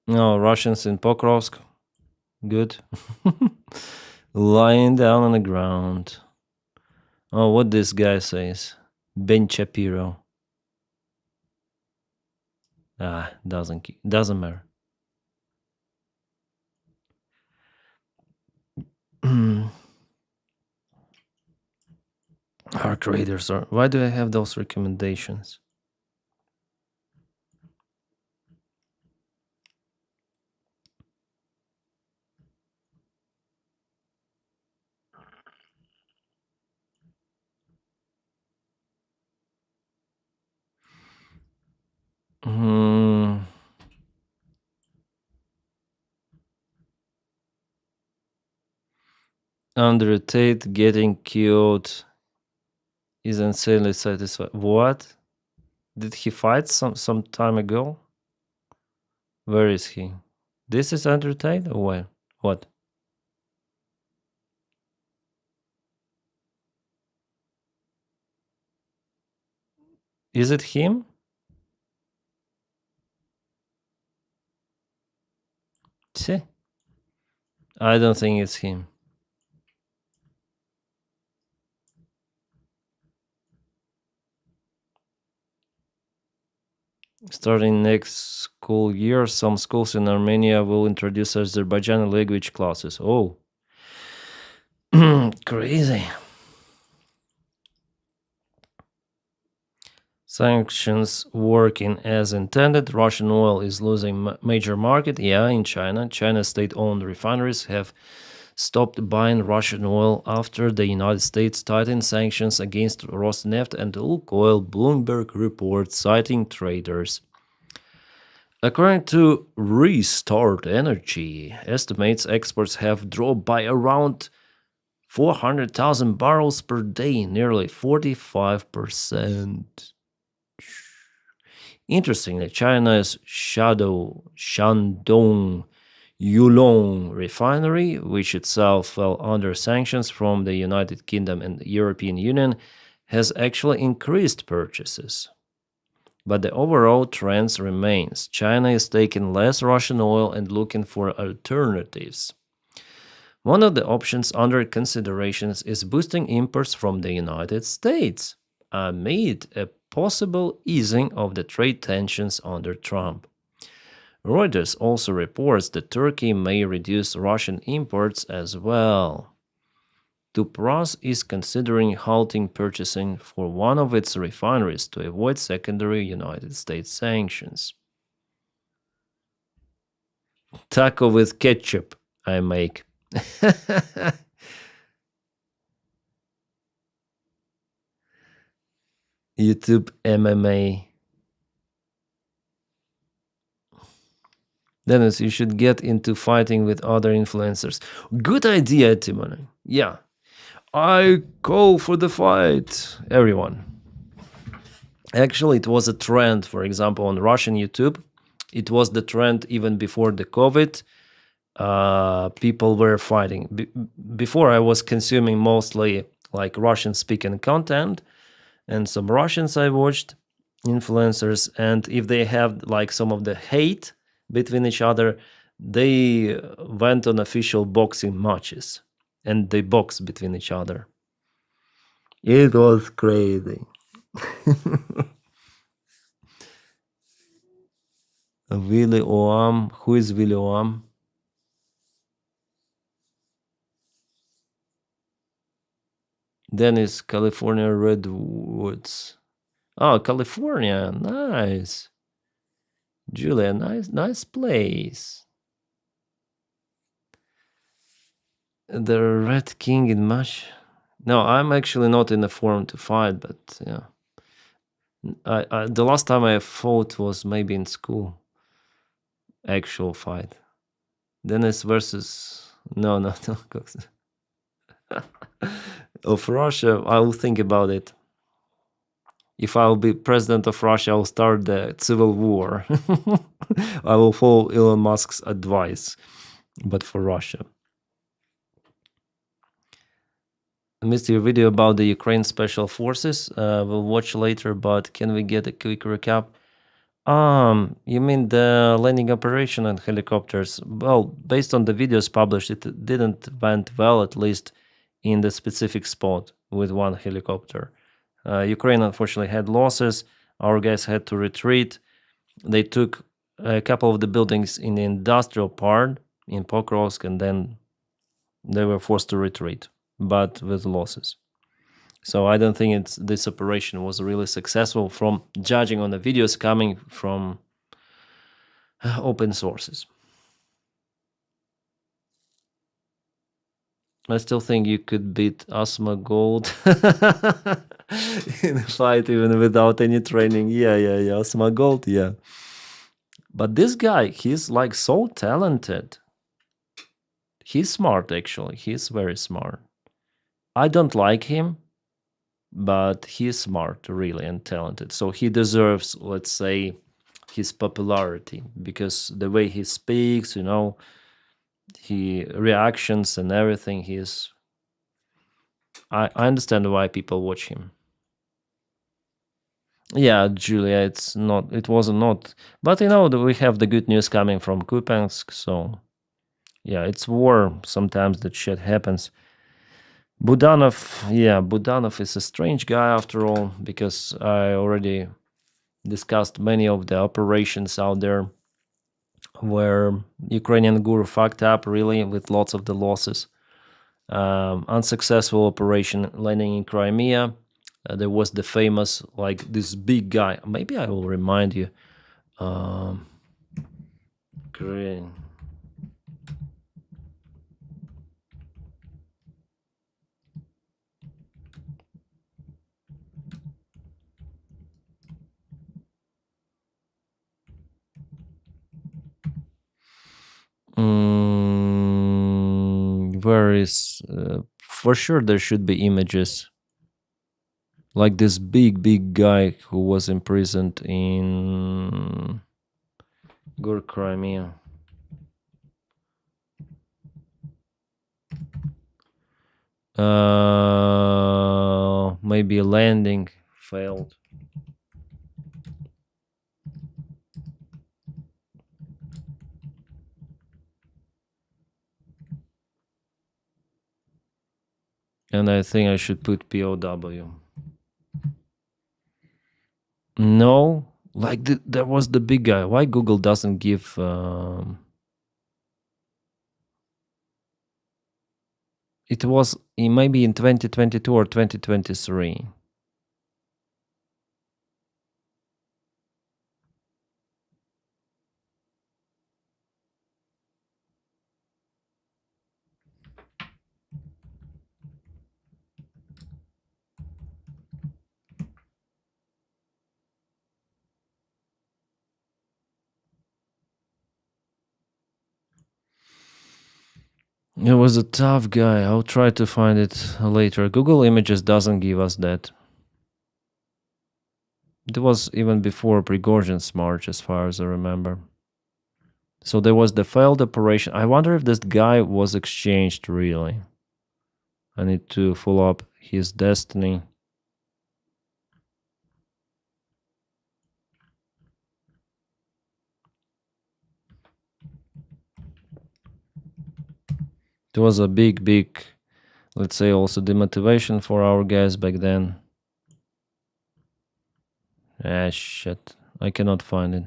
No, Russians in Pokrovsk. Good. Lying down on the ground. Oh, what this guy says. Ben Shapiro. Doesn't matter. Our creators are. Why do I have those recommendations? Andrew Tate getting killed is insanely satisfied. What? Did he fight some time ago? Where is he? This is Andrew Tate or what? What? Is it him? See? I don't think it's him. Starting next school year, some schools in Armenia will introduce Azerbaijani language classes. Oh. Crazy. Sanctions working as intended. Russian oil is losing major market. Yeah, in China. China's state-owned refineries have stopped buying Russian oil after the United States tightened sanctions against Rosneft and Lukoil, Bloomberg reports, citing traders. According to Restart Energy, estimates exports have dropped by around 400,000 barrels per day, nearly 45%. Interestingly, China's Shandong Yulong refinery, which itself fell under sanctions from the United Kingdom and the European Union, has actually increased purchases. But the overall trend remains. China is taking less Russian oil and looking for alternatives. One of the options under consideration is boosting imports from the United States amid a possible easing of the trade tensions under Trump. Reuters also reports that Turkey may reduce Russian imports as well. Tupras is considering halting purchasing for one of its refineries to avoid secondary United States sanctions. Taco with ketchup I make. YouTube MMA. Denys, you should get into fighting with other influencers. Good idea, Timon. Yeah. I call for the fight, everyone. Actually, it was a trend, for example, on Russian YouTube. It was the trend even before the COVID. People were fighting. Before, I was consuming mostly like Russian-speaking content, and some Russians I watched, influencers, and if they have like some of the hate between each other, they went on official boxing matches and they boxed between each other. It was crazy. Willy Oam. Who is Willy Oam? Denys, California Redwoods. Oh, California. Nice. Julia, nice place. The Red King in match. No, I'm actually not in the form to fight, but yeah. The last time I fought was maybe in school. Actual fight. Denys versus no. Of Russia, I will think about it. If I'll be president of Russia, I'll start the civil war. I will follow Elon Musk's advice, but for Russia. I missed your video about the Ukraine Special Forces. We'll watch later, but can we get a quick recap? You mean the landing operation on helicopters? Well, based on the videos published, it didn't went well, at least in the specific spot with one helicopter. Ukraine unfortunately had losses. Our guys had to retreat. They took a couple of the buildings in the industrial part in Pokrovsk, and then they were forced to retreat, but with losses. So I don't think this operation was really successful from judging on the videos coming from open sources. I still think you could beat Asma Gold in a fight even without any training. Yeah. Asma Gold, yeah. But this guy, he's like so talented. He's smart, actually. He's very smart. I don't like him, but he's smart, really, and talented. So he deserves, let's say, his popularity because the way he speaks, he reactions and everything. I understand why people watch him. Yeah, Julia, it wasn't not, but we have the good news coming from Kupiansk, so yeah, it's war. Sometimes that shit happens. Budanov is a strange guy after all, because I already discussed many of the operations out there where Ukrainian guru fucked up really with lots of the losses. Unsuccessful operation landing in Crimea. There was the famous, like, this big guy. Maybe I will remind you. Great. Where is for sure there should be images like this big guy who was imprisoned in Gur Crimea. Maybe landing failed. And I think I should put POW. No, like there was the big guy. Why Google doesn't give? It was maybe in 2022 or 2023. It was a tough guy. I'll try to find it later. Google Images doesn't give us that. It was even before Prigozhin's march, as far as I remember. So there was the failed operation. I wonder if this guy was exchanged, really. I need to follow up his destiny. It was a big, let's say, also demotivation for our guys back then. Ah, shit. I cannot find it.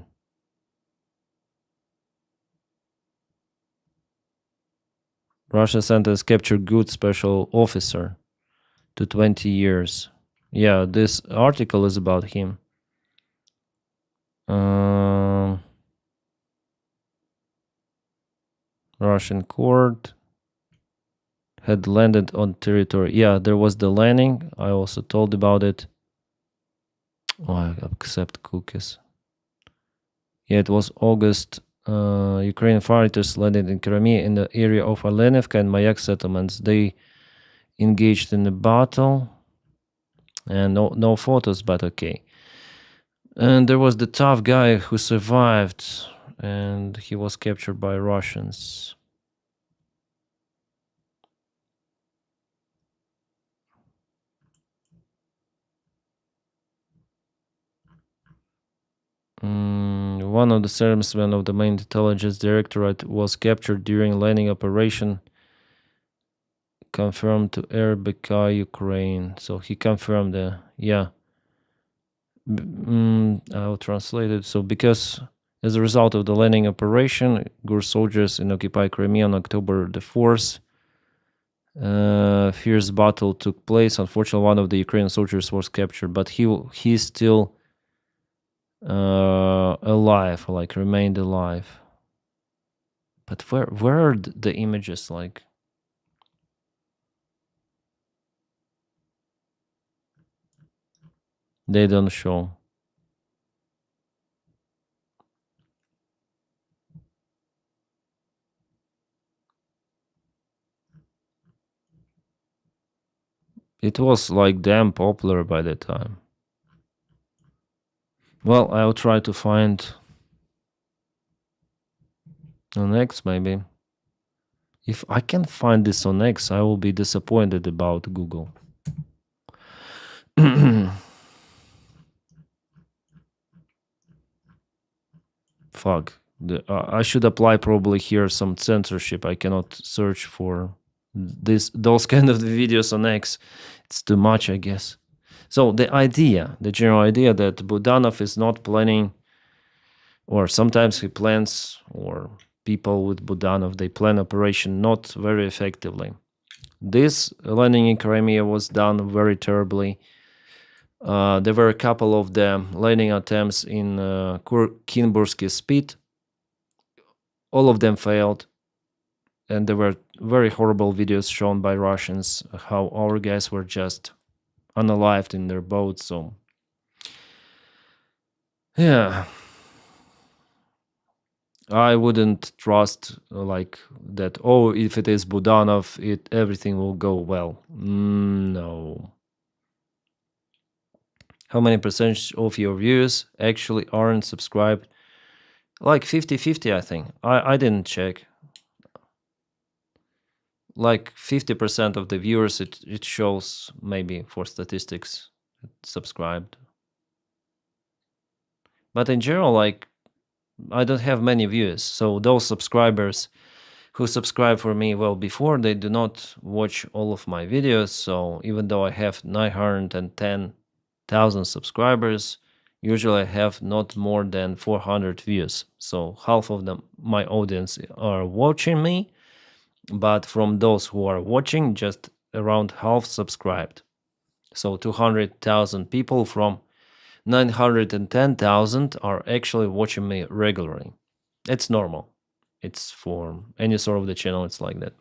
Russia sentenced captured good special officer to 20 years. Yeah, this article is about him. Russian court had landed on territory. Yeah, there was the landing. I also told about it. Oh, I accept cookies. Yeah, it was August. Ukrainian fighters landed in Crimea in the area of Alenivka and Mayak settlements. They engaged in a battle. And no photos, but okay. And there was the tough guy who survived, and he was captured by Russians. One of the servicemen of the main intelligence directorate was captured during landing operation, confirmed to RBK Ukraine. So he confirmed yeah. I'll translate it. So because as a result of the landing operation, GUR soldiers in occupied Crimea on October the 4th, fierce battle took place. Unfortunately, one of the Ukrainian soldiers was captured, but he's still alive, like remained alive. But where are the images? Like, They don't show. It was like damn popular by the time. Well, I'll try to find on X maybe. If I can find this on X, I will be disappointed about Google. Fuck. I should apply probably here some censorship. I cannot search for those kind of videos on X. It's too much, I guess. So the general idea that Budanov is not planning, or sometimes he plans, or people with Budanov, they plan operation not very effectively. This landing in Crimea was done very terribly. There were a couple of the landing attempts in Kinbursky Spit. All of them failed, and there were very horrible videos shown by Russians how our guys were just unalived in their boats. So yeah, I wouldn't trust like that. Oh, if it is Budanov, everything will go well. No. How many percentage of your viewers actually aren't subscribed? Like 50-50, I think. I didn't check. Like 50% of the viewers, it shows maybe for statistics subscribed. But in general, like, I don't have many views. So those subscribers who subscribe for me well before, they do not watch all of my videos. So even though I have 910,000 subscribers, usually I have not more than 400 views. So half of them, my audience, are watching me. But from those who are watching, just around half subscribed. So 200,000 people from 910,000 are actually watching me regularly. It's normal. It's for any sort of the channel, it's like that.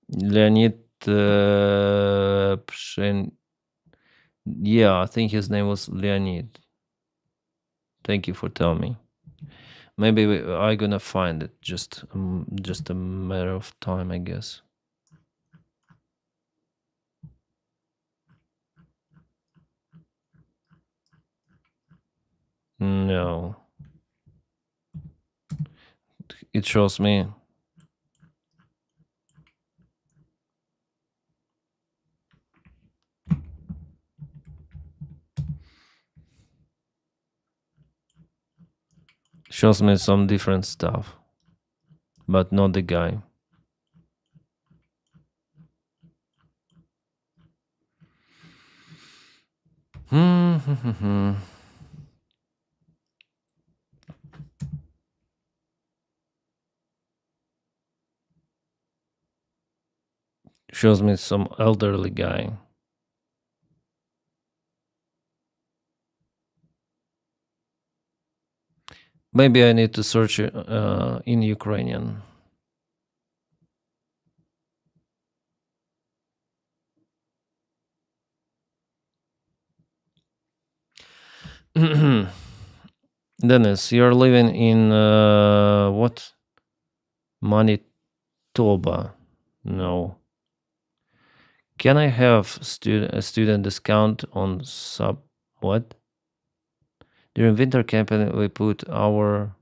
Leonid yeah, I think his name was Leonid. Thank you for telling me. Maybe I'm gonna find it. Just a matter of time, I guess. No. It shows me. Shows me some different stuff, but not the guy. Shows me some elderly guy. Maybe I need to search in Ukrainian. Dennis, you're living in what? Manitoba. No. Can I have a student discount on sub what? During winter campaign we put our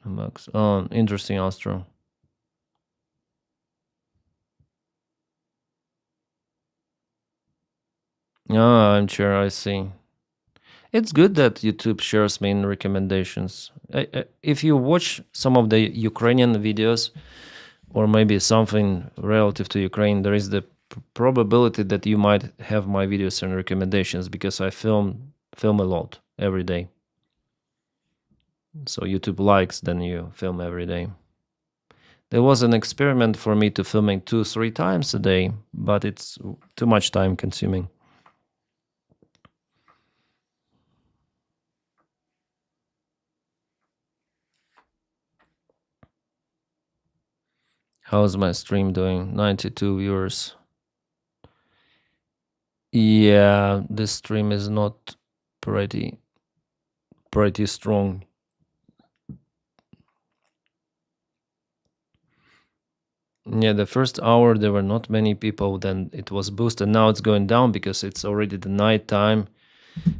max on interesting Astro. I'm sure I see. It's good that YouTube shares me in recommendations. If you watch some of the Ukrainian videos, or maybe something relative to Ukraine, there is the probability that you might have my videos in recommendations because I film a lot every day. So YouTube likes, then you film every day. There was an experiment for me to filming 2-3 times a day, but it's too much time consuming. How's my stream doing? 92 viewers. Yeah, this stream is not pretty strong. Yeah, the first hour there were not many people, then it was boosted. Now it's going down because it's already the night time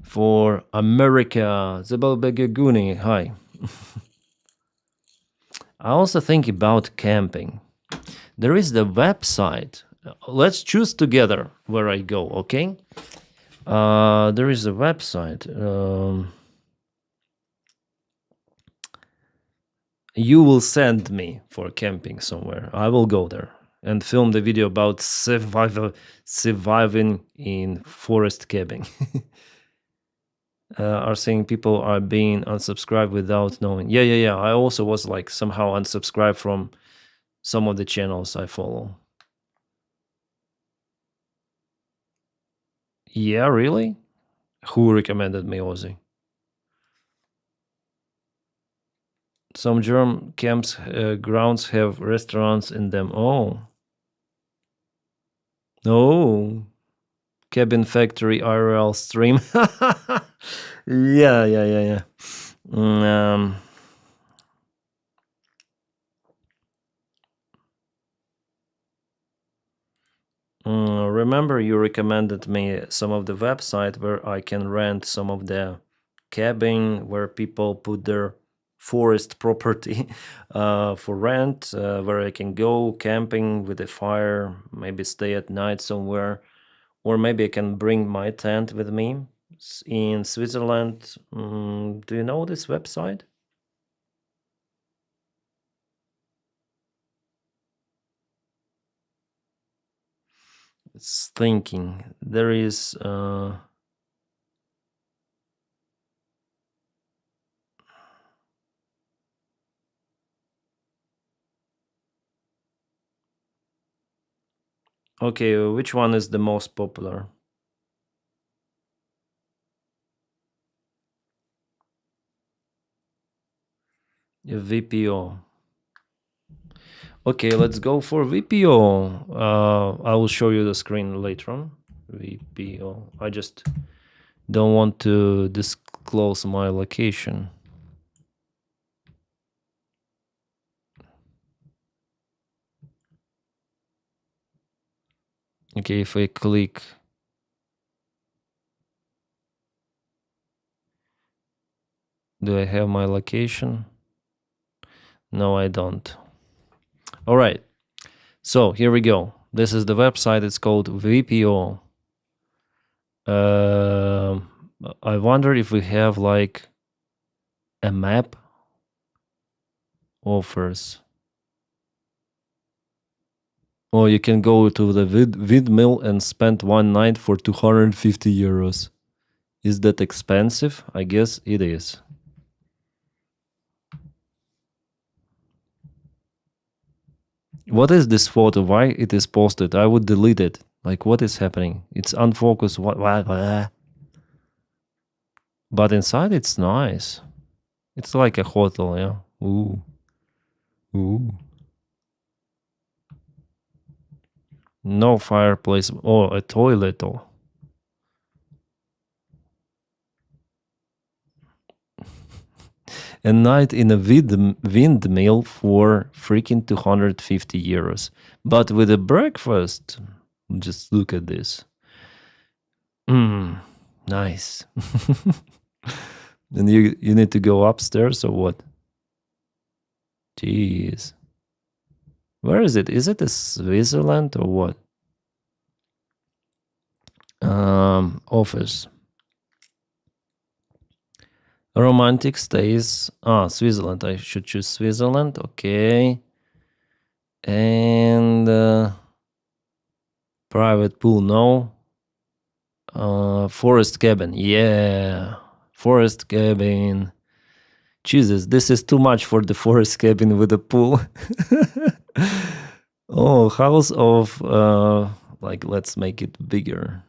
for America. Zabelbegaguni, hi. I also think about camping. There is the website. Let's choose together where I go, okay? There is a website. You will send me for camping somewhere. I will go there and film the video about surviving in forest camping. Are saying people are being unsubscribed without knowing. Yeah. I also was like somehow unsubscribed from some of the channels I follow. Yeah, really? Who recommended me, Ozzy? Some German camps grounds have restaurants in them. Oh. Cabin Factory IRL stream. Yeah. Remember you recommended me some of the website where I can rent some of the cabin where people put their forest property for rent, where I can go camping with a fire, maybe stay at night somewhere, or maybe I can bring my tent with me in Switzerland. Do you know this website? It's thinking. There is okay, which one is the most popular? VPO. Okay, let's go for VPO. I will show you the screen later on. VPO. I just don't want to disclose my location. Okay, if I click do I have my location? No, I don't. All right. So here we go. This is the website. It's called VPO. I wonder if we have like a map offers. Oh, you can go to the windmill and spend one night for 250 euros. Is that expensive? I guess it is. What is this photo? Why it is posted? I would delete it. Like, what is happening? It's unfocused. What? But inside, it's nice. It's like a hotel, yeah. Ooh. No fireplace. Oh, a toilet. Oh. A night in a windmill for freaking 250 euros. But with a breakfast, just look at this. Nice. And you need to go upstairs or what? Jeez. Where is it? Is it a Switzerland or what? Office. Romantic stays. Switzerland. I should choose Switzerland. Okay. And private pool, no. Forest cabin. Yeah. Forest cabin. Jesus, this is too much for the forest cabin with a pool. Oh, house of like, let's make it bigger.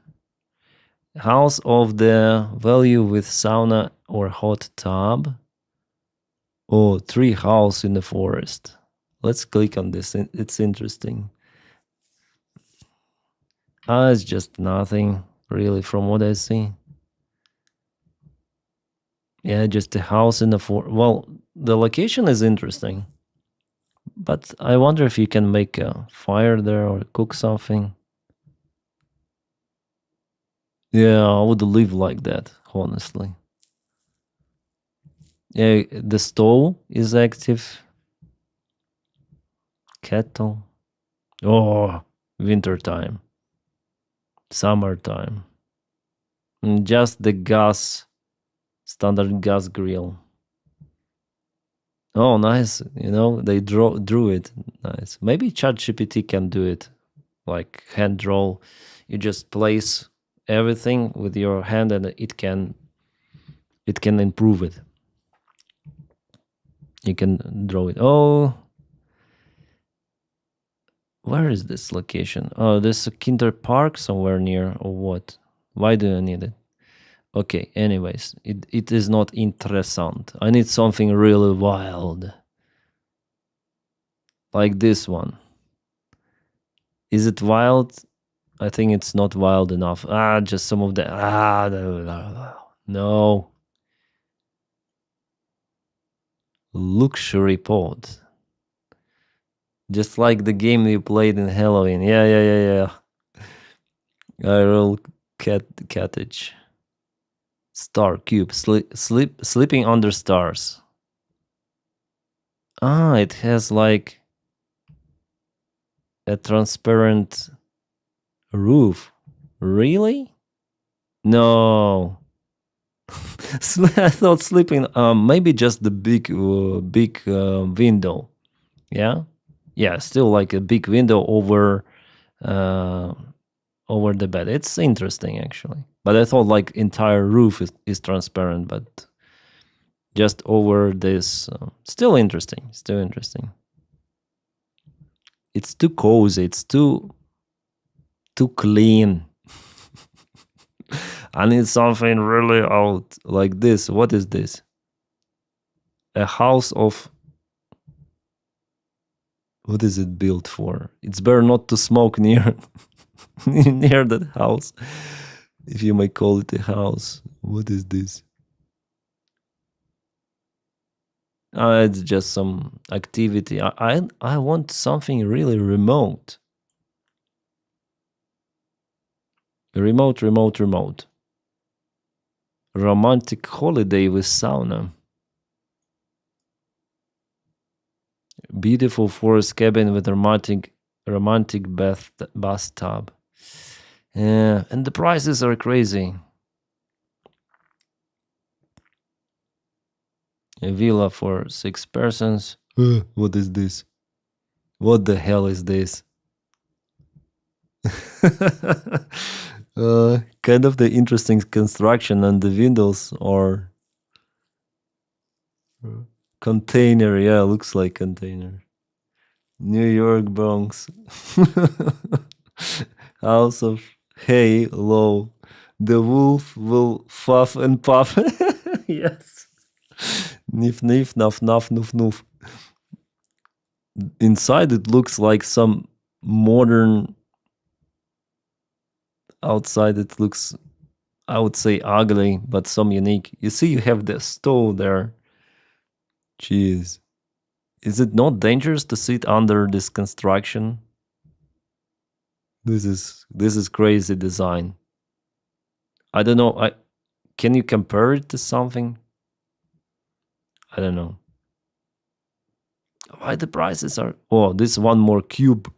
House of the value with sauna or hot tub. Oh, tree house in the forest. Let's click on this. It's interesting. It's just nothing really from what I see. Yeah, just a house in the well, the location is interesting. But I wonder if you can make a fire there or cook something. Yeah, I would live like that, honestly. Yeah, the stove is active. Kettle. Oh, wintertime. Summertime. And just the gas, standard gas grill. Oh, nice. You know, they drew it. Nice. Maybe ChatGPT can do it. Like hand draw. You just place everything with your hand and it can improve it. You can draw it. Oh, where is this location? Oh, there's a kinder park somewhere near, or what? Why do I need it? Okay, anyways, it is not interessant. I need something really wild. Like this one. Is it wild? I think it's not wild enough. Just some of the... no. Luxury pod. Just like the game you played in Halloween. Yeah. Iral cottage. Star cube. Sleeping under stars. It has like a transparent roof. Really? No. I thought sleeping. Maybe just the big window. Yeah. Still like a big window over the bed. It's interesting actually. But I thought like entire roof is transparent, but just over this. Still interesting. It's too cozy. It's too clean. I need something really out like this. What is this? A house of... What is it built for? It's better not to smoke near near that house, if you may call it a house. What is this? It's just some activity. I want something really remote. Remote. Romantic holiday with sauna. Beautiful forest cabin with romantic bathtub. And the prices are crazy. A villa for 6 persons. What is this? What the hell is this? Kind of the interesting construction, and the windows are container. Yeah, looks like container. New York Bronx. House of hay low. The wolf will fuff and puff. Yes. Nif nif nuff nuff noof noof. Inside it looks like some modern... Outside it looks, I would say, ugly, but some unique. You see, you have the stove there. Jeez. Is it not dangerous to sit under this construction? This is crazy design. I don't know. Can you compare it to something? I don't know. Why the prices are... Oh, this one more cube.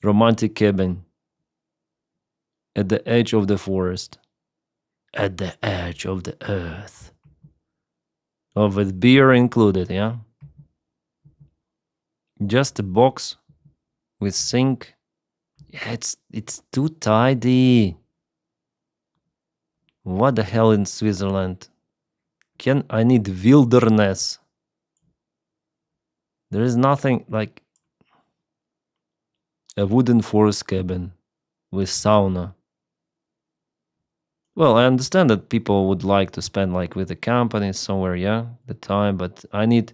Romantic cabin. At the edge of the forest. At the edge of the earth. Oh, with beer included, yeah? Just a box with sink. Yeah, it's too tidy. What the hell in Switzerland? I need wilderness. There is nothing like a wooden forest cabin with sauna. Well, I understand that people would like to spend like with the company somewhere, yeah, the time, but I need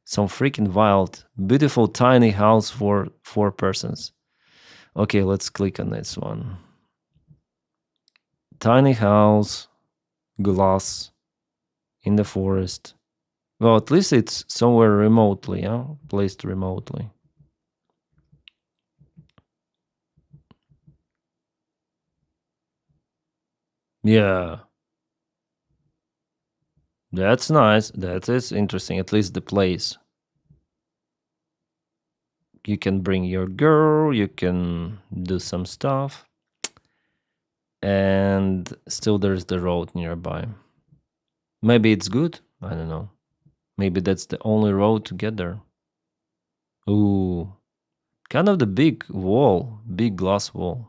Some freaking wild, beautiful tiny house for 4 persons. Okay, let's click on this one. Tiny house, glass, in the forest. Well, at least it's somewhere remotely, yeah? Placed remotely. Yeah. That's nice. That is interesting. At least the place. You can bring your girl, you can do some stuff. And still there's the road nearby. Maybe it's good. I don't know. Maybe that's the only road to get there. Ooh. Kind of the big wall. Big glass wall.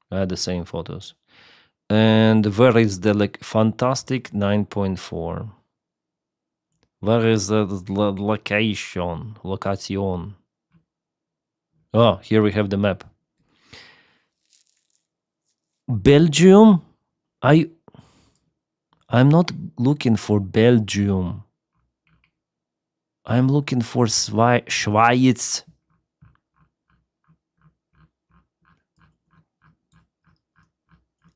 I had the same photos. And where is the like fantastic 9.4? Where is the location? Location. Oh, here we have the map. Belgium? I'm not looking for Belgium. I'm looking for Schweiz.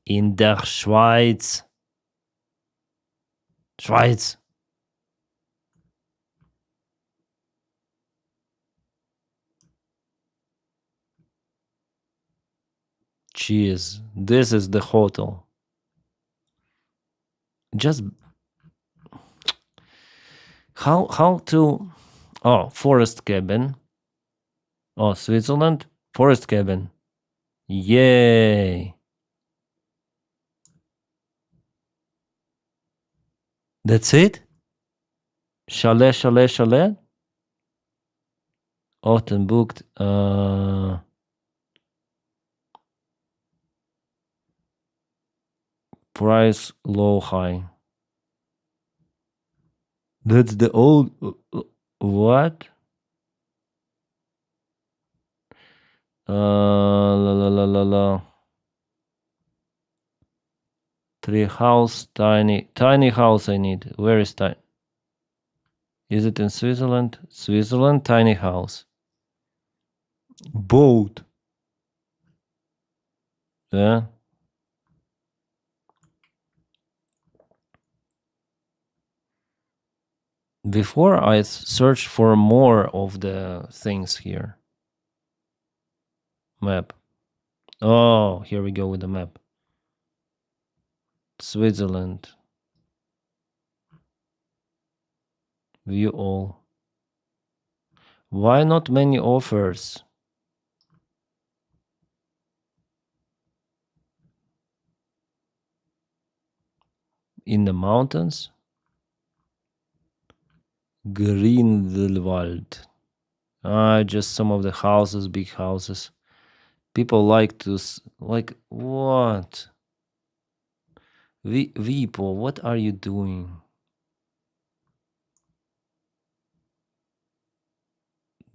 In der Schweiz. Schweiz. Cheers. This is the hotel. Just how to forest cabin. Oh, Switzerland? Forest cabin. Yay. That's it? Chalet, chalet, chalet? Often booked. Price low, high. That's the old. What? La la la la la. Tree house, tiny house I need. Where is tiny? Is it in Switzerland? Switzerland, tiny house. Boat. Yeah. Before I searched for more of the things here. Map. Oh, here we go with the map. Switzerland. View all. Why not many offers? In the mountains? Grindelwald. Just some of the houses, big houses. People like to like what? People, what are you doing?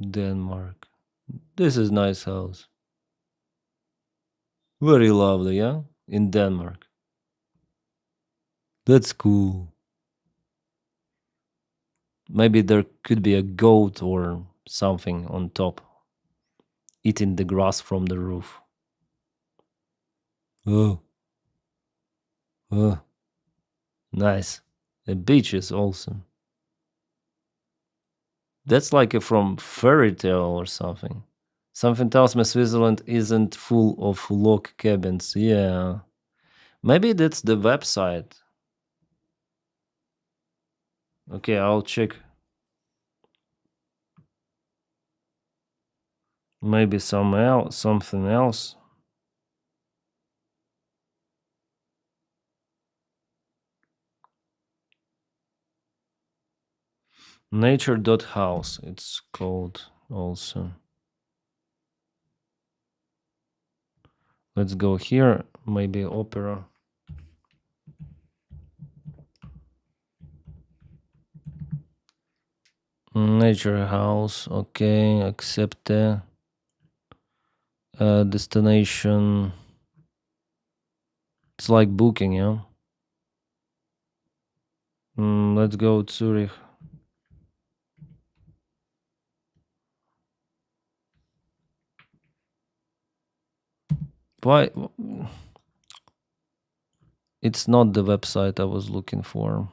Denmark. This is nice house. Very lovely, yeah? In Denmark. That's cool. Maybe there could be a goat or something on top, eating the grass from the roof. Oh. Oh. Nice. The beach is awesome. That's like from fairy tale or something. Something tells me Switzerland isn't full of log cabins. Yeah. Maybe that's the website. Okay, I'll check. Maybe something else. Nature.house it's called also. Let's go here, maybe opera. Nature house, okay, accept the destination. It's like booking, yeah. Let's go Zurich. Why? It's not the website I was looking for.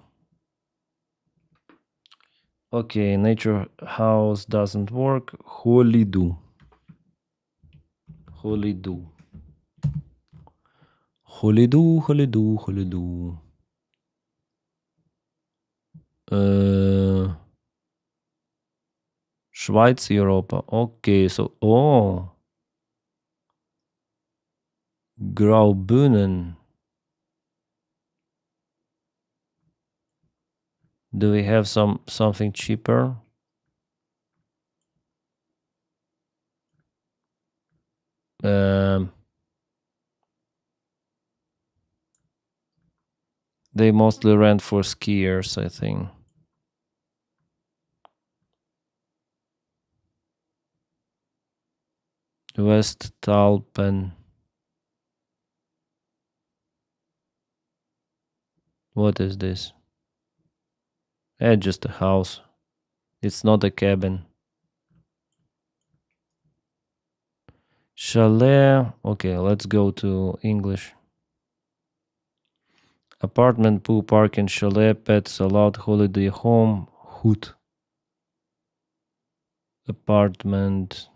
Okay, nature house doesn't work. Holy-do. Holy-do. Holy-do, holy-do, holy-do. Schweiz, Europa. Okay, so Graubünden. Do we have something cheaper? They mostly rent for skiers, I think. Westtalpen. What is this? Just a house. It's not a cabin. Chalet. Okay, let's go to English. Apartment, pool, parking, chalet, pets allowed, holiday home, hood. Apartment.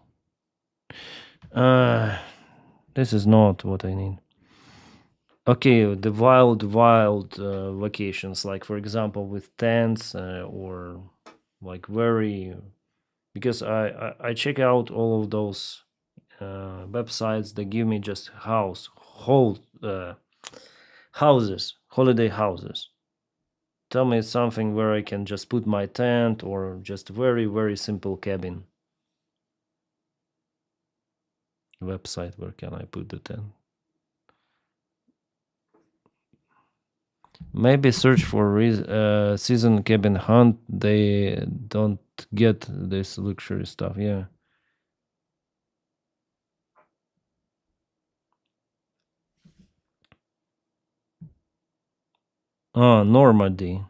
This is not what I need. Okay, the wild vacations, like for example with tents or like very, because I check out all of those websites. They give me just houses, holiday houses. Tell me something where I can just put my tent or just very simple cabin. Website, where can I put the tent? Maybe search for season cabin hunt. They don't get this luxury stuff. Yeah. Normandy.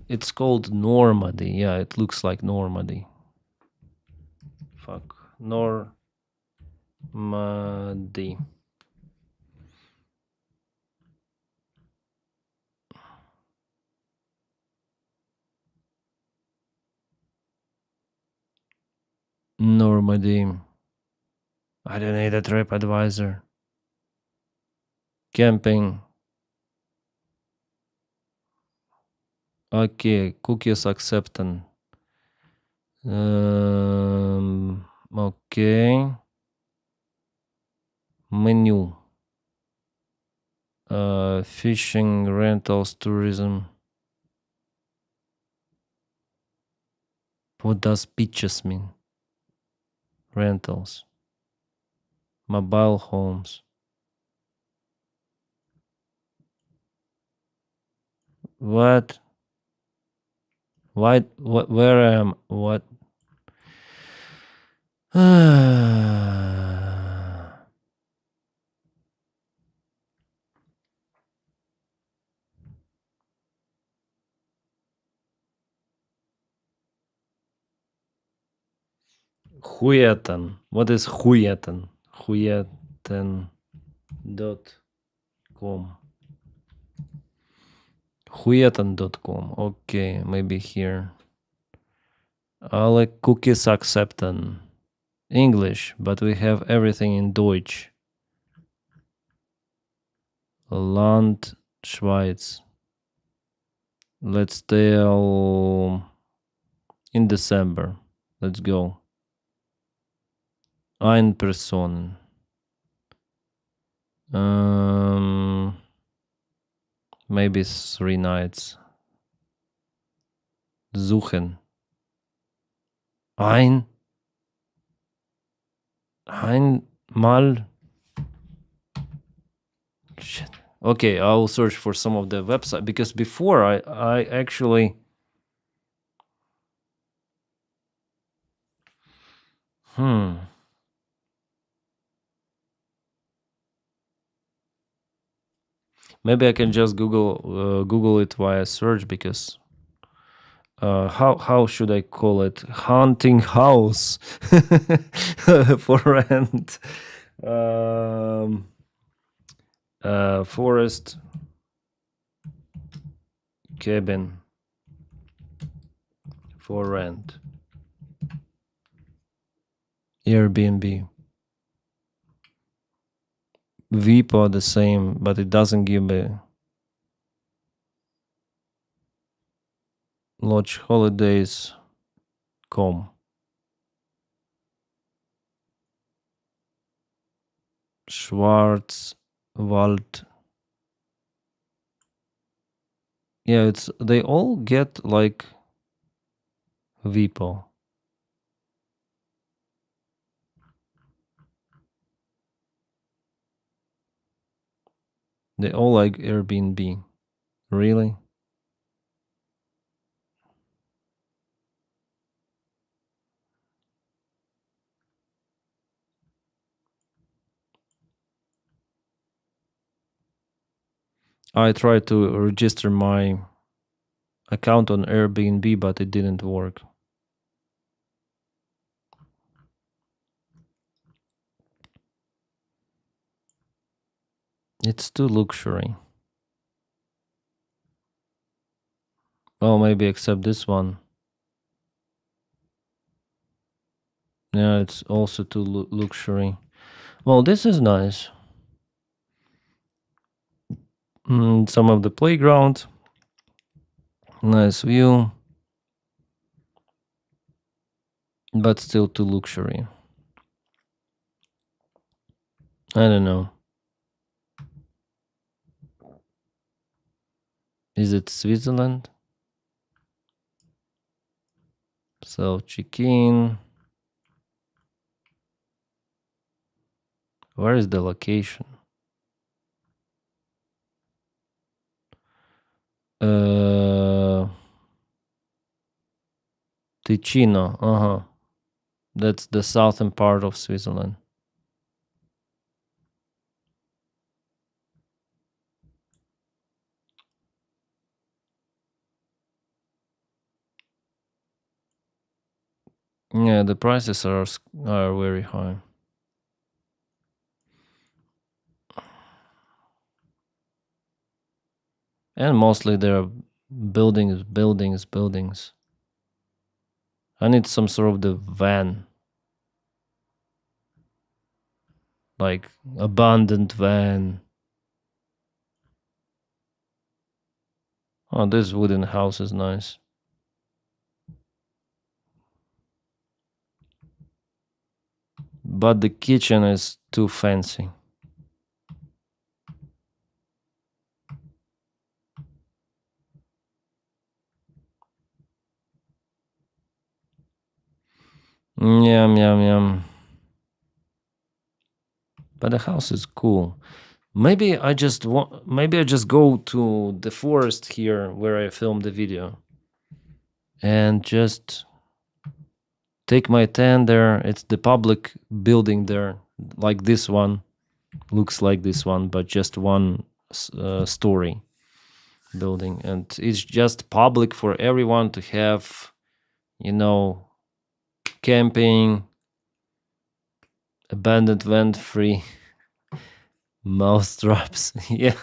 It's called Normandy. Yeah, it looks like Normandy. Fuck. Normandy. Normandy. I don't need a trip advisor. Camping. Okay, cookies accepted. Okay. Menu. Fishing, rentals, tourism. What does beaches mean? Rentals. Mobile homes. What? Why? What? Where I am? What? Huyeten. What is Huyeten? Huyeten.com. Huyeten.com. Okay, maybe here. Alle cookies accepted. English, but we have everything in Deutsch. Land, Schweiz. Let's tell in December. Let's go. Ein Person. Maybe 3 nights. Suchen. Einmal. Shit. Okay, I'll search for some of the website, because before I actually Maybe I can just Google it via search, because how should I call it? Haunting house for rent. Forest cabin for rent. Airbnb. Vipo the same, but it doesn't give me. Lodge holidays.com. Schwarzwald. Yeah, they all get like Vipo. They all like Airbnb. Really? I tried to register my account on Airbnb, but it didn't work. It's too luxury. Well, maybe except this one. Yeah, it's also too luxury. Well, this is nice. Some of the playground. Nice view. But still too luxury. I don't know. Is it Switzerland? So check in. Where is the location? Ticino. That's the southern part of Switzerland. Yeah, the prices are very high. And mostly they're buildings. I need some sort of the van. Like abandoned van. Oh, this wooden house is nice. But the kitchen is too fancy. Yum. But the house is cool. Maybe I just go to the forest here where I filmed the video and just take my tent there. It's the public building there, like this one. Looks like this one, but just one story building, and it's just public for everyone to have, camping, abandoned van free. Mouse traps. Yeah.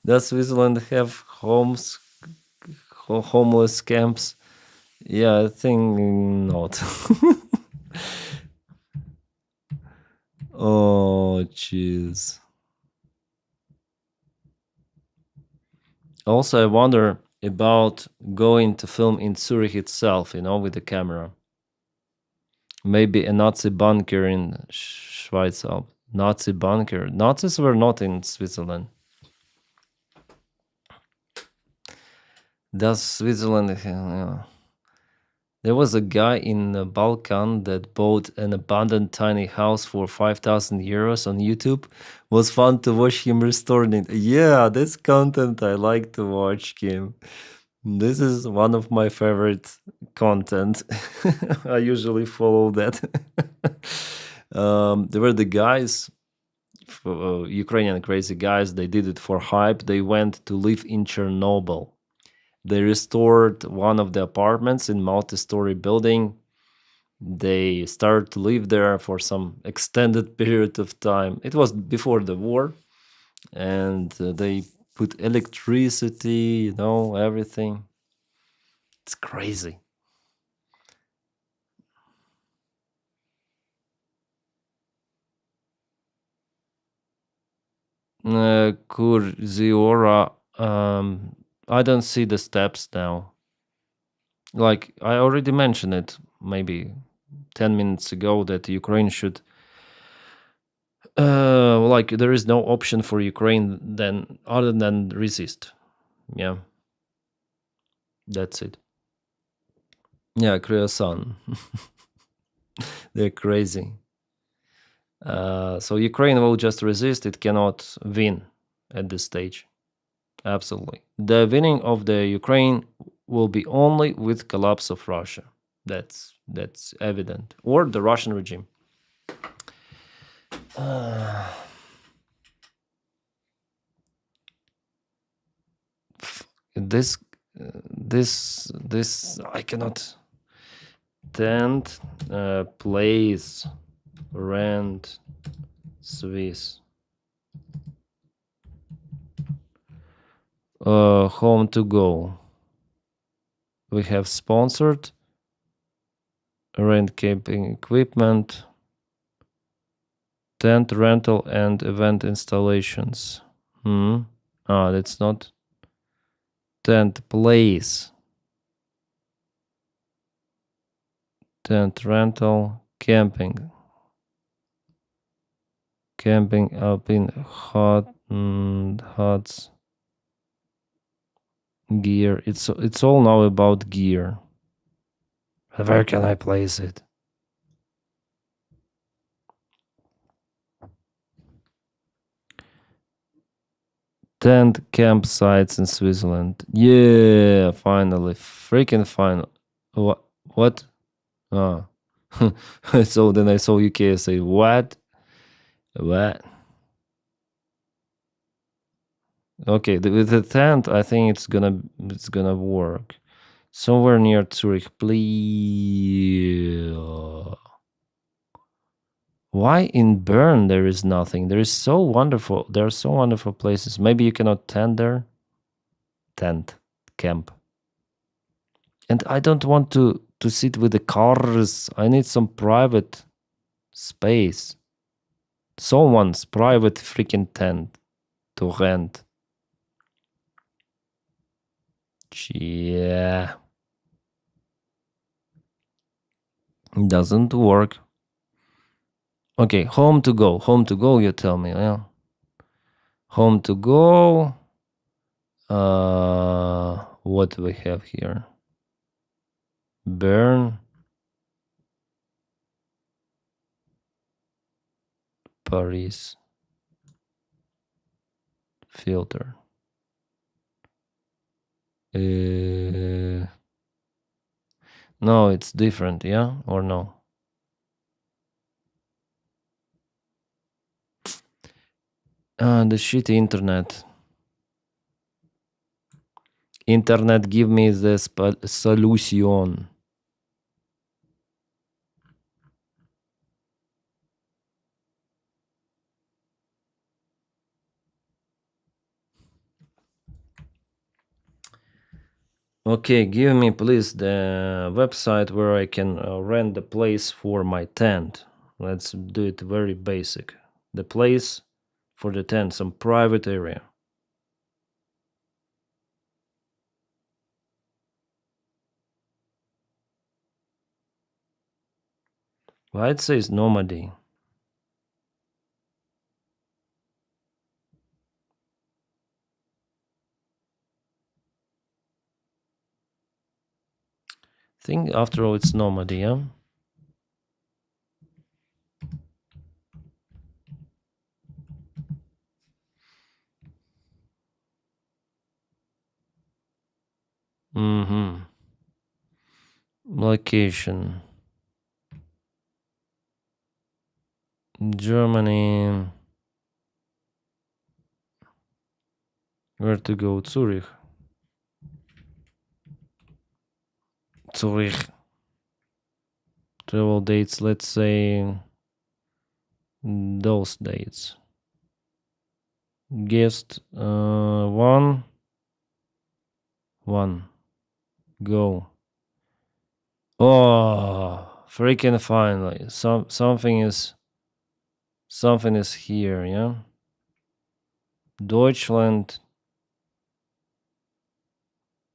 Does Switzerland have homeless camps? Yeah, I think not. Oh, jeez. Also, I wonder about going to film in Zurich itself, with the camera. Maybe a Nazi bunker in Schweizalp. Nazi bunker. Nazis were not in Switzerland. Does Switzerland have... There was a guy in the Balkan that bought an abandoned tiny house for 5,000 euros on YouTube. Was fun to watch him restoring it. Yeah, this content I like to watch, Kim. This is one of my favorite content. I usually follow that. There were the guys Ukrainian crazy guys, they did it for hype. They went to live in Chernobyl. They restored one of the apartments in multi-story building. They started to live there for some extended period of time. It was before the war, and they put electricity, everything. It's crazy. Kurziora, I don't see the steps now. Like I already mentioned it maybe 10 minutes ago that Ukraine should there is no option for Ukraine then other than resist. Yeah. That's it. Yeah, Kryasan. They're crazy. So Ukraine will just resist. It cannot win at this stage. Absolutely. The winning of the Ukraine will be only with collapse of Russia. That's evident. Or the Russian regime. This I cannot. Tent, place, rent, Swiss. Home to go. We have sponsored. Rent camping equipment. Tent rental and event installations. That's not. Tent place. Tent rental, camping. Camping up in huts. Gear. It's all now about gear. Where can I place it? Tent campsites in Switzerland. Yeah, finally. Freaking final. What? So then I saw UK, I say, what? Okay, with the tent, I think it's gonna work. Somewhere near Zurich, please. Why in Bern there is nothing? There are so wonderful places. Maybe you cannot tent there. Tent, camp. And I don't want to sit with the cars. I need some private space. Someone's private freaking tent to rent. Yeah. Doesn't work. Okay, home to go, you tell me, yeah. Home to go. What do we have here? Bern. Paris. Filter. No, it's different, yeah? Or no? The shitty internet. Internet, give me the solution. Okay, give me please the website where I can rent the place for my tent. Let's do it very basic. The place for the tent, some private area. Why it says Normandy? I think after all it's Normandy, yeah? Location. Germany. Where to go? Zurich. Zurich. Travel dates, let's say those dates. Guest 1. Go. Oh, freaking finally. Something is here, yeah? Deutschland.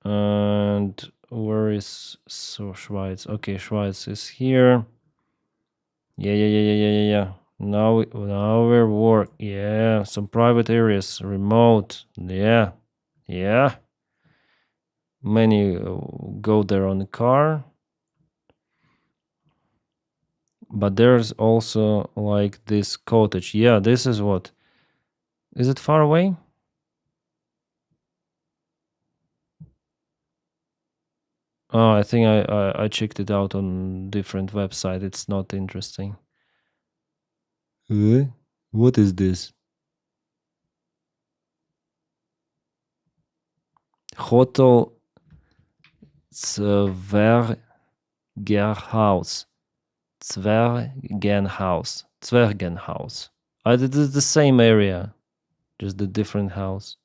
And where is Schweiz? Okay, Schweiz is here. Yeah. Now we're work. Yeah, some private areas, remote. Yeah. Many go there on the car. But there's also like this cottage. Yeah, this is what. Is it far away? Oh, I think I checked it out on different website. It's not interesting. What is this? Hotel Zwergerhaus. Zwergenhaus. It is the same area, just a different house.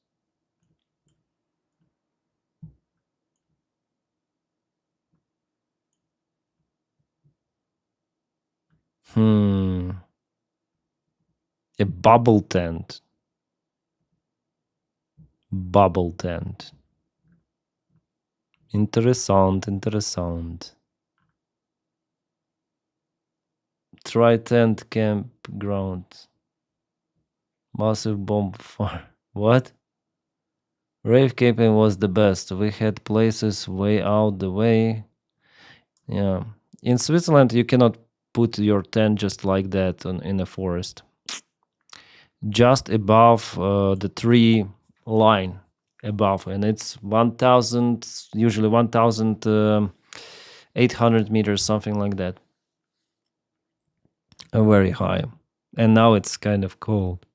A bubble tent. Interessant. Try tent campground. Massive bomb farm. What? Rave camping was the best. We had places way out the way. Yeah. In Switzerland, you cannot put your tent just like that in a forest. Just above the tree line above, and it's 1,000, usually 1,800 meters, something like that. Very high. And now it's kind of cold.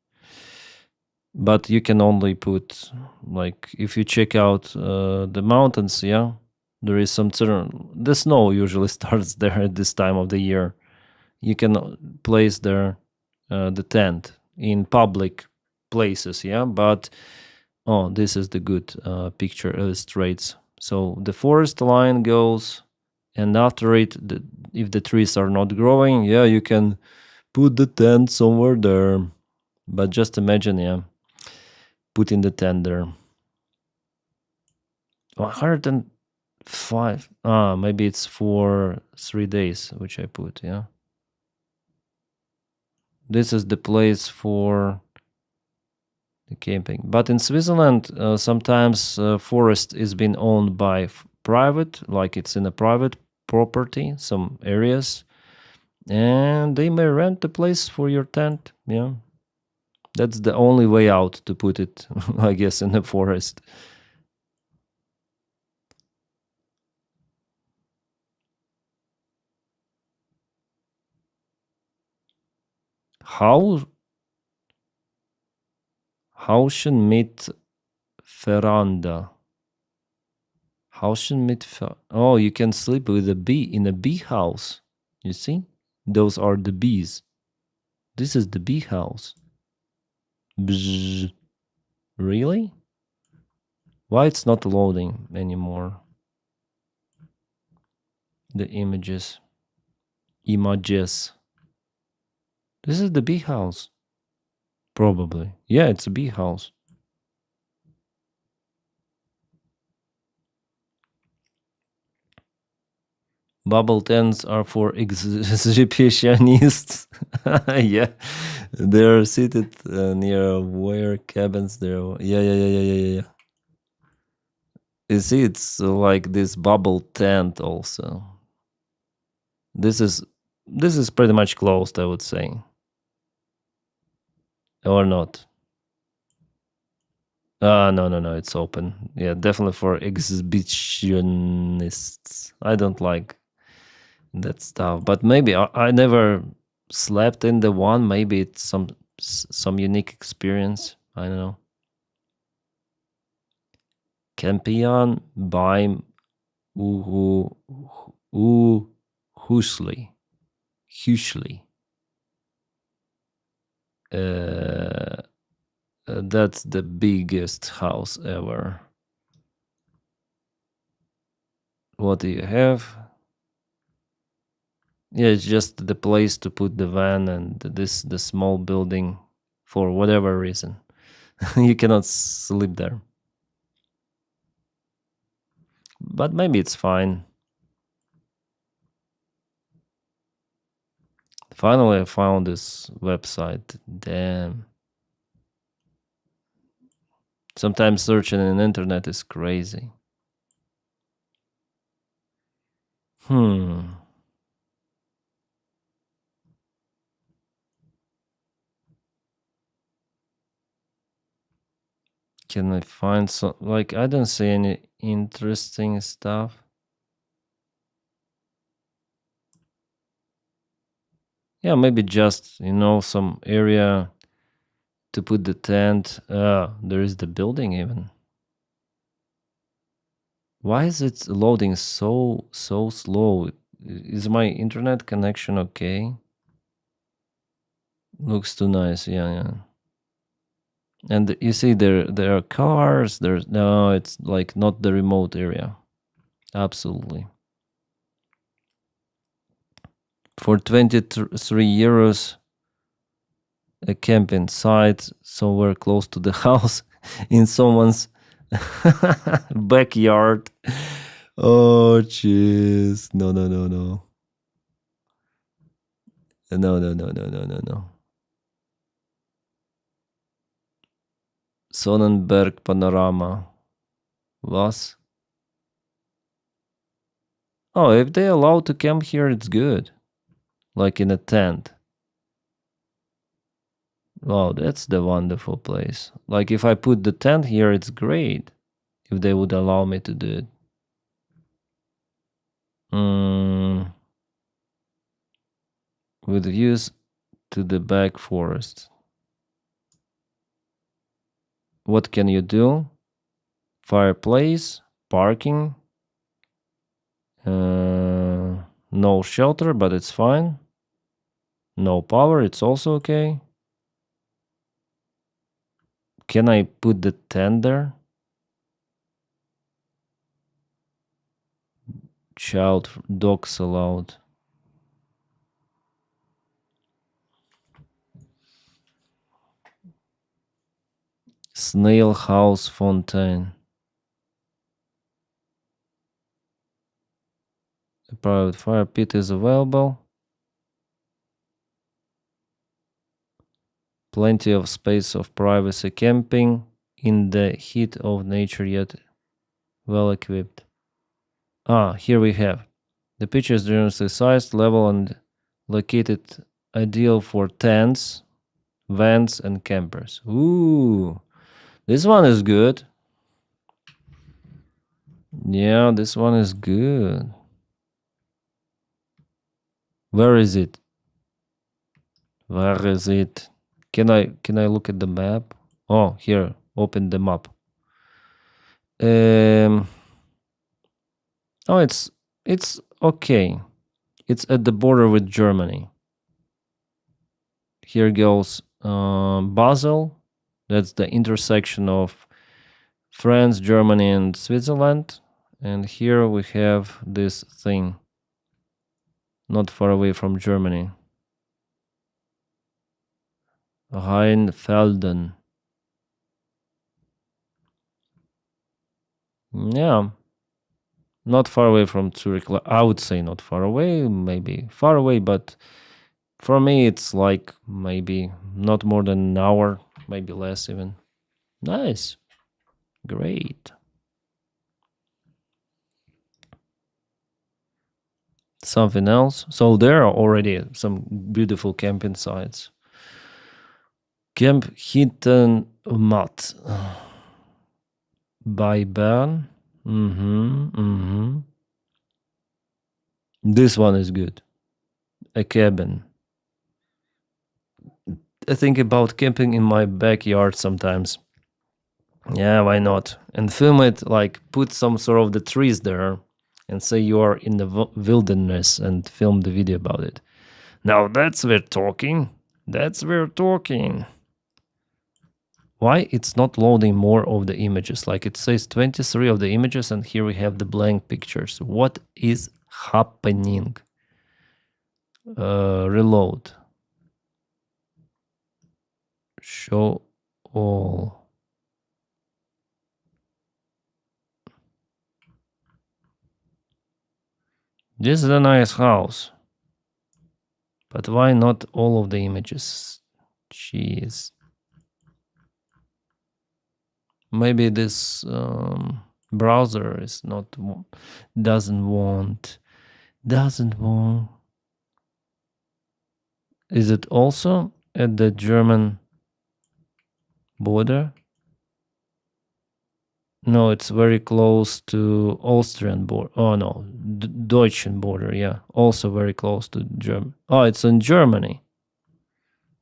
But you can only put, like, if you check out the mountains, yeah, there is some the snow usually starts there at this time of the year. You can place there the tent in public places, yeah, but this is the good picture illustrates. So the forest line goes, and after it, if the trees are not growing, yeah, you can put the tent somewhere there. But just imagine, yeah, putting the tent there. 105. Maybe it's for 3 days, which I put, yeah. This is the place for the camping. But in Switzerland, sometimes forest is being owned by private, like it's in a private property, some areas, and they may rent the place for your tent. Yeah, that's the only way out to put it, I guess, in the forest. Hauschen mit Veranda. Hauschen mit Oh, you can sleep with a bee in a bee house. You see? Those are the bees. This is the bee house. Bzz. Really? Why it's not loading anymore? The images. This is the bee house. Probably. Yeah, it's a bee house. Bubble tents are for exhibitionists. Yeah, they're seated near where cabins there. Yeah. You see, it's like this bubble tent also. This is pretty much closed, I would say. Or not. No, it's open. Yeah, definitely for exhibitionists. I don't like that stuff, but maybe I never slept in the one. Maybe it's some unique experience. I don't know. Campion beim Husli. That's the biggest house ever. What do you have? Yeah, it's just the place to put the van and the small building for whatever reason. You cannot sleep there. But maybe it's fine. Finally, I found this website. Damn. Sometimes searching on the internet is crazy. Can I find some, like, I don't see any interesting stuff. Yeah, maybe just, some area to put the tent. There is the building even. Why is it loading so slow? Is my internet connection okay? Looks too nice, yeah. And you see there are cars, no, it's like not the remote area. Absolutely. For 23 euros, a camping site somewhere close to the house in someone's backyard. Oh, jeez. No. No. Sonnenberg Panorama. Was? Oh, if they allow to camp here, it's good. Like in a tent. Wow, that's the wonderful place. Like if I put the tent here, it's great. If they would allow me to do it. With views to the back forest. What can you do? Fireplace, parking. No shelter, but it's fine. No power, it's also okay. Can I put the tent there? Child dogs allowed. Snail house fontaine. A private fire pit is available. Plenty of space of privacy camping in the heat of nature, yet well equipped. Here we have. The pitch is generously sized, level, and located, ideal for tents, vans, and campers. Ooh, this one is good. Yeah, this one is good. Where is it? Where is it? Can I look at the map? Oh, here. Open the map. Oh, it's okay. It's at the border with Germany. Here goes Basel. That's the intersection of France, Germany, and Switzerland. And here we have this thing. Not far away from Germany. Rheinfelden. Yeah. Not far away from Zurich. I would say not far away, maybe far away, but for me it's like maybe not more than an hour, maybe less even. Nice. Great. Something else. So there are already some beautiful camping sites. Camp Hittenmatt by Bern. This one is good. A cabin. I think about camping in my backyard sometimes. Yeah, why not? And film it, like put some sort of the trees there and say you are in the wilderness and film the video about it. Now that's we're talking. That's we're talking. Why it's not loading more of the images? Like it says 23 of the images and here we have the blank pictures. What is happening? Reload. Show all. This is a nice house. But why not all of the images? Jeez. Maybe this browser is not doesn't want. Is it also at the German border? No, it's very close to Austrian border. Oh no, Deutschen border. Yeah, also very close to German. Oh, it's in Germany.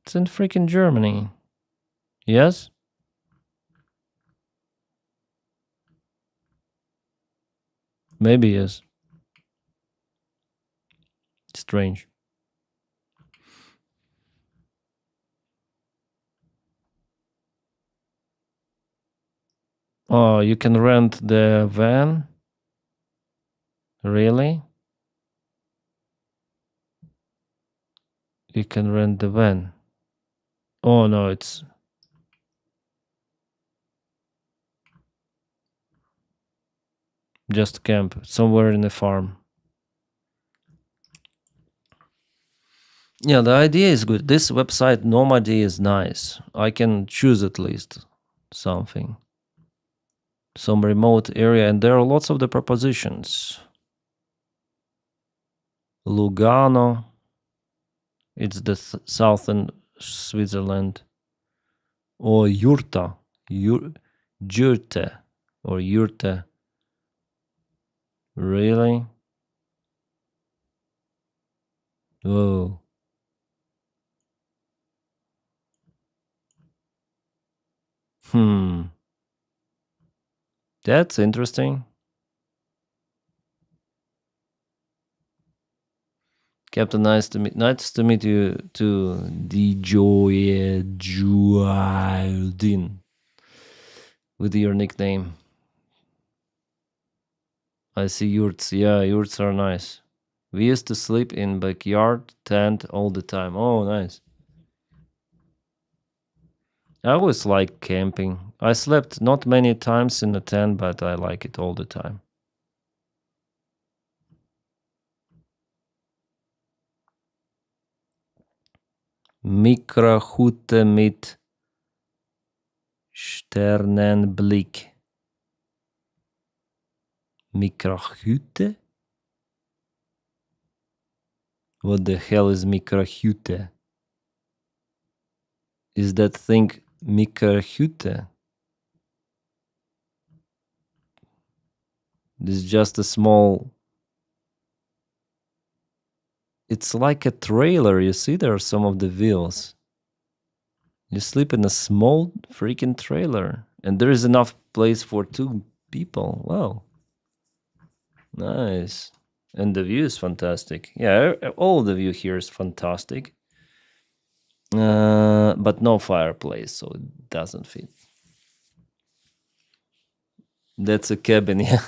It's in freaking Germany. Yes. Maybe yes. Strange. Oh, you can rent the van? Really? You can rent the van. Oh no, it's just camp somewhere in the farm. Yeah, the idea is good. This website Nomady is nice. I can choose at least something. Some remote area, and there are lots of the propositions. Lugano. It's the southern Switzerland. Or Jurta. Jurte. Or Jurte. Really? Whoa. That's interesting. Captain, nice to meet you too, Djoydin, with your nickname. I see yurts. Yeah, yurts are nice. We used to sleep in backyard tent all the time. Oh, nice. I always like camping. I slept not many times in a tent, but I like it all the time. Mikrohütte mit Sternenblick. Mikrohütte? What the hell is Mikrohütte? Is that thing Mikrohütte? This is just a small... It's like a trailer, you see there are some of the wheels. You sleep in a small freaking trailer. And there is enough place for 2 people. Wow. Nice. And the view is fantastic. Yeah, all the view here is fantastic. But no fireplace, so it doesn't fit. That's a cabin, yeah.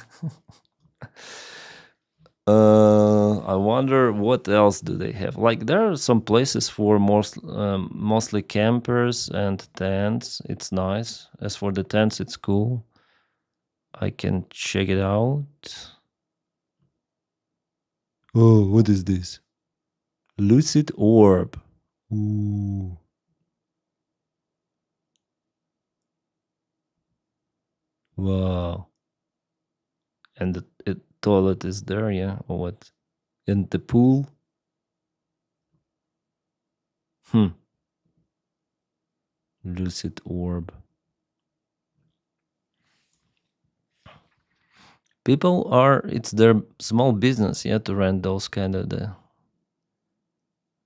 I wonder what else do they have. Like there are some places for mostly campers and tents. It's nice. As for the tents, it's cool. I can check it out. Oh, what is this? Lucid orb. Ooh. Wow. And the toilet is there, yeah? Or what? And the pool? Lucid orb. People are, it's their small business, yeah, to rent those kind of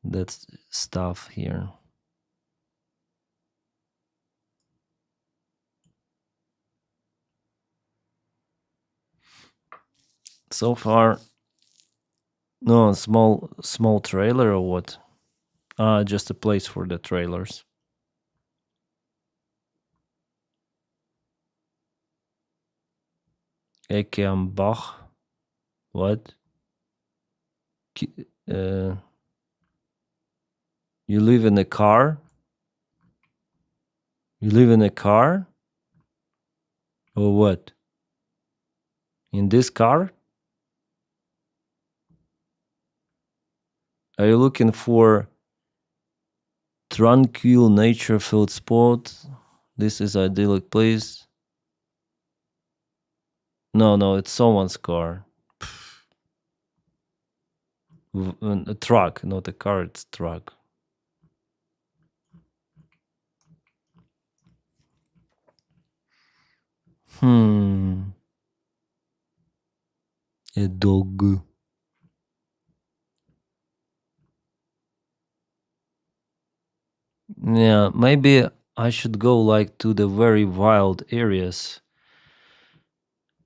that stuff here. So far, no, small trailer or what? Just a place for the trailers. Ekeambach. What? You live in a car? You live in a car? Or what? In this car? Are you looking for tranquil nature-filled spot? This is idyllic place. No, it's someone's car. A truck, not a car, it's truck. A dog. Yeah, maybe I should go like to the very wild areas.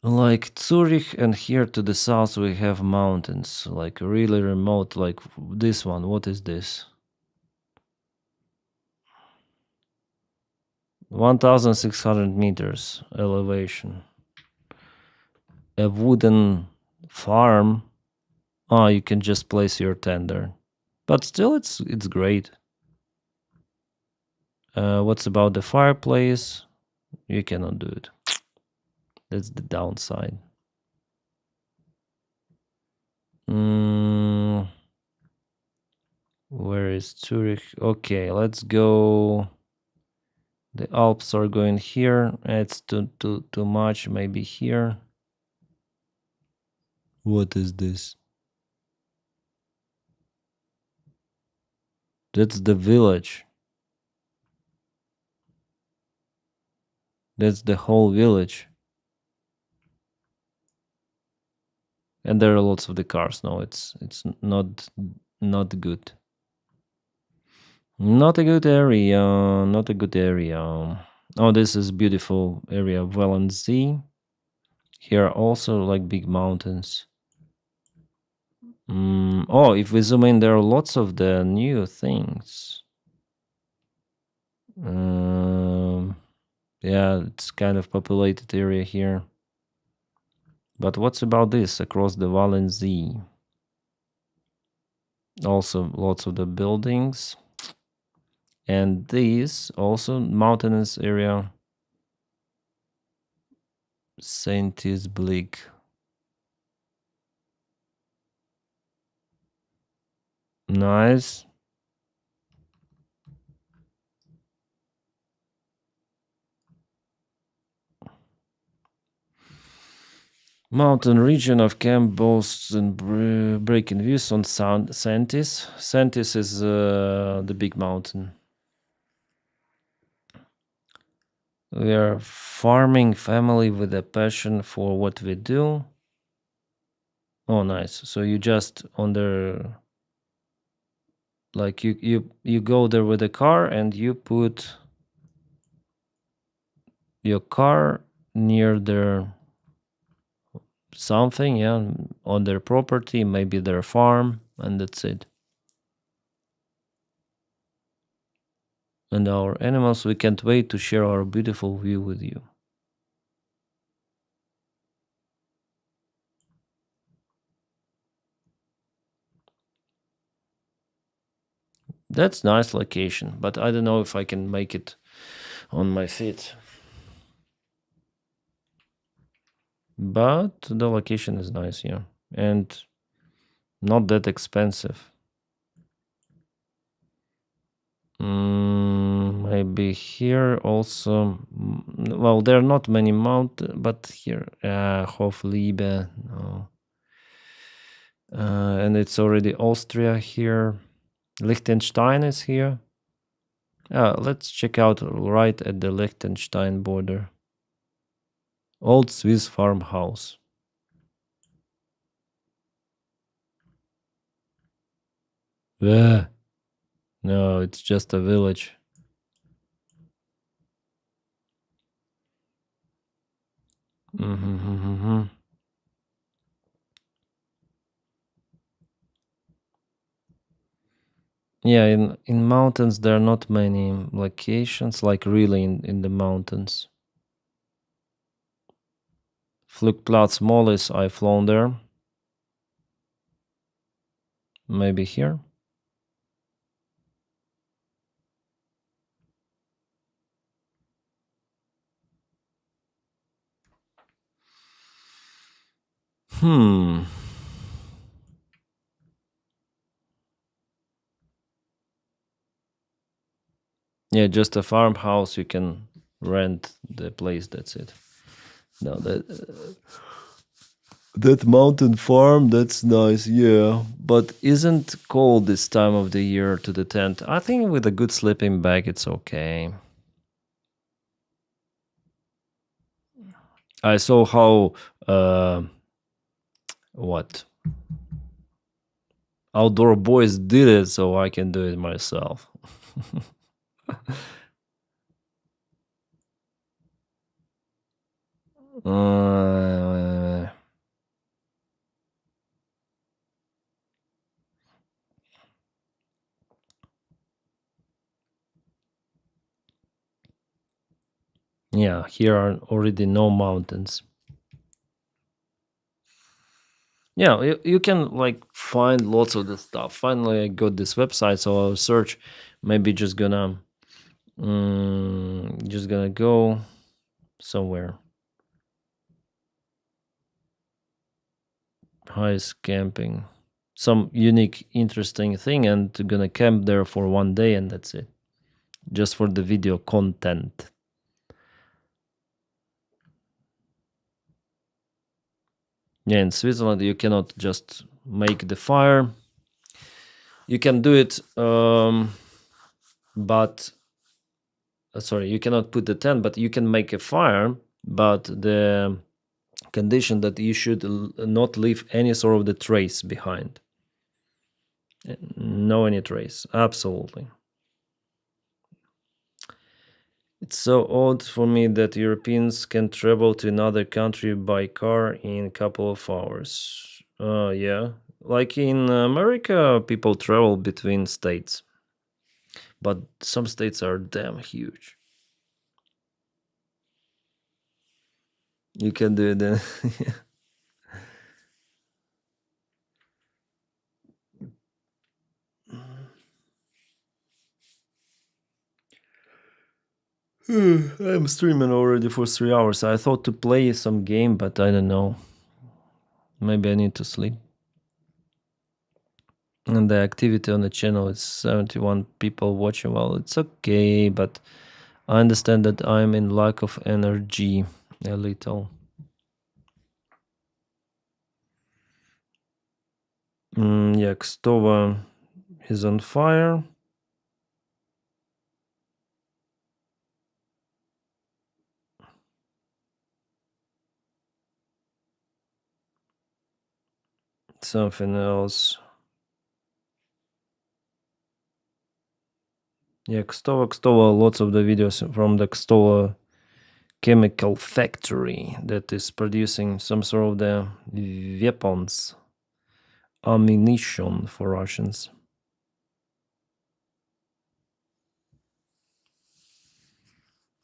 Like Zurich, and here to the south we have mountains, like really remote, like this one. What is this? 1,600 meters elevation. A wooden farm. Oh, you can just place your tent there. But still, it's great. What's about the fireplace? You cannot do it. That's the downside. Where is Zurich? Okay, let's go. The Alps are going here. It's too much. Maybe here. What is this? That's the village. That's the whole village. And there are lots of the cars. No, it's not good. Not a good area. Not a good area. Oh, this is beautiful area of Wallensee. Here are also like big mountains. Oh, if we zoom in, there are lots of the new things. Yeah, it's kind of populated area here. But what's about this across the Wallensee? Also lots of the buildings. And this also mountainous area. Saint-Isblick. Nice. Mountain region of camp boasts and breaking views on Santis. Santis is the big mountain. We are farming family with a passion for what we do. Oh, nice. So you just on the, like you go there with a car and you put your car near their something, yeah, on their property, maybe their farm, and that's it. And our animals, we can't wait to share our beautiful view with you. That's nice location, but I don't know if I can make it on my feet. But the location is nice, yeah, and not that expensive. Maybe here also. Well, there are not many mountains, but here, Hofliebe, no. And it's already Austria here. Liechtenstein is here. Let's check out right at the Liechtenstein border. Old Swiss farmhouse. No, it's just a village. Yeah, in mountains there are not many locations, like really in the mountains. Flugplatz Mollis, I've flown there. Maybe here. Yeah, just a farmhouse. You can rent the place. That's it. No, that mountain farm, that's nice. Yeah, but isn't cold this time of the year to the tent. I think with a good sleeping bag, it's okay. I saw how what outdoor boys did it, so I can do it myself. Uh, yeah, here are already no mountains. Yeah, you can like find lots of the stuff. Finally, I got this website, so I'll search. Maybe just gonna go somewhere. Highest camping, some unique, interesting thing, and gonna camp there for one day, and that's it. Just for the video content. Yeah, in Switzerland you cannot just make the fire. You can do it, but sorry, you cannot put the tent, but you can make a fire. But the condition that you should not leave any sort of the trace behind. No any trace, absolutely. It's so odd for me that Europeans can travel to another country by car in a couple of hours. Yeah, like in America, people travel between states, but some states are damn huge. You can do it then. I'm streaming already for 3 hours. I thought to play some game, but I don't know. Maybe I need to sleep. And the activity on the channel is 71 people watching. Well, it's okay, but I understand that I'm in lack of energy a little. Yeah, Kstova is on fire. Something else. Yeah, Kstova, lots of the videos from the Kstova chemical factory that is producing some sort of the weapons, ammunition for Russians.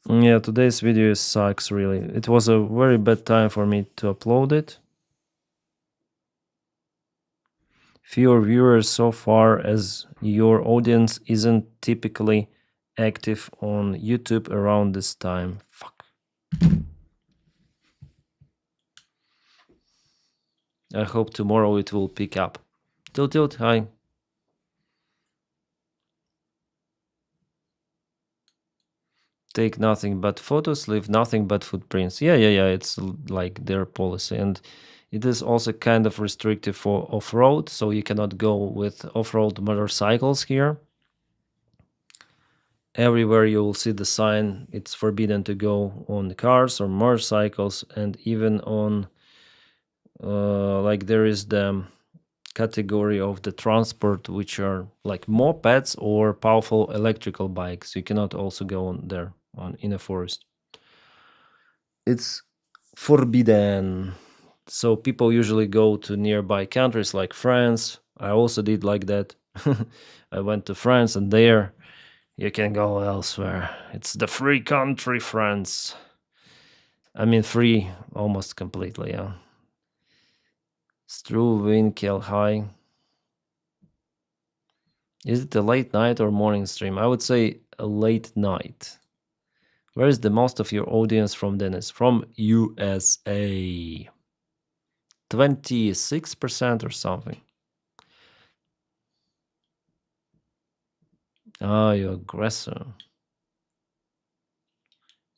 Yeah, today's video sucks really. It was a very bad time for me to upload it. Fewer viewers so far, as your audience isn't typically active on YouTube around this time. Fuck. I hope tomorrow it will pick up. Tilt, hi. Take nothing but photos, leave nothing but footprints. Yeah, it's like their policy. And it is also kind of restrictive for off-road, so you cannot go with off-road motorcycles here. Everywhere you will see the sign, it's forbidden to go on cars or motorcycles, and even on like there is the category of the transport which are like mopeds or powerful electrical bikes. You cannot also go on there in a forest. It's forbidden. So people usually go to nearby countries like France. I also did like that. I went to France, and there you can go elsewhere. It's the free country, France. I mean, free almost completely, yeah. Struwinkel High. Is it a late night or morning stream? I would say a late night. Where is the most of your audience from, Dennis? From USA. 26% or something. Oh, you aggressor.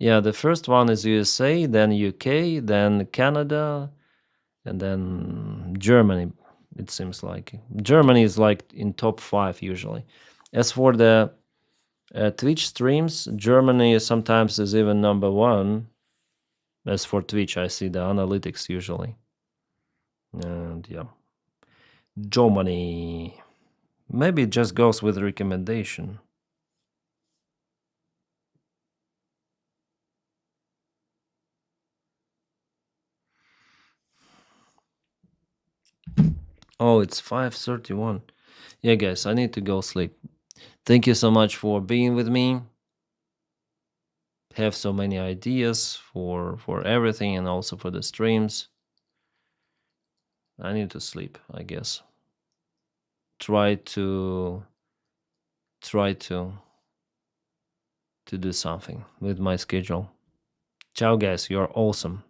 Yeah, the first one is USA, then UK, then Canada, and then Germany, it seems like. Germany is like in top 5 usually. As for the Twitch streams, Germany sometimes is even number 1. As for Twitch, I see the analytics usually. And yeah. Germany. Maybe it just goes with recommendation. Oh, it's 5:31. Yeah, guys, I need to go sleep. Thank you so much for being with me. Have so many ideas for everything and also for the streams. I need to sleep, I guess. Try to do something with my schedule. Ciao, guys. You're awesome.